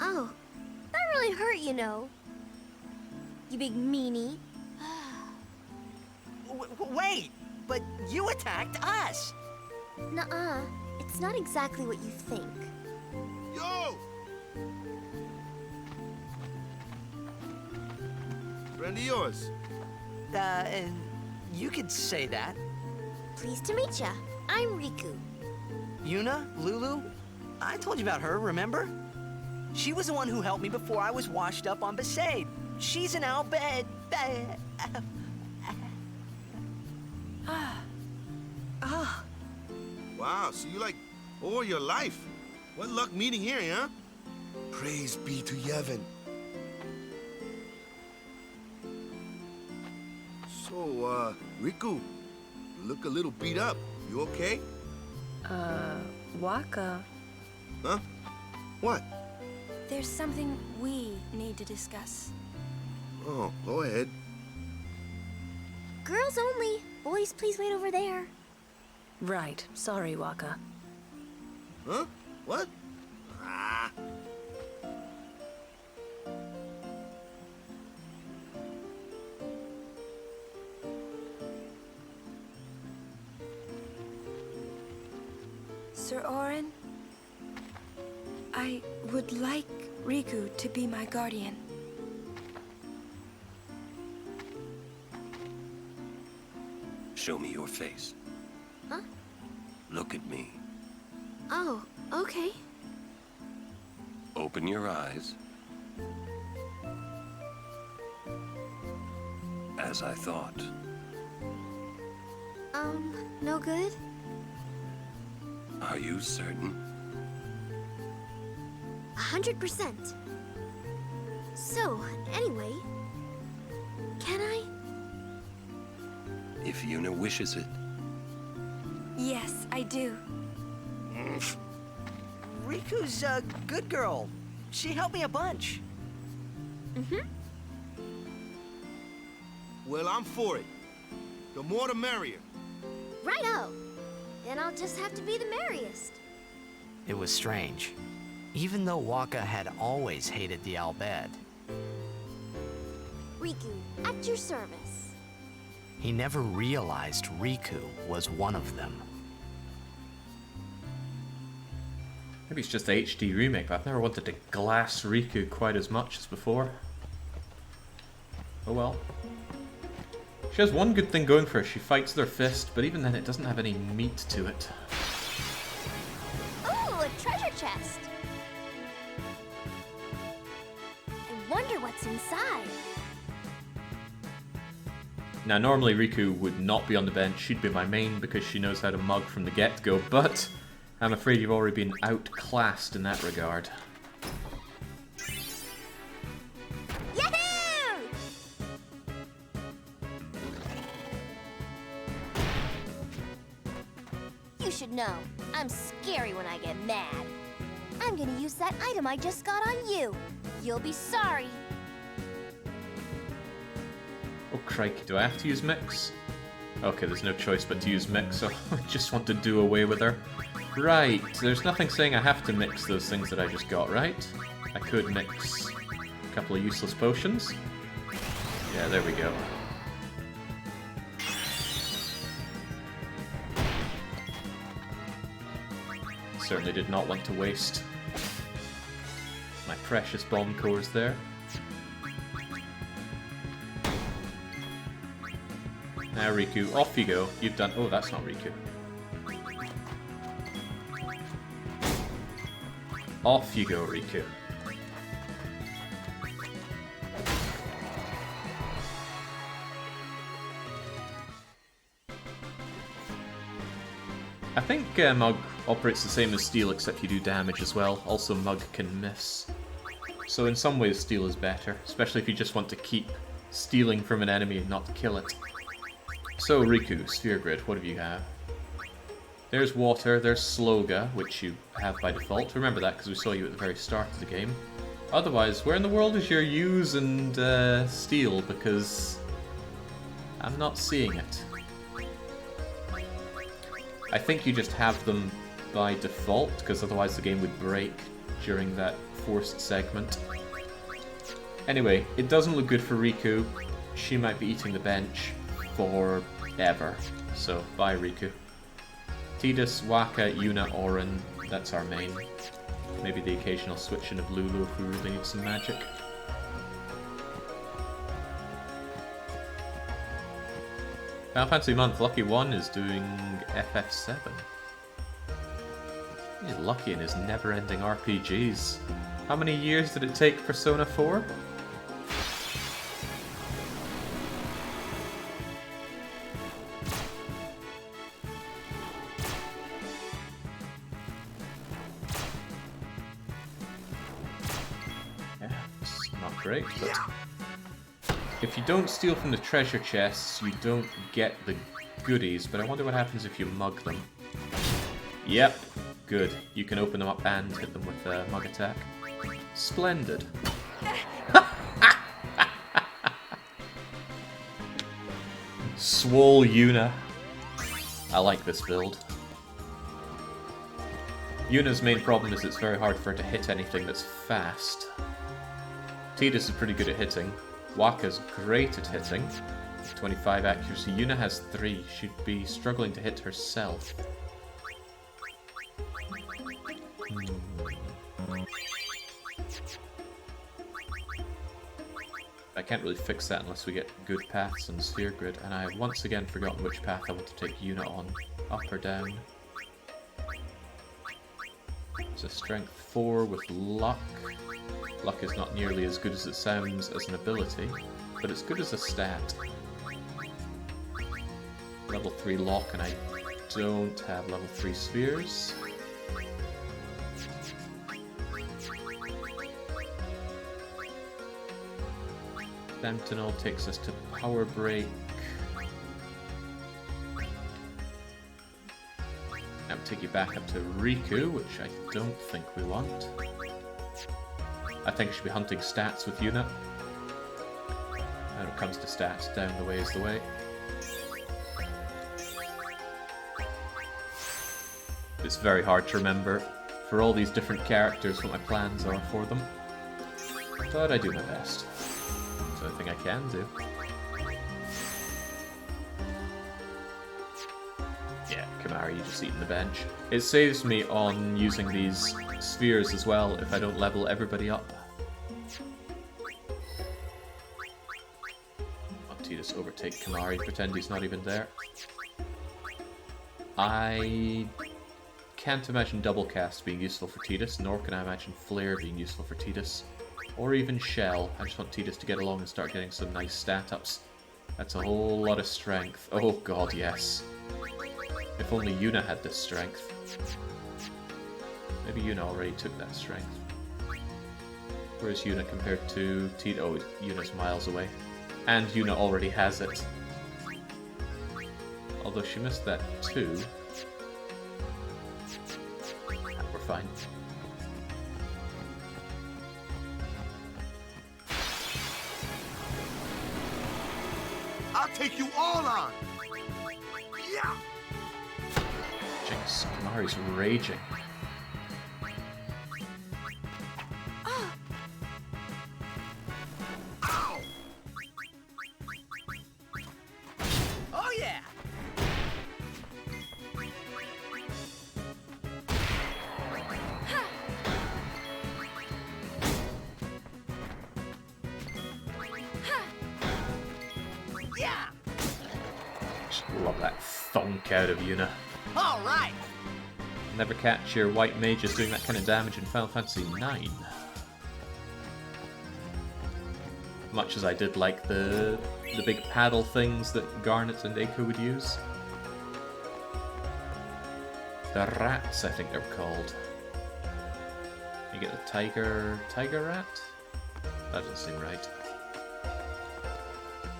Oh, that really hurt, you know. You big meanie. Wait, but you attacked us. Nuh-uh, it's not exactly what you think. Yo! Friend of yours. You could say that. Pleased to meet ya. I'm Riku. Yuna? Lulu? I told you about her, remember? She was the one who helped me before I was washed up on Besaid. She's an Al Bhed. Wow, so you like all your life. What luck meeting here, huh? Praise be to Yevon. So, Riku, you look a little beat up. You okay? Waka. Huh? What? There's something we need to discuss. Oh, go ahead. Girls only. Boys, please wait over there. Right. Sorry, Waka. Huh? What? Ah. Sir Orin, I would like Riku to be my guardian. Show me your face. Huh? Look at me. Oh, okay. Open your eyes. As I thought. No good? Are you certain? 100%. So, anyway, can I? If Yuna wishes it. Yes, I do. Riku's a good girl. She helped me a bunch. Mm-hmm. Well, I'm for it. The more the merrier. Righto. Then I'll just have to be the merriest. It was strange. Even though Waka had always hated the Al Bhed, Riku, at your service. he never realized Riku was one of them. Maybe it's just the HD remake, but I've never wanted to glass Riku quite as much as before. Oh well. She has one good thing going for her. She fights with her fist, but even then it doesn't have any meat to it. Ooh, a treasure chest. I wonder what's inside. Now normally Riku would not be on the bench. She'd be my main because she knows how to mug from the get-go, but I'm afraid you've already been outclassed in that regard. Yahoo! You should know, I'm scary when I get mad. I'm gonna use that item I just got on you. You'll be sorry. Oh crikey, do I have to use Mix? Okay, there's no choice but to use Mix, so I just want to do away with her. Right, there's nothing saying I have to mix those things that I just got, right? I could mix a couple of useless potions. Yeah, there we go. Certainly did not want to waste my precious bomb cores there. Now Riku, off you go. You've done... Oh, that's not Riku. Off you go, Riku. I think Mug operates the same as Steel, except you do damage as well. Also, Mug can miss. So in some ways, Steel is better, especially if you just want to keep stealing from an enemy and not kill it. So, Riku, Sphere Grid, what do you have? There's Water, there's Sloga, which you have by default. Remember that, because we saw you at the very start of the game. Otherwise, where in the world is your Use and Steel? Because I'm not seeing it. I think you just have them by default, because otherwise the game would break during that forced segment. Anyway, it doesn't look good for Riku. She might be eating the bench forever. So, bye Riku. Tidus, Waka, Yuna, Auron, that's our main. Maybe the occasional switch in of Lulu if we really need some magic. Final Fantasy Month, Lucky 1 is doing FF7. He's lucky in his never-ending RPGs. How many years did it take Persona 4? Yeah, it's not great, but... If you don't steal from the treasure chests, you don't get the goodies, but I wonder what happens if you mug them. Yep, good. You can open them up and hit them with a mug attack. Splendid. Swole Yuna. I like this build. Yuna's main problem is it's very hard for her to hit anything that's fast. Tidus is pretty good at hitting. Waka's great at hitting. 25 accuracy. Yuna has 3. She'd be struggling to hit herself. I can't really fix that unless we get good paths on Sphere Grid, and I have once again forgotten which path I want to take Yuna on. Up or down? It's a strength 4 with luck. Luck is not nearly as good as it sounds as an ability, but it's good as a stat. Level 3 lock, and I don't have level 3 spheres. Sentinel takes us to Power Break. That would take you back up to Riku, which I don't think we want. I think I should be hunting stats with Yuna. When it comes to stats, down the way is the way. It's very hard to remember for all these different characters what my plans are for them. But I do my best. So I think I can do. Yeah, Kamari, you just eating the bench. It saves me on using these spheres as well if I don't level everybody up. I'll Tidus overtake Kamari, pretend he's not even there. I can't imagine double cast being useful for Tidus, nor can I imagine Flare being useful for Tidus. Or even Shell. I just want Tidus to get along and start getting some nice stat ups. That's a whole lot of strength. Oh god, yes. If only Yuna had this strength. Maybe Yuna already took that strength. Where's Yuna compared to Tidus? Oh, Yuna's miles away. And Yuna already has it. Although she missed that too. fine. I'll take you all on. Yeah. Jinx, Kimari's raging. Oh yeah. Yeah. Just love that thunk out of Yuna. All right. Never catch your white mages doing that kind of damage in Final Fantasy IX. Much as I did like the big paddle things that Garnet and Eiko would use. The rats, I think they're called. You get the tiger rat? That doesn't seem right.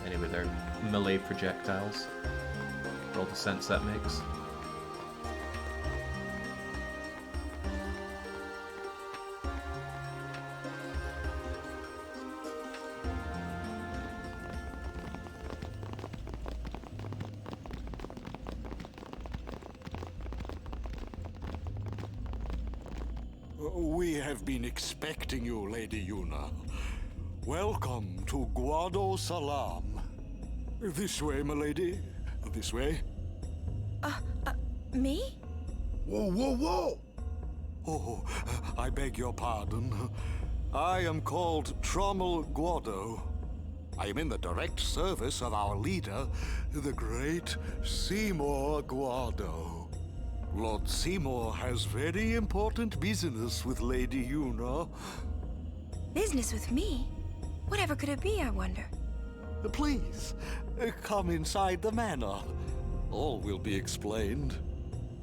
Anyway, they're melee projectiles. For all the sense that makes. We have been expecting you, Lady Yuna. Welcome to Guado Salam. This way, milady. This way. Me? Whoa, whoa, whoa! Oh, I beg your pardon. I am called Trommel Guado. I am in the direct service of our leader, the great Seymour Guado. Lord Seymour has very important business with Lady Yuna. Business with me? Whatever could it be, I wonder? Please, come inside the manor. All will be explained.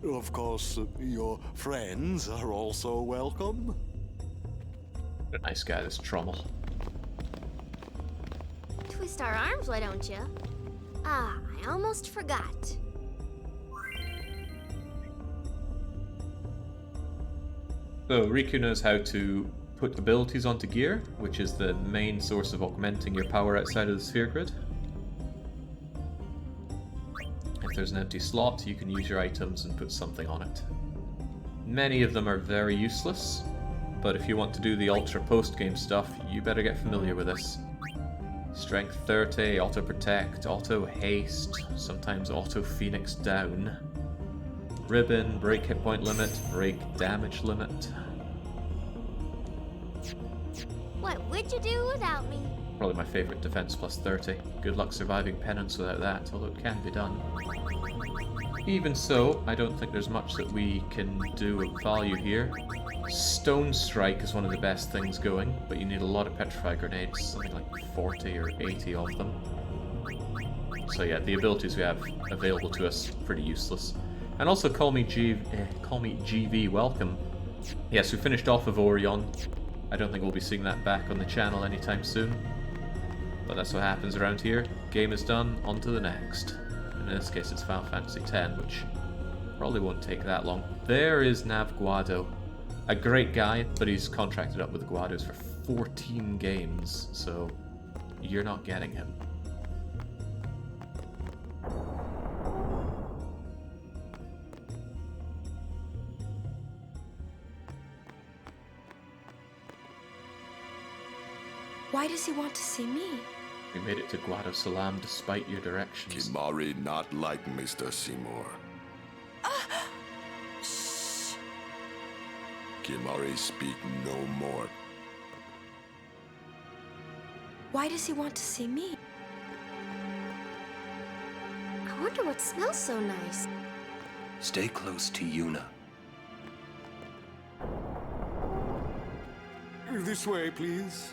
Of course, your friends are also welcome. A nice guy, this Trommel. Twist our arms, why don't you? Ah, I almost forgot. So Riku knows how to put abilities onto gear, which is the main source of augmenting your power outside of the sphere grid. If there's an empty slot, you can use your items and put something on it. Many of them are very useless, but if you want to do the ultra post-game stuff, you better get familiar with this. Strength 30, auto protect, auto haste, sometimes auto phoenix down. Ribbon, break hit point limit, break damage limit. What would you do without me? Probably my favorite, defense plus 30. Good luck surviving penance without that, although it can be done. Even so, I don't think there's much that we can do of value here. Stone Strike is one of the best things going, but you need a lot of Petrify Grenades, something like 40 or 80 of them. So yeah, the abilities we have available to us, pretty useless. And also call me GV welcome. Yes, we finished off of Orion. I don't think we'll be seeing that back on the channel anytime soon. But that's what happens around here. Game is done, on to the next. And in this case it's Final Fantasy X, which probably won't take that long. There is Nav Guado. A great guy, but he's contracted up with the Guados for 14 games, so you're not getting him. Why does he want to see me? We made it to Guado Salam despite your directions. Kimari not like Mr. Seymour. Shh. Kimari speak no more. Why does he want to see me? I wonder what smells so nice. Stay close to Yuna. This way, please.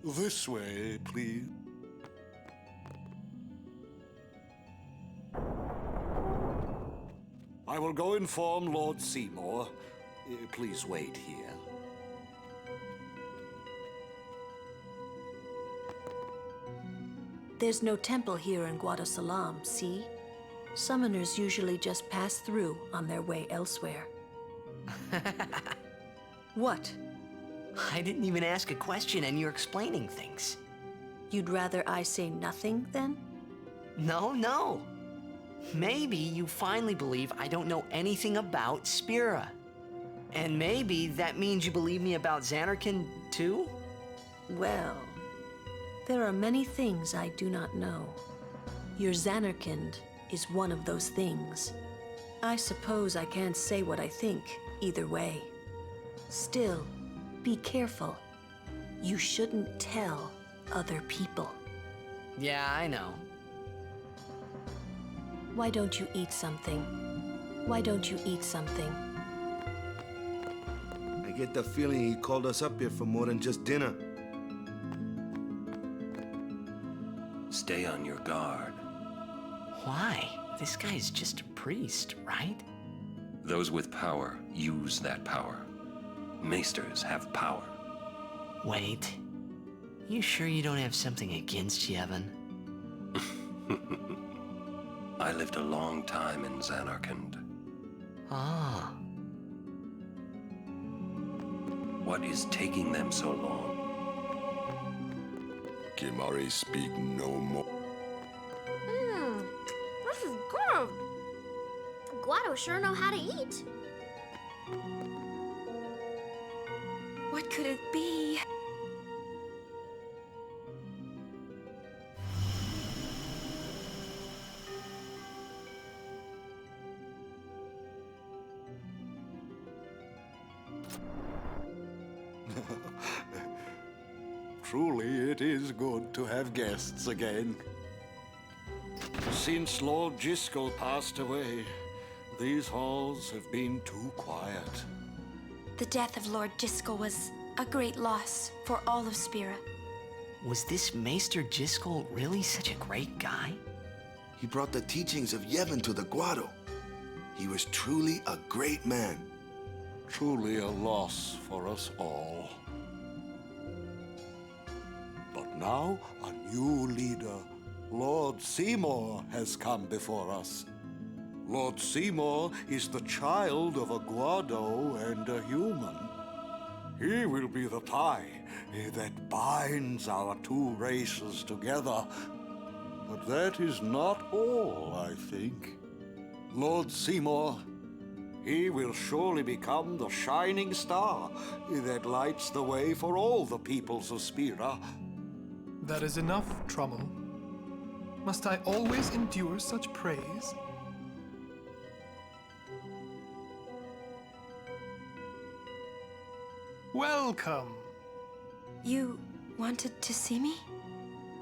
This way, please. I will go inform Lord Seymour. Please wait here. There's no temple here in Guado Salam, see? Summoners usually just pass through on their way elsewhere. What? I didn't even ask a question and you're explaining things. You'd rather I say nothing, then? No. Maybe you finally believe I don't know anything about Spira. And maybe that means you believe me about Zanarkand, too? Well, there are many things I do not know. Your Zanarkand is one of those things. I suppose I can't say what I think either way. Still, be careful. You shouldn't tell other people. Yeah, I know. Why don't you eat something? Why don't you eat something? I get the feeling he called us up here for more than just dinner. Stay on your guard. Why? This guy's just a priest, right? Those with power use that power. Maesters have power. Wait. You sure you don't have something against Yevon? I lived a long time in Zanarkand. Ah. What is taking them so long? Kimari speak no more. This is good. Guado sure know how to eat. What could it be? Truly, it is good to have guests again. Since Lord Driscoll passed away, these halls have been too quiet. The death of Lord Driscoll was a great loss for all of Spira. Was this Maester Driscoll really such a great guy? He brought the teachings of Yevon to the Guado. He was truly a great man. Truly a loss for us all. But now a new leader, Lord Seymour, has come before us. Lord Seymour is the child of a Guado and a human. He will be the tie that binds our two races together. But that is not all, I think. Lord Seymour, he will surely become the shining star that lights the way for all the peoples of Spira. That is enough, Trummel. Must I always endure such praise? Welcome. You wanted to see me?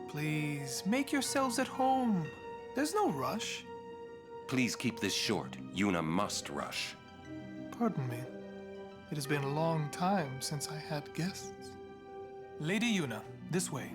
Please, make yourselves at home. There's no rush. Please keep this short. Yuna must rush. Pardon me. It has been a long time since I had guests. Lady Yuna, this way.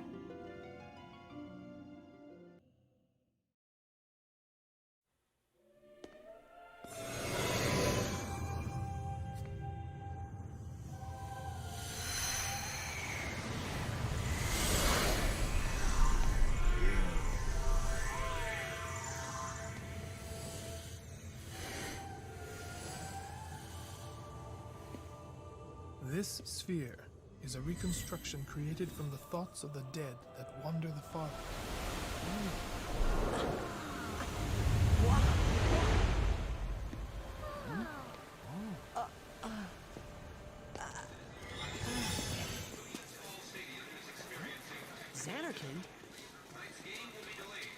This sphere is a reconstruction created from the thoughts of the dead that wander the far. Zanarkand?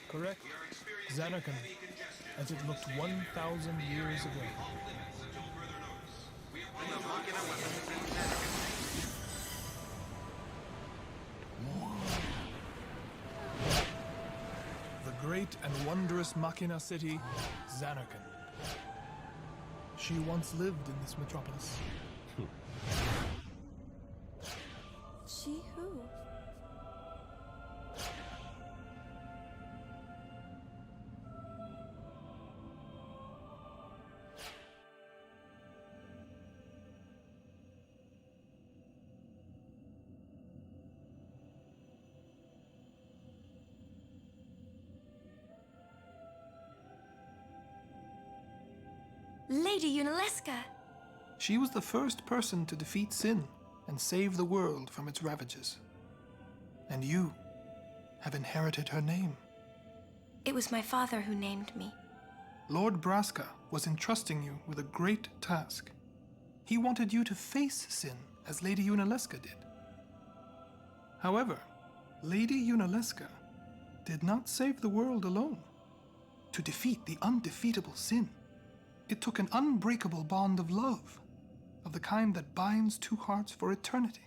Correct. Zanarkand, as it looked 1,000 years ago. The great and wondrous Machina city, Zanarkand. She once lived in this metropolis. She who? Lady Yunalesca. She was the first person to defeat sin and save the world from its ravages. And you have inherited her name. It was my father who named me. Lord Braska was entrusting you with a great task. He wanted you to face sin as Lady Yunalesca did. However, Lady Yunalesca did not save the world alone. To defeat the undefeatable sin, it took an unbreakable bond of love, of the kind that binds two hearts for eternity.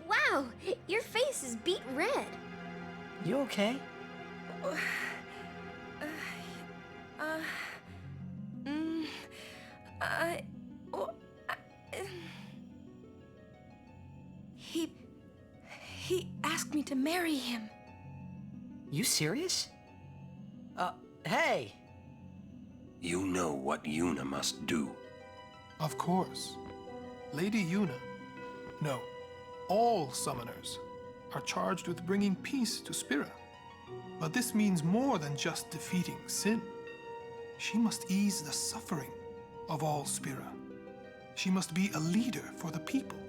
Wow, your face is beet red. You okay? He asked me to marry him. You serious? Hey! You know what Yuna must do. Of course. Lady Yuna, no, all summoners are charged with bringing peace to Spira. But this means more than just defeating sin. She must ease the suffering of all Spira. She must be a leader for the people.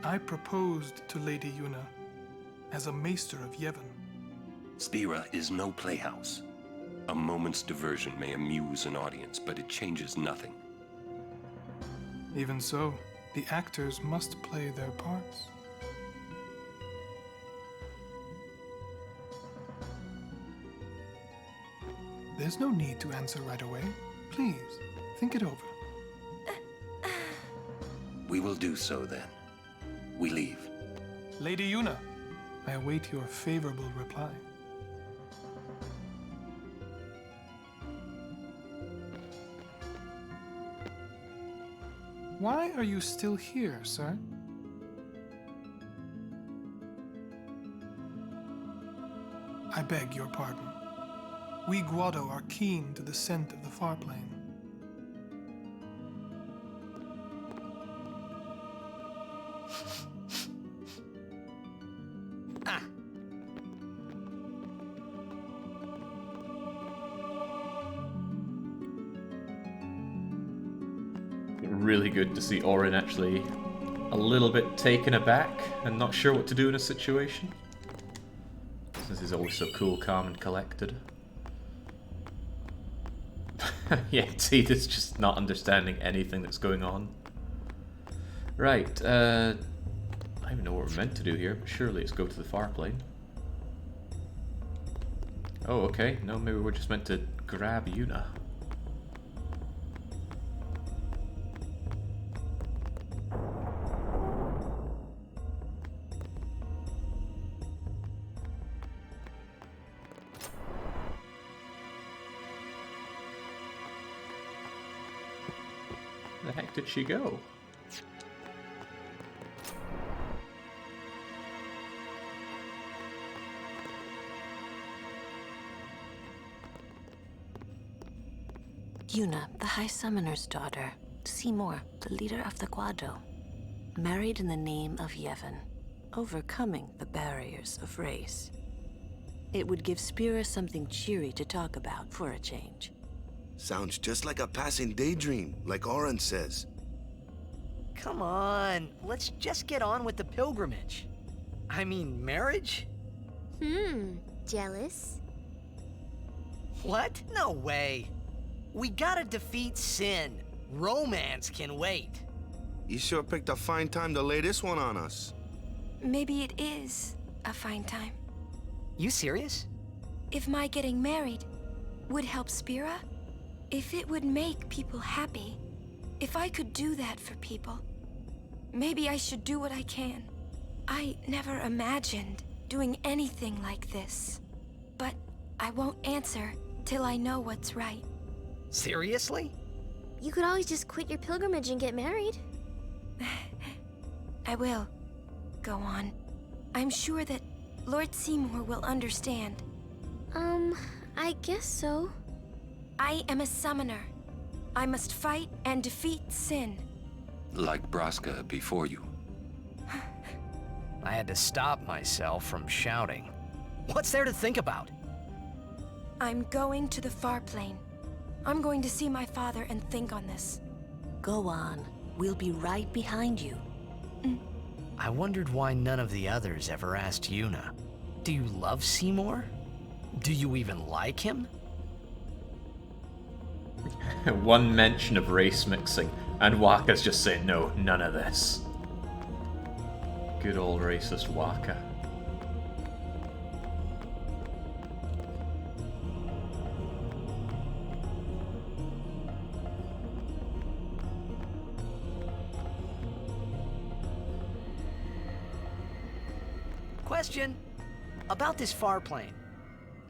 I proposed to Lady Yuna as a Maester of Yevon. Spira is no playhouse. A moment's diversion may amuse an audience, but it changes nothing. Even so, the actors must play their parts. There's no need to answer right away. Please, think it over. We will do so then. We leave. Lady Yuna, I await your favorable reply. Why are you still here, sir? I beg your pardon. We Guado are keen to the scent of the Farplane. Really good to see Orin actually a little bit taken aback and not sure what to do in a situation. Since he's always so cool, calm and collected. Yeah, Tita's just not understanding anything that's going on. Right, I don't even know what we're meant to do here, but surely it's go to the Farplane. Oh, okay. No, maybe we're just meant to grab Yuna. Where the heck did she go? Yuna, the High Summoner's daughter. Seymour, the leader of the Guado. Married in the name of Yevon, overcoming the barriers of race. It would give Spira something cheery to talk about for a change. Sounds just like a passing daydream, like Oren says. Come on, let's just get on with the pilgrimage. I mean, marriage? Jealous? What? No way. We gotta defeat sin. Romance can wait. You sure picked a fine time to lay this one on us. Maybe it is a fine time. You serious? If my getting married would help Spira, if it would make people happy, if I could do that for people, maybe I should do what I can. I never imagined doing anything like this, but I won't answer till I know what's right. Seriously? You could always just quit your pilgrimage and get married. I will. Go on. I'm sure that Lord Seymour will understand. I guess so. I am a summoner. I must fight and defeat sin. Like Braska before you. I had to stop myself from shouting. What's there to think about? I'm going to the Farplane. I'm going to see my father and think on this. Go on. We'll be right behind you. I wondered why none of the others ever asked Yuna. Do you love Seymour? Do you even like him? One mention of race mixing, and Waka's just saying, no, none of this. Good old racist Waka. Question. About this Farplane.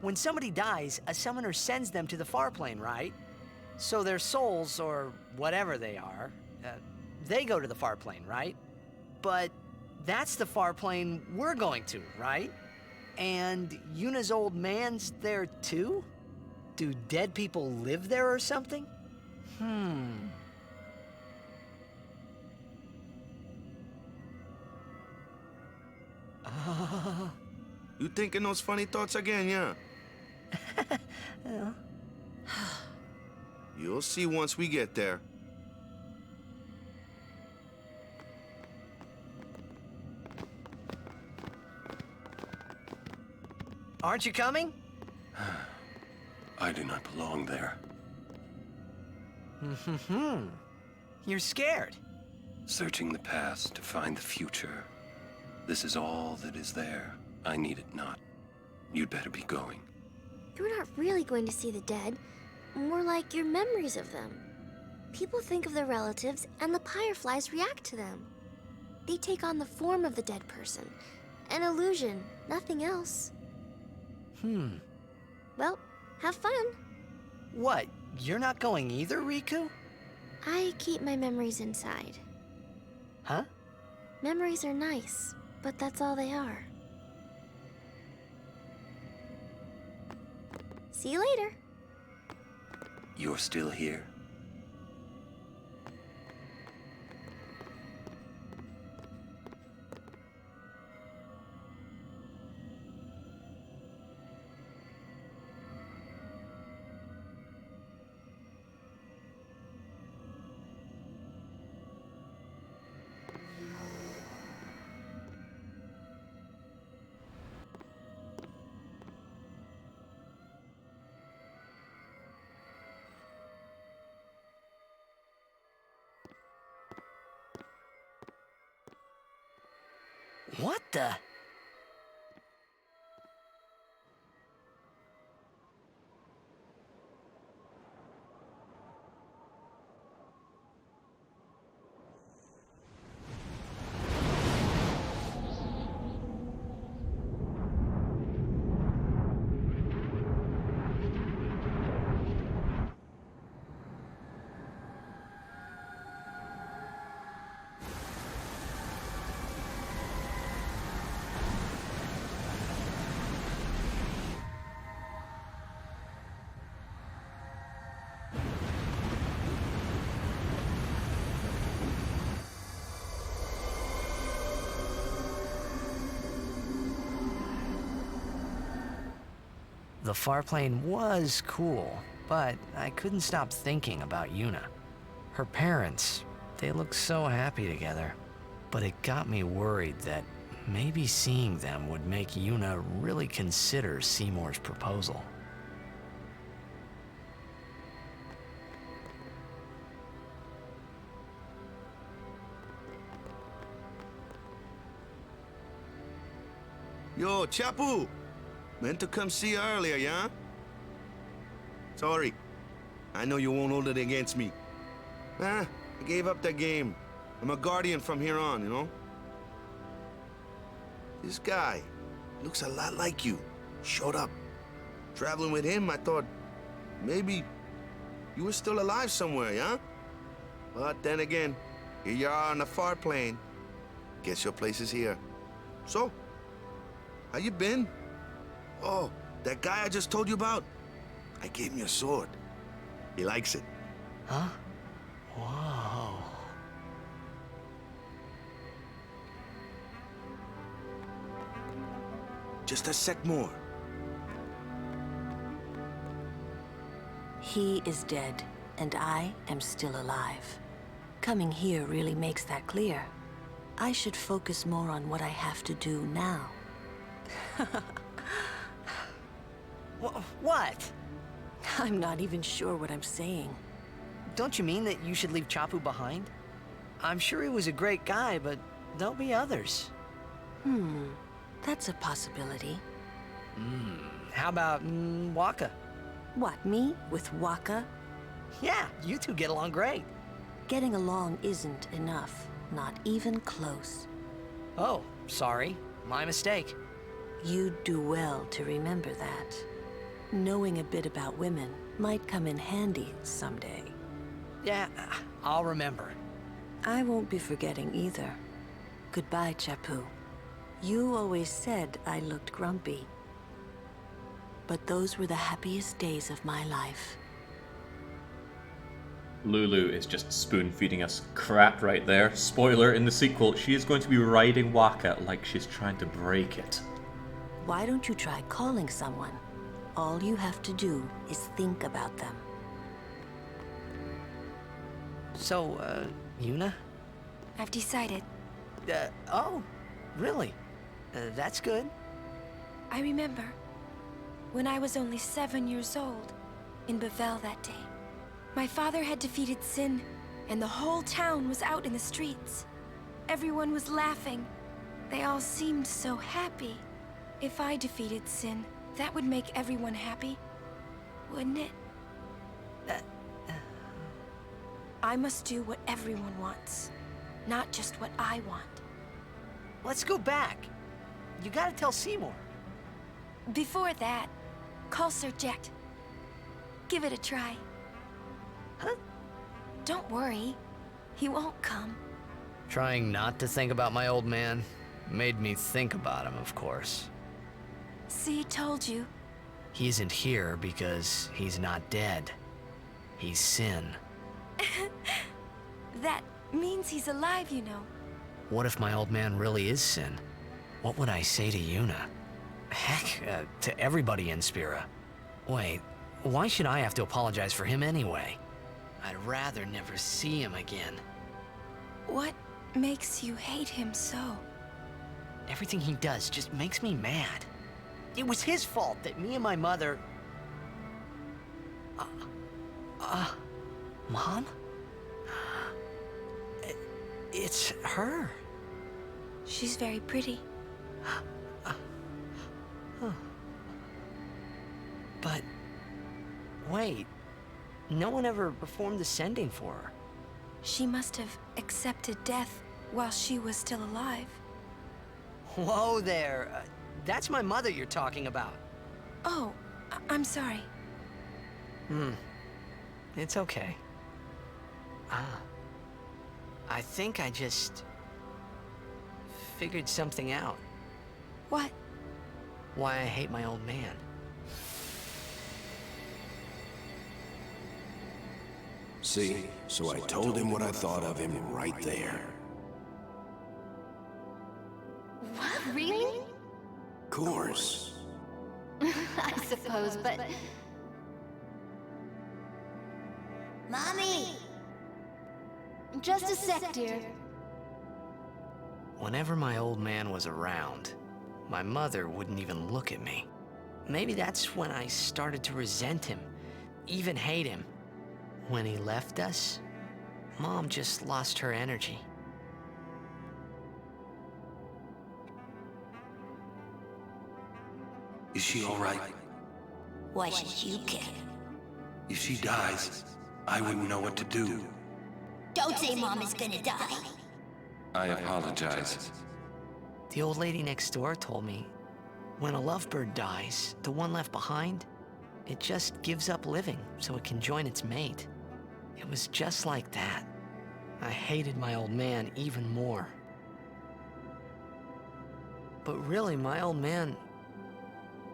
When somebody dies, a summoner sends them to the Farplane, right? So their souls, or whatever they are, they go to the Farplane, right? But that's the Farplane we're going to, right? And Yuna's old man's there too? Do dead people live there or something? You thinking those funny thoughts again, yeah? You'll see once we get there. Aren't you coming? I do not belong there. You're scared. Searching the past to find the future. This is all that is there. I need it not. You'd better be going. You're not really going to see the dead. More like your memories of them. People think of their relatives, and the Fireflies react to them. They take on the form of the dead person. An illusion, nothing else. Well, have fun. What? You're not going either, Riku? I keep my memories inside. Huh? Memories are nice, but that's all they are. See you later. You're still here? What the? The Farplane was cool, but I couldn't stop thinking about Yuna. Her parents, they looked so happy together, but it got me worried that maybe seeing them would make Yuna really consider Seymour's proposal. Yo, Chapu! Meant to come see you earlier, yeah? Sorry. I know you won't hold it against me. I gave up that game. I'm a guardian from here on, you know? This guy looks a lot like you. Showed up. Traveling with him, I thought maybe you were still alive somewhere, yeah? But then again, here you are on the Farplane. Guess your place is here. So, how you been? Oh, that guy I just told you about? I gave him your sword. He likes it. Huh? Whoa. Just a sec more. He is dead, and I am still alive. Coming here really makes that clear. I should focus more on what I have to do now. What? I'm not even sure what I'm saying. Don't you mean that you should leave Chapu behind? I'm sure he was a great guy, but there'll be others. That's a possibility. How about Waka? What, me? With Waka? Yeah, you two get along great. Getting along isn't enough. Not even close. Oh, sorry. My mistake. You'd do well to remember that. Knowing a bit about women might come in handy someday. Yeah, I'll remember. I won't be forgetting either. Goodbye, Chapu. You always said I looked grumpy. But those were the happiest days of my life. Lulu is just spoon-feeding us crap right there. Spoiler, in the sequel, she is going to be riding Waka like she's trying to break it. Why don't you try calling someone? All you have to do is think about them. So, Yuna? I've decided. Oh, really? That's good. I remember when I was only 7 years old in Bevel that day. My father had defeated Sin, and the whole town was out in the streets. Everyone was laughing. They all seemed so happy. If I defeated Sin, that would make everyone happy, wouldn't it? I must do what everyone wants, not just what I want. Let's go back. You gotta tell Seymour. Before that, call Sir Jekt. Give it a try. Huh? Don't worry. He won't come. Trying not to think about my old man made me think about him, of course. See, told you. He isn't here because he's not dead. He's Sin. That means he's alive, you know. What if my old man really is Sin? What would I say to Yuna? Heck, to everybody in Spira. Wait, why should I have to apologize for him anyway? I'd rather never see him again. What makes you hate him so? Everything he does just makes me mad. It was his fault that me and my mother... Mom? It's her. She's very pretty. But... wait. No one ever performed the sending for her. She must have accepted death while she was still alive. Whoa there. That's my mother you're talking about. Oh, I'm sorry. It's okay. I think I just... figured something out. What? Why I hate my old man. See, so I told him what I thought of him right there. What? Really? Of course. I suppose, but... Mommy! Just a sec, dear. Whenever my old man was around, my mother wouldn't even look at me. Maybe that's when I started to resent him, even hate him. When he left us, Mom just lost her energy. Is she all right? Why should you care? If she dies, I wouldn't know what to do. Don't say Mom is gonna die. I apologize. The old lady next door told me, when a lovebird dies, the one left behind, it just gives up living so it can join its mate. It was just like that. I hated my old man even more. But really, my old man...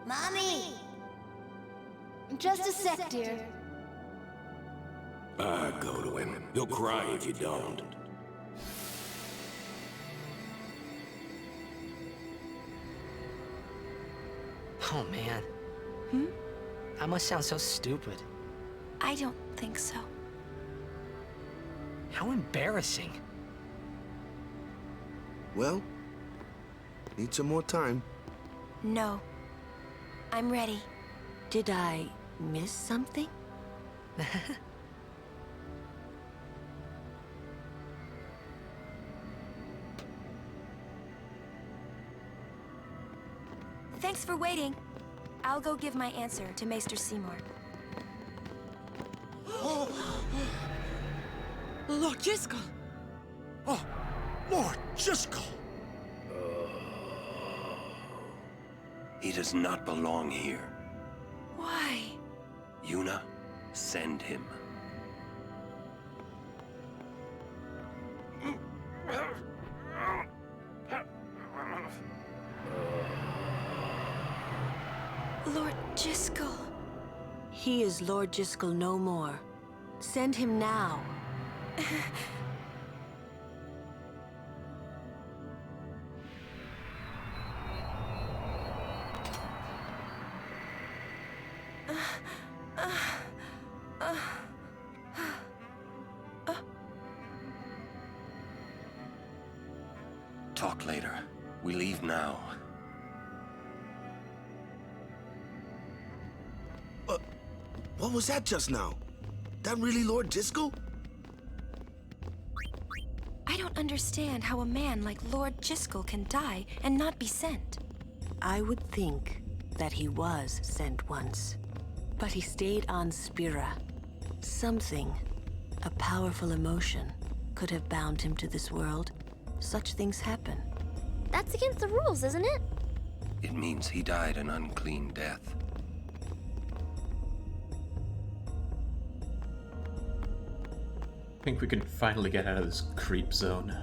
Mommy! Just a sec, dear. Go to him. He'll cry if you don't. Oh, man. I must sound so stupid. I don't think so. How embarrassing. Well, need some more time. No. I'm ready. Did I miss something? Thanks for waiting. I'll go give my answer to Maester Seymour. Lord Jiskel! Oh, Lord Jiskel! He does not belong here. Why? Yuna, send him. Lord Jiskel. He is Lord Jiskel no more. Send him now. Talk later. We leave now. What was that just now? That really Lord Jiskel? I don't understand how a man like Lord Jiskel can die and not be sent. I would think that he was sent once, but he stayed on Spira. Something, a powerful emotion, could have bound him to this world. Such things happen. That's against the rules, isn't it? It means he died an unclean death. I think we can finally get out of this creep zone.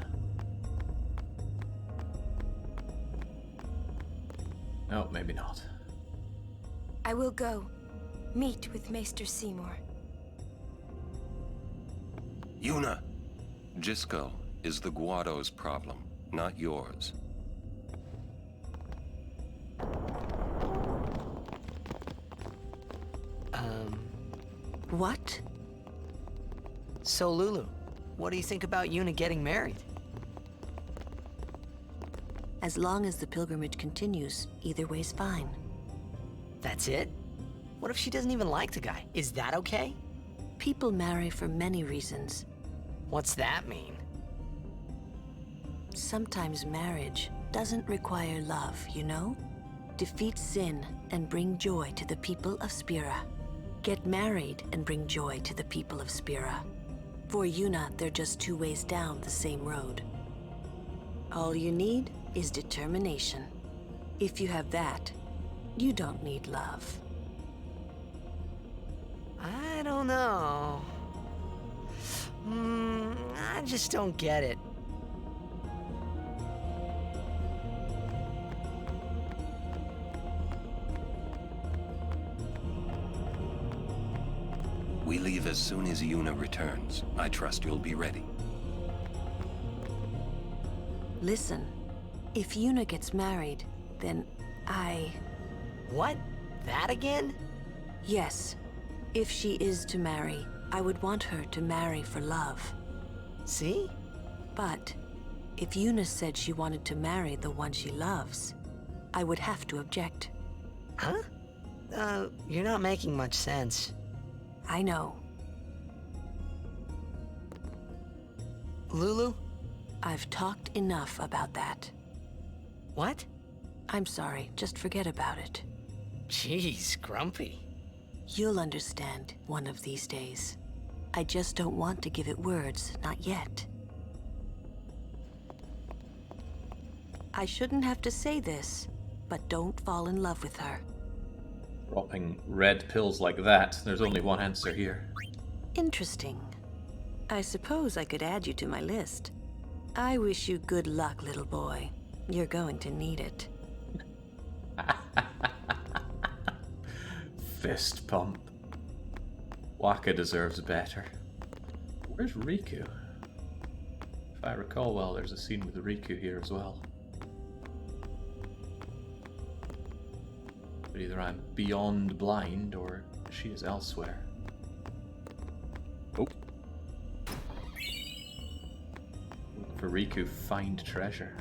Oh, maybe not. I will go. Meet with Maester Seymour. Yuna! Jiskel is the Guado's problem, not yours. What? So, Lulu, what do you think about Yuna getting married? As long as the pilgrimage continues, either way's fine. That's it? What if she doesn't even like the guy? Is that okay? People marry for many reasons. What's that mean? Sometimes marriage doesn't require love, you know? Defeat sin and bring joy to the people of Spira. Get married and bring joy to the people of Spira. For Yuna, they're just two ways down the same road. All you need is determination. If you have that, you don't need love. I don't know. I just don't get it. We leave as soon as Yuna returns. I trust you'll be ready. Listen, if Yuna gets married, then I... What? That again? Yes. If she is to marry, I would want her to marry for love. See? But if Yuna said she wanted to marry the one she loves, I would have to object. Huh? You're not making much sense. I know. Lulu? I've talked enough about that. What? I'm sorry, just forget about it. Jeez, grumpy. You'll understand one of these days. I just don't want to give it words, not yet. I shouldn't have to say this, but don't fall in love with her. Dropping red pills like that, there's only one answer here. Interesting. I suppose I could add you to my list. I wish you good luck, little boy. You're going to need it. Fist pump. Waka deserves better. Where's Riku? If I recall well, there's a scene with Riku here as well. But either I'm beyond blind or she is elsewhere. Oh. Look for Riku, find treasure.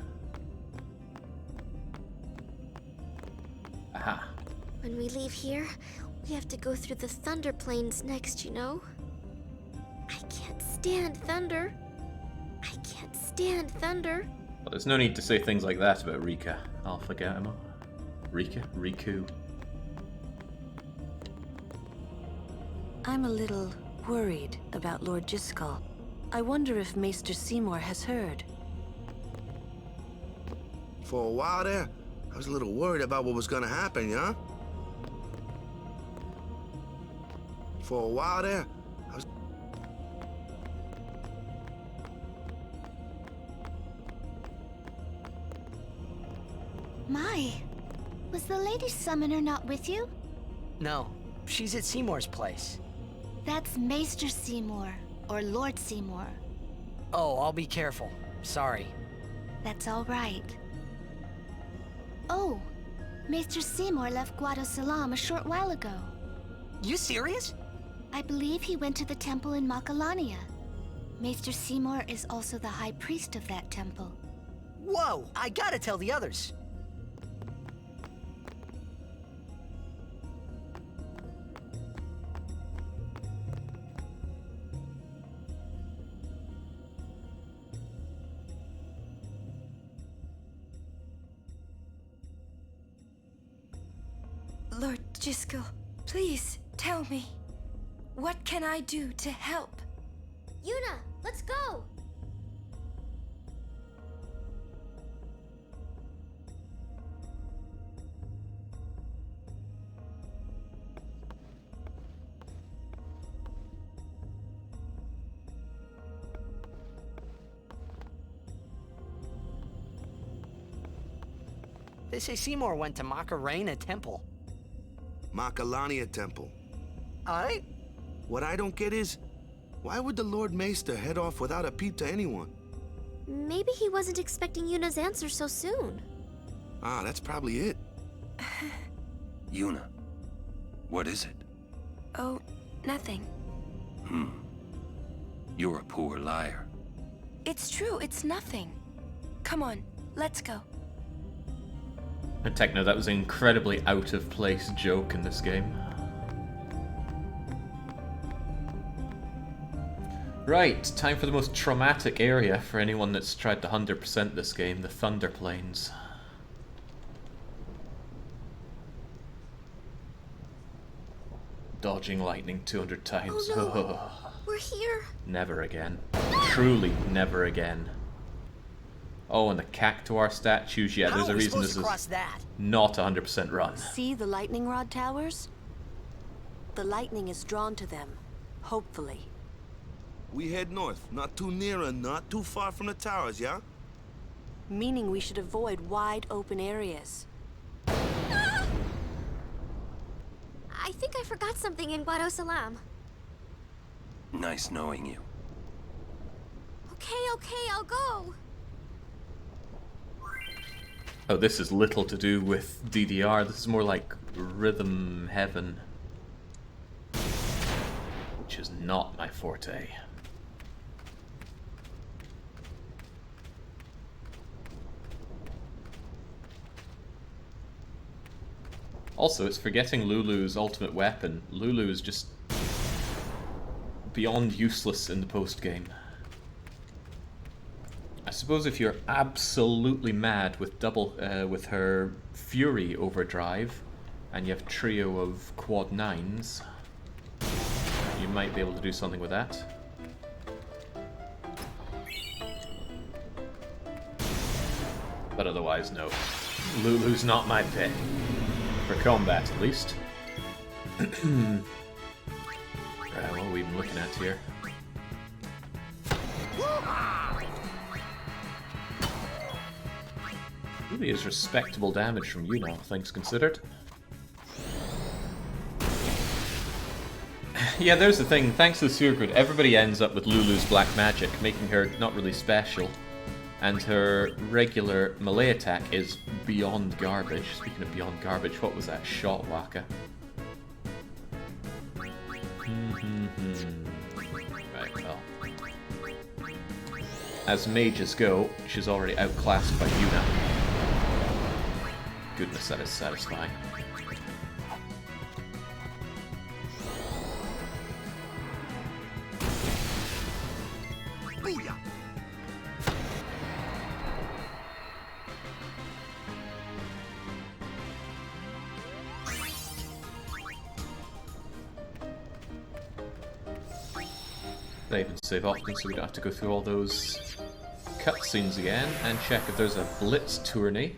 Aha. When we leave here, we have to go through the Thunder Plains next, you know? I can't stand thunder. I can't stand thunder. Well, there's no need to say things like that about Rika. I'll forget him. Rika? Riku. I'm a little worried about Lord Jyscal. I wonder if Maester Seymour has heard. For a while there, I was a little worried about what was gonna happen, yeah? For a while there, I was... My, was the Lady Summoner not with you? No, she's at Seymour's place. That's Maester Seymour, or Lord Seymour. Oh, I'll be careful. Sorry. That's all right. Oh, Maester Seymour left Guado Salam a short while ago. You serious? I believe he went to the temple in Makalania. Maester Seymour is also the high priest of that temple. Whoa, I gotta tell the others. Lord Jyscal, please tell me. What can I do to help? Yuna, let's go! They say Seymour went to Macarena Temple. Makalania Temple. Alright. What I don't get is, why would the Lord Maester head off without a peep to anyone? Maybe he wasn't expecting Yuna's answer so soon. Ah, that's probably it. Yuna, what is it? Oh, nothing. You're a poor liar. It's true, it's nothing. Come on, let's go. And Techno, that was an incredibly out of place joke in this game. Right, time for the most traumatic area for anyone that's tried to 100% this game, the Thunder Plains. Dodging lightning 200 times. Oh no. We're here. Never again. Truly never again. Oh, and the Cactuar statues, yeah, there's a reason this is not 100% run. See the lightning rod towers? The lightning is drawn to them, hopefully. We head north, not too near and not too far from the towers, yeah? Meaning we should avoid wide open areas. Ah! I think I forgot something in Guadosalam. Nice knowing you. Okay, I'll go. Oh, this is little to do with DDR. This is more like Rhythm Heaven, which is not my forte. Also, it's forgetting Lulu's ultimate weapon. Lulu is just beyond useless in the post-game. I suppose if you're absolutely mad with with her Fury Overdrive, and you have a trio of quad 9s, you might be able to do something with that. But otherwise, no. Lulu's not my pick. For combat, at least. Right, what are we even looking at here? Really is respectable damage from you now, things considered. Yeah, there's the thing. Thanks to the sewer grid, everybody ends up with Lulu's black magic, making her not really special. And her regular melee attack is beyond garbage. Speaking of beyond garbage, what was that? Shot Waka. Right, well. As mages go, she's already outclassed by Yuna. Goodness, that is satisfying. They even save often, so we don't have to go through all those cutscenes again, and check if there's a Blitz tourney.